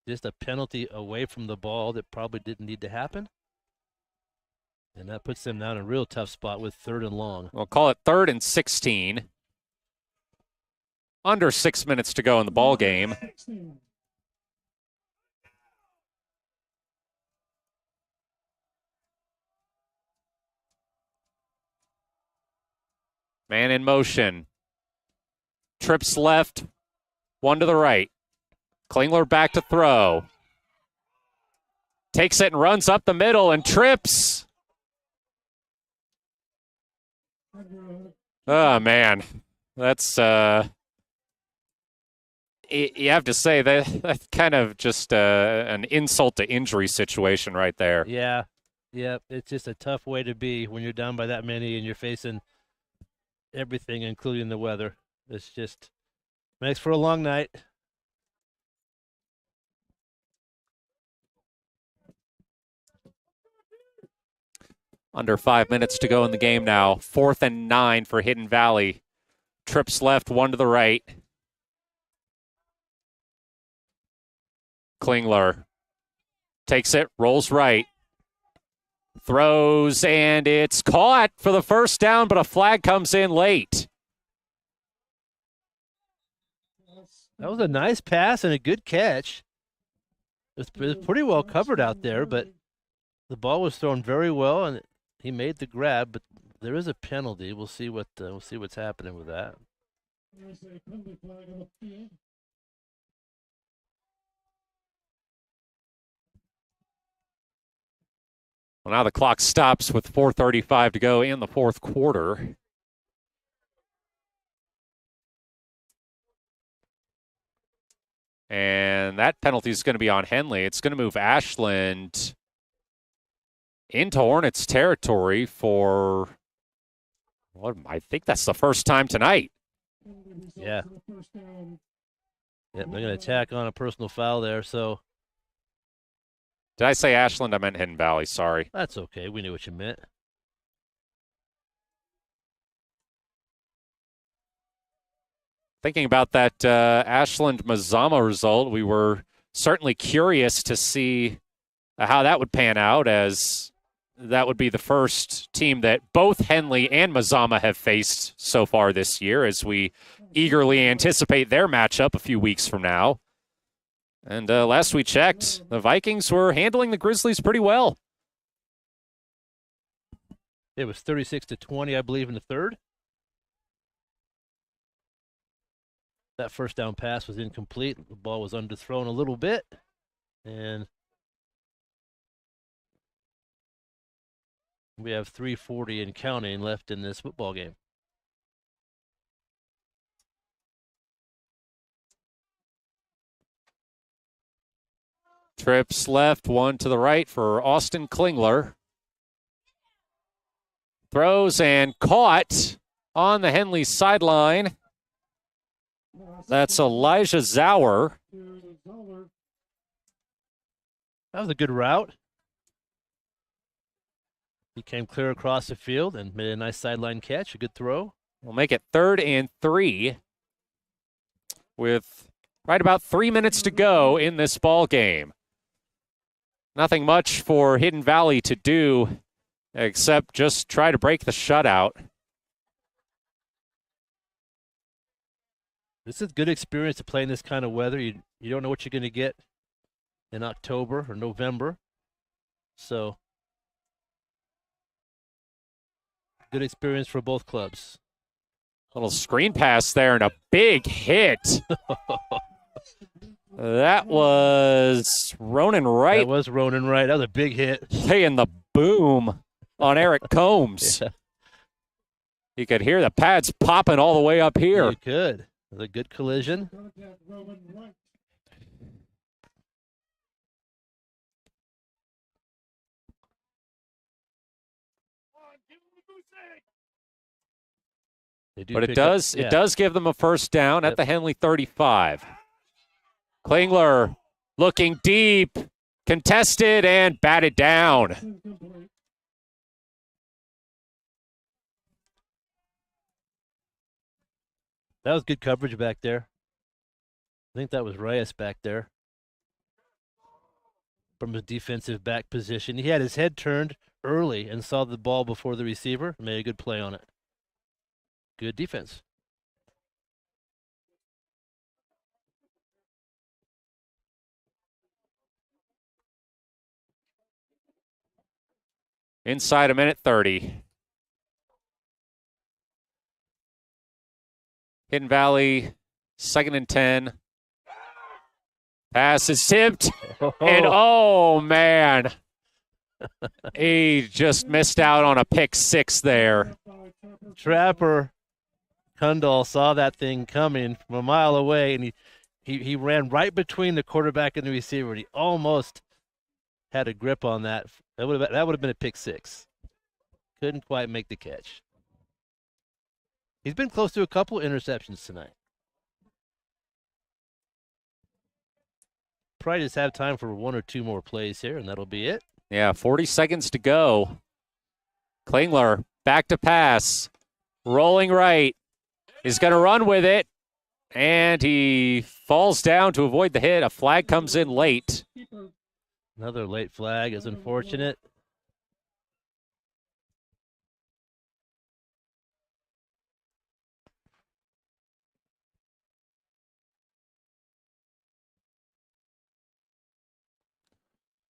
just a penalty away from the ball that probably didn't need to happen. And that puts them down in a real tough spot with 3rd and long. We'll call it 3rd and 16. Under 6 minutes to go in the ball game. Man in motion. Trips left, one to the right. Klingler back to throw. Takes it and runs up the middle and trips. Oh, man. That's, you have to say that's kind of just an insult to injury situation right there. Yeah. It's just a tough way to be when you're down by that many and you're facing everything, including the weather. It's just makes for a long night. Under 5 minutes to go in the game now. 4th and 9 for Hidden Valley. Trips left, one to the right. Klingler takes it, rolls right. Throws, and it's caught for the first down, but a flag comes in late. That was a nice pass and a good catch. It was pretty well covered out there, but the ball was thrown very well, and he made the grab. But there is a penalty. We'll see what's happening with that. There's a penalty flag on the field. Well, now the clock stops with 4:35 to go in the fourth quarter. And that penalty is going to be on Henley. It's going to move Ashland into Hornets territory for, well, I think that's the first time tonight. Yeah. They're going to tack on a personal foul there, so. Did I say Ashland? I meant Hidden Valley. Sorry. That's okay. We knew what you meant. Thinking about that Ashland-Mazama result, we were certainly curious to see how that would pan out, as that would be the first team that both Henley and Mazama have faced so far this year, as we eagerly anticipate their matchup a few weeks from now. And last we checked, the Vikings were handling the Grizzlies pretty well. It was 36-20, I believe, in the third. That first down pass was incomplete. The ball was underthrown a little bit. And we have 3:40 and counting left in this football game. Trips left, one to the right for Austin Klingler. Throws and caught on the Henley sideline. That's Elijah Zauer. That was a good route. He came clear across the field and made a nice sideline catch, a good throw. We'll make it 3rd and 3 with right about 3 minutes to go in this ball game. Nothing much for Hidden Valley to do except just try to break the shutout. This is a good experience to play in this kind of weather. You don't know what you're going to get in October or November. So, good experience for both clubs. Little screen pass there and a big hit. That was Ronan Wright. That was Ronan Wright. That was a big hit. Saying the boom on Eric Combs. Yeah. You could hear the pads popping all the way up here. You could. It was a good collision. But it does give them a first down at the Henley 35. Klingler looking deep, contested, and batted down. That was good coverage back there. I think that was Reyes back there from his defensive back position. He had his head turned early and saw the ball before the receiver. Made a good play on it. Good defense. inside a minute 30. Hidden Valley, 2nd and 10. Pass is tipped, and oh, man. He just missed out on a pick 6 there. Trapper Kundal saw that thing coming from a mile away, and he ran right between the quarterback and the receiver, and he almost had a grip on that. That would have been a pick 6. Couldn't quite make the catch. He's been close to a couple interceptions tonight. Probably just have time for 1 or 2 more plays here, and that'll be it. Yeah, 40 seconds to go. Klingler back to pass. Rolling right. He's going to run with it. And he falls down to avoid the hit. A flag comes in late. Another late flag is unfortunate.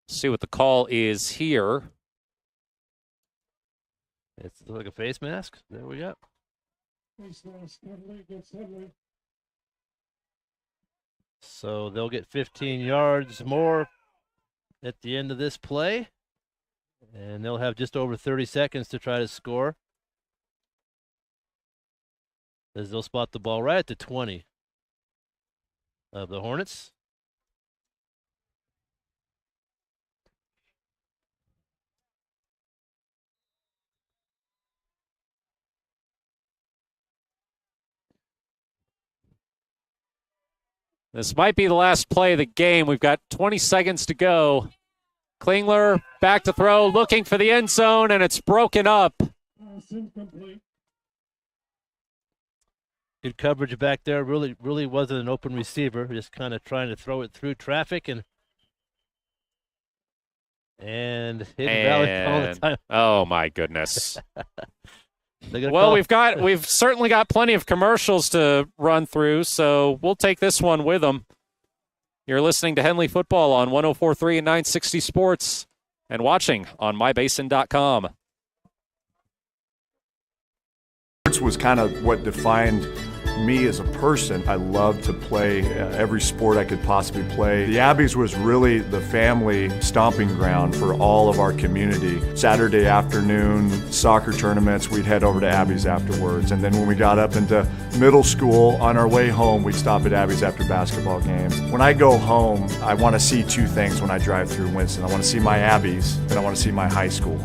See what the call is here. It's like a face mask. There we go. Face mask, Henley gets Henley. So they'll get 15 yards more at the end of this play. And they'll have just over 30 seconds to try to score. As they'll spot the ball right at the 20 of the Hornets. This might be the last play of the game. We've got 20 seconds to go. Klingler back to throw, looking for the end zone, and it's broken up. It's incomplete. Good coverage back there. Really wasn't an open receiver. Just kind of trying to throw it through traffic and Hidden Valley calling the time. Oh my goodness. Well, we've certainly got plenty of commercials to run through, so we'll take this one with them. You're listening to Henley Football on 104.3 and 960 Sports and watching on mybasin.com. Sports was kind of what defined me as a person. I loved to play every sport I could possibly play. The Abbeys was really the family stomping ground for all of our community. Saturday afternoon soccer tournaments, we'd head over to Abbeys afterwards. And then when we got up into middle school, on our way home, we'd stop at Abbeys after basketball games. When I go home, I want to see 2 things when I drive through Winston. I want to see my Abbeys, and I want to see my high school.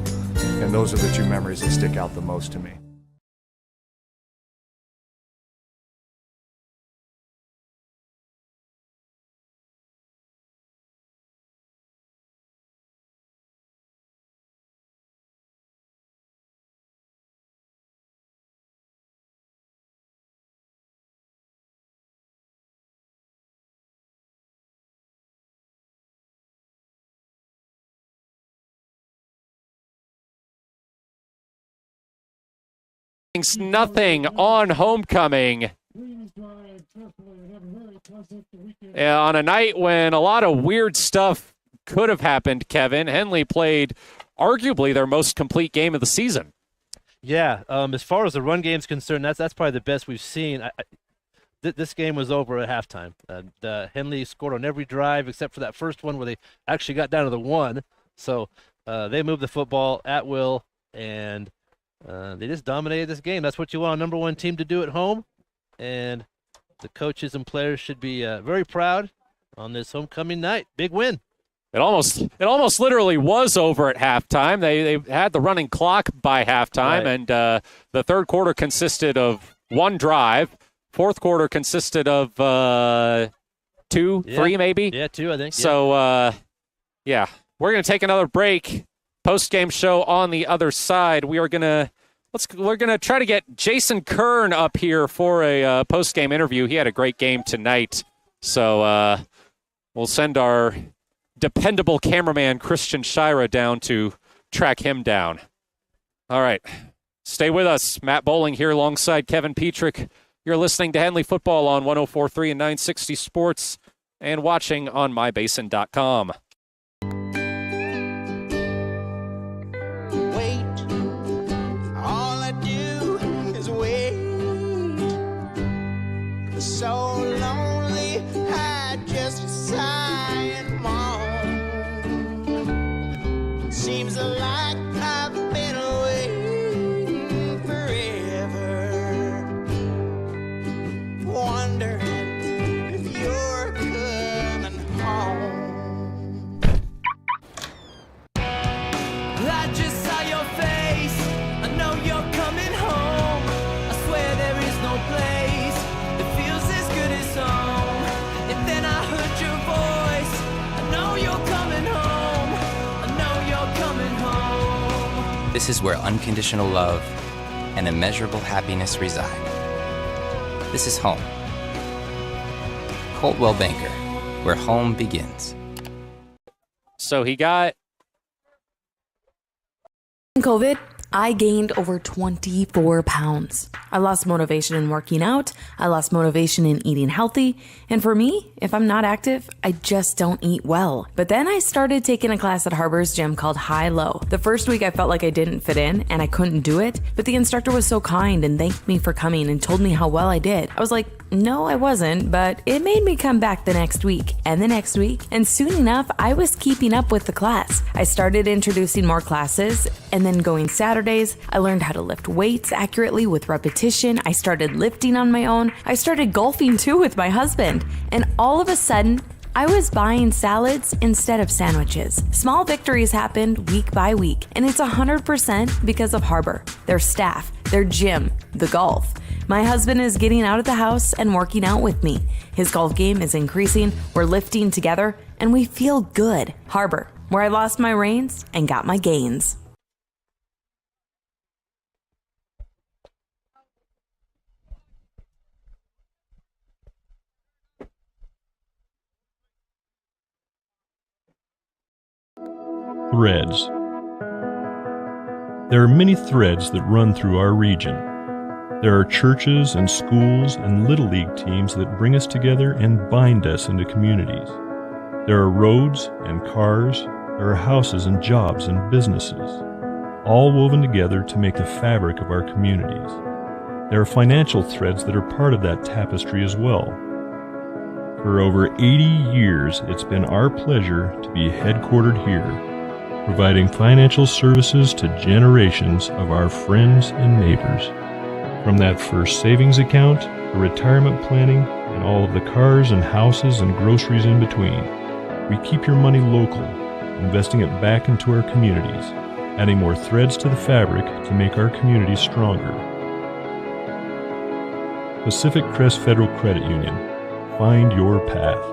And those are the 2 memories that stick out the most to me. Nothing on homecoming. On a night when a lot of weird stuff could have happened, Kevin, Henley played arguably their most complete game of the season. Yeah, as far as the run game's concerned, that's probably the best we've seen. This game was over at halftime. Henley scored on every drive except for that first one where they actually got down to the 1. So they moved the football at will, and they just dominated this game. That's what you want a number 1 team to do at home, and the coaches and players should be very proud on this homecoming night. Big win. It almost literally was over at halftime. They had the running clock by halftime, right. And the third quarter consisted of 1 drive. Fourth quarter consisted of 2, 3 maybe. Yeah, 2 I think. So we're gonna take another break. Post-game show on the other side. We're gonna try to get Jason Kern up here for a post-game interview. He had a great game tonight, so we'll send our dependable cameraman Christian Shira down to track him down. All right, stay with us. Matt Bowling here alongside Kevin Petrik. You're listening to Henley Football on 104.3 and 960 Sports and watching on mybasin.com. This is where unconditional love and immeasurable happiness reside. This is home. Coldwell Banker, where home begins. So he got COVID, I gained over 24 pounds. I lost motivation in working out. I lost motivation in eating healthy. And for me, if I'm not active, I just don't eat well. But then I started taking a class at Harbor's gym called High Low. The first week I felt like I didn't fit in and I couldn't do it, but the instructor was so kind and thanked me for coming and told me how well I did. I was like, no, I wasn't, but it made me come back the next week and the next week. And soon enough, I was keeping up with the class. I started introducing more classes and then going Saturdays. I learned how to lift weights accurately with repetition. I started lifting on my own. I started golfing too with my husband. And all of a sudden, I was buying salads instead of sandwiches. Small victories happened week by week, and it's 100% because of Harbor, their staff, their gym, the golf. My husband is getting out of the house and working out with me. His golf game is increasing, we're lifting together, and we feel good. Harbor, where I lost my reins and got my gains. Threads. There are many threads that run through our region. There are churches and schools and little league teams that bring us together and bind us into communities. There are roads and cars. There are houses and jobs and businesses, all woven together to make the fabric of our communities. There are financial threads that are part of that tapestry as well. For over 80 years, it's been our pleasure to be headquartered here, providing financial services to generations of our friends and neighbors. From that first savings account, to retirement planning, and all of the cars and houses and groceries in between, we keep your money local, investing it back into our communities, adding more threads to the fabric to make our communities stronger. Pacific Crest Federal Credit Union. Find your path.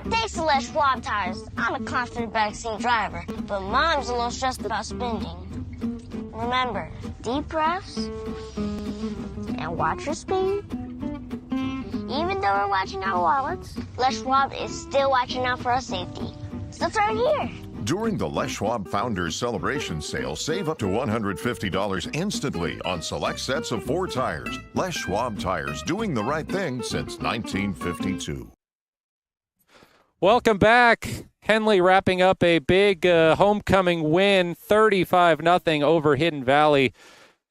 Thanks to Les Schwab tires, I'm a confident backseat driver, but Mom's a little stressed about spending. Remember, deep breaths and watch your speed. Even though we're watching our wallets, Les Schwab is still watching out for our safety. So turn here. During the Les Schwab Founders Celebration Sale, save up to $150 instantly on select sets of 4 tires. Les Schwab tires, doing the right thing since 1952. Welcome back. Henley wrapping up a big homecoming win, 35-0 over Hidden Valley.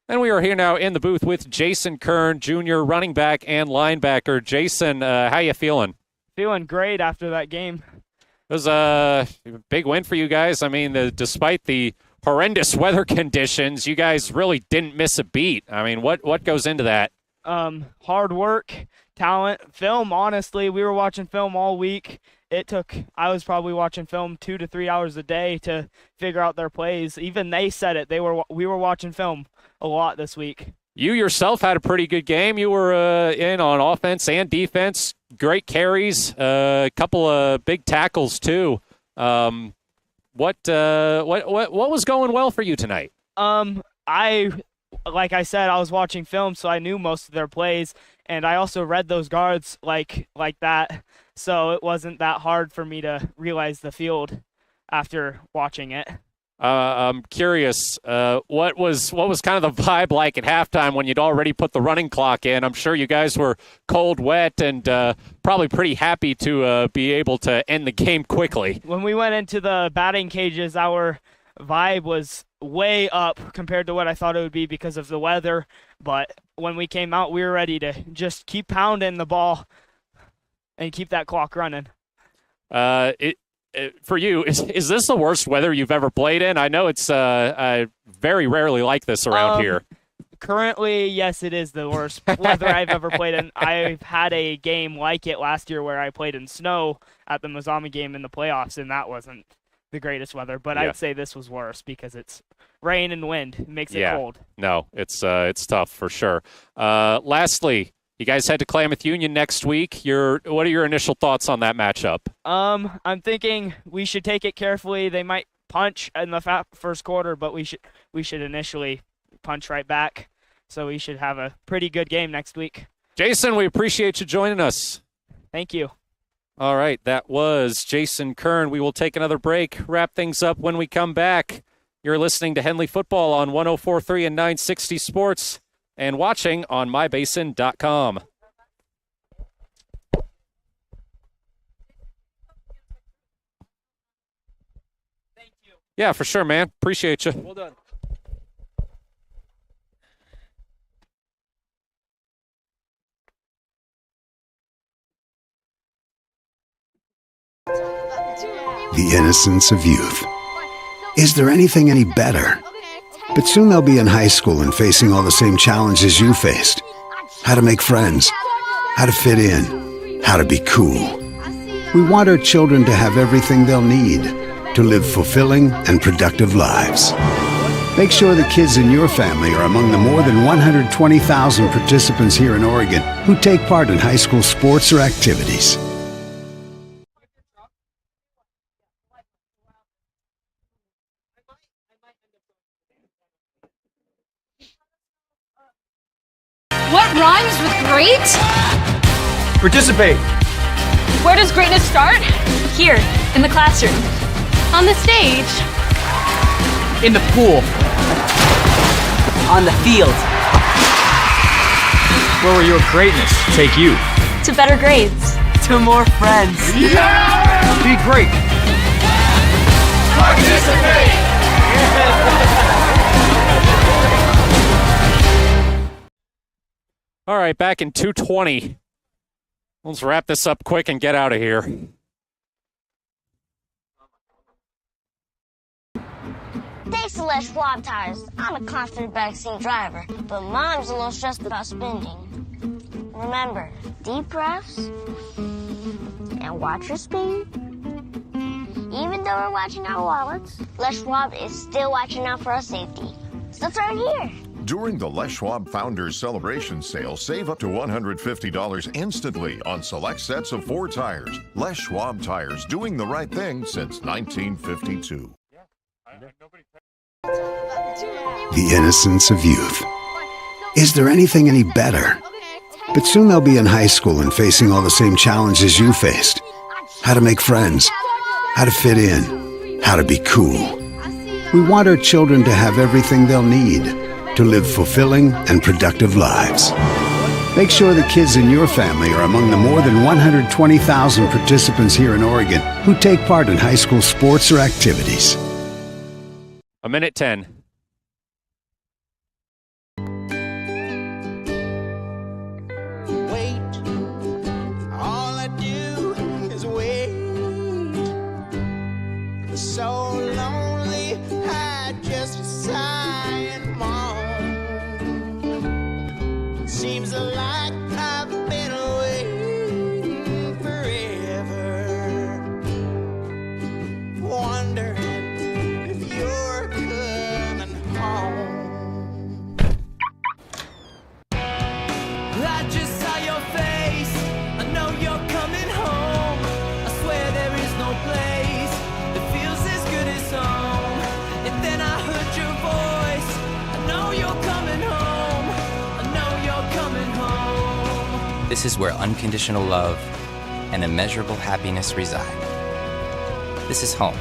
And we are here now in the booth with Jason Kern, Jr., running back and linebacker. Jason, how you feeling? Feeling great after that game. It was a big win for you guys. I mean, despite the horrendous weather conditions, you guys really didn't miss a beat. I mean, what goes into that? Hard work, talent, film. Honestly, we were watching film all week. I was probably watching film 2 to 3 hours a day to figure out their plays. Even they said it. We were watching film a lot this week. You yourself had a pretty good game. You were in on offense and defense. Great carries, a couple of big tackles too. What was going well for you tonight? Like I said, I was watching film, so I knew most of their plays, and I also read those guards like that. So it wasn't that hard for me to realize the field after watching it. I'm curious, what was kind of the vibe like at halftime when you'd already put the running clock in? I'm sure you guys were cold, wet, and probably pretty happy to be able to end the game quickly. When we went into the batting cages, our vibe was way up compared to what I thought it would be because of the weather. But when we came out, we were ready to just keep pounding the ball and keep that clock running. For you, is this the worst weather you've ever played in? I know it's very rarely like this around here. Currently, yes, it is the worst weather I've ever played in. I've had a game like it last year where I played in snow at the Mazama game in the playoffs, and that wasn't the greatest weather. But yeah. I'd say this was worse because it's rain and wind. It makes it cold. No, it's tough for sure. Lastly, you guys head to Klamath Union next week. What are your initial thoughts on that matchup? I'm thinking we should take it carefully. They might punch in the first quarter, but we should initially punch right back. So we should have a pretty good game next week. Jason, we appreciate you joining us. Thank you. All right, that was Jason Kern. We will take another break, wrap things up when we come back. You're listening to Henley Football on 104.3 and 960 Sports and watching on mybasin.com. Thank you. Yeah, for sure, man. Appreciate you. Well done. The innocence of youth. Is there anything any better? But soon they'll be in high school and facing all the same challenges you faced. How to make friends, how to fit in, how to be cool. We want our children to have everything they'll need to live fulfilling and productive lives. Make sure the kids in your family are among the more than 120,000 participants here in Oregon who take part in high school sports or activities. What rhymes with great? Participate. Where does greatness start? Here, in the classroom. On the stage. In the pool. On the field. Where will your greatness take you? To better grades. To more friends. Yeah! Be great. Participate! All right, back in 2:20. Let's wrap this up quick and get out of here. Thanks to Les Schwab Tires, I'm a confident backseat driver, but Mom's a little stressed about spending. Remember, deep breaths and watch your speed. Even though we're watching our wallets, Les Schwab is still watching out for our safety. So turn here. During the Les Schwab Founders Celebration Sale, save up to $150 instantly on select sets of 4 tires. Les Schwab Tires, doing the right thing since 1952. The innocence of youth. Is there anything any better? But soon they'll be in high school and facing all the same challenges you faced. How to make friends, how to fit in, how to be cool. We want our children to have everything they'll need to live fulfilling and productive lives. Make sure the kids in your family are among the more than 120,000 participants here in Oregon who take part in high school sports or activities. 1:10. Wait, all I do is wait. So lonely, I just sigh and moan. Seems like I've been waiting forever, wondering if you're coming home. I just saw your face, I know you're coming home. I swear there is no place that feels as good as home. And then I heard your voice, I know you're coming home. I know you're coming home. This is where unconditional love and immeasurable happiness reside. This is home.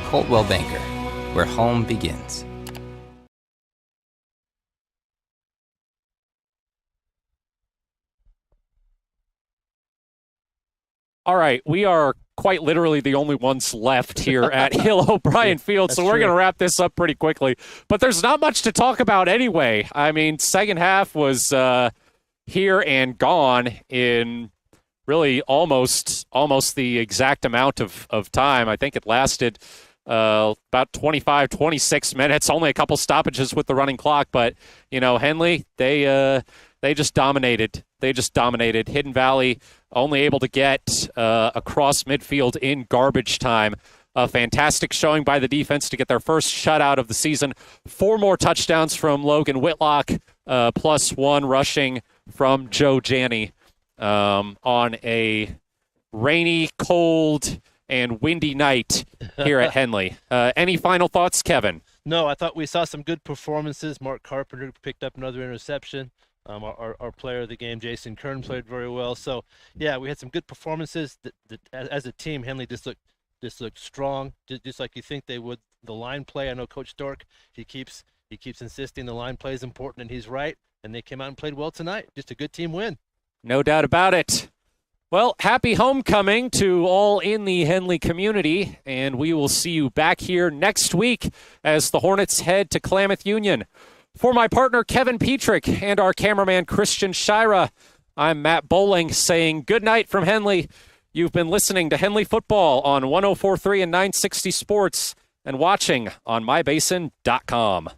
Coltwell Banker, where home begins. All right, we are quite literally the only ones left here at Hill O'Brien Field, so we're going to wrap this up pretty quickly. But there's not much to talk about anyway. I mean, second half was here and gone in really almost the exact amount of time. I think it lasted about 25, 26 minutes, only a couple stoppages with the running clock. But, you know, Henley, they just dominated. They just dominated. Hidden Valley only able to get across midfield in garbage time. A fantastic showing by the defense to get their first shutout of the season. 4 more touchdowns from Logan Whitlock, plus 1 rushing from Joe Janney on a rainy, cold, and windy night here at Henley. Any final thoughts, Kevin? No, I thought we saw some good performances. Mark Carpenter picked up another interception. Our player of the game, Jason Kern, played very well. So, yeah, we had some good performances. As a team, Henley just looked strong, just like you think they would. The line play, I know Coach Stork, he keeps insisting the line play is important, and he's right. And they came out and played well tonight. Just a good team win. No doubt about it. Well, happy homecoming to all in the Henley community, and we will see you back here next week as the Hornets head to Klamath Union. For my partner, Kevin Petrik, and our cameraman, Christian Shira, I'm Matt Bowling saying good night from Henley. You've been listening to Henley Football on 104.3 and 960 Sports and watching on mybasin.com.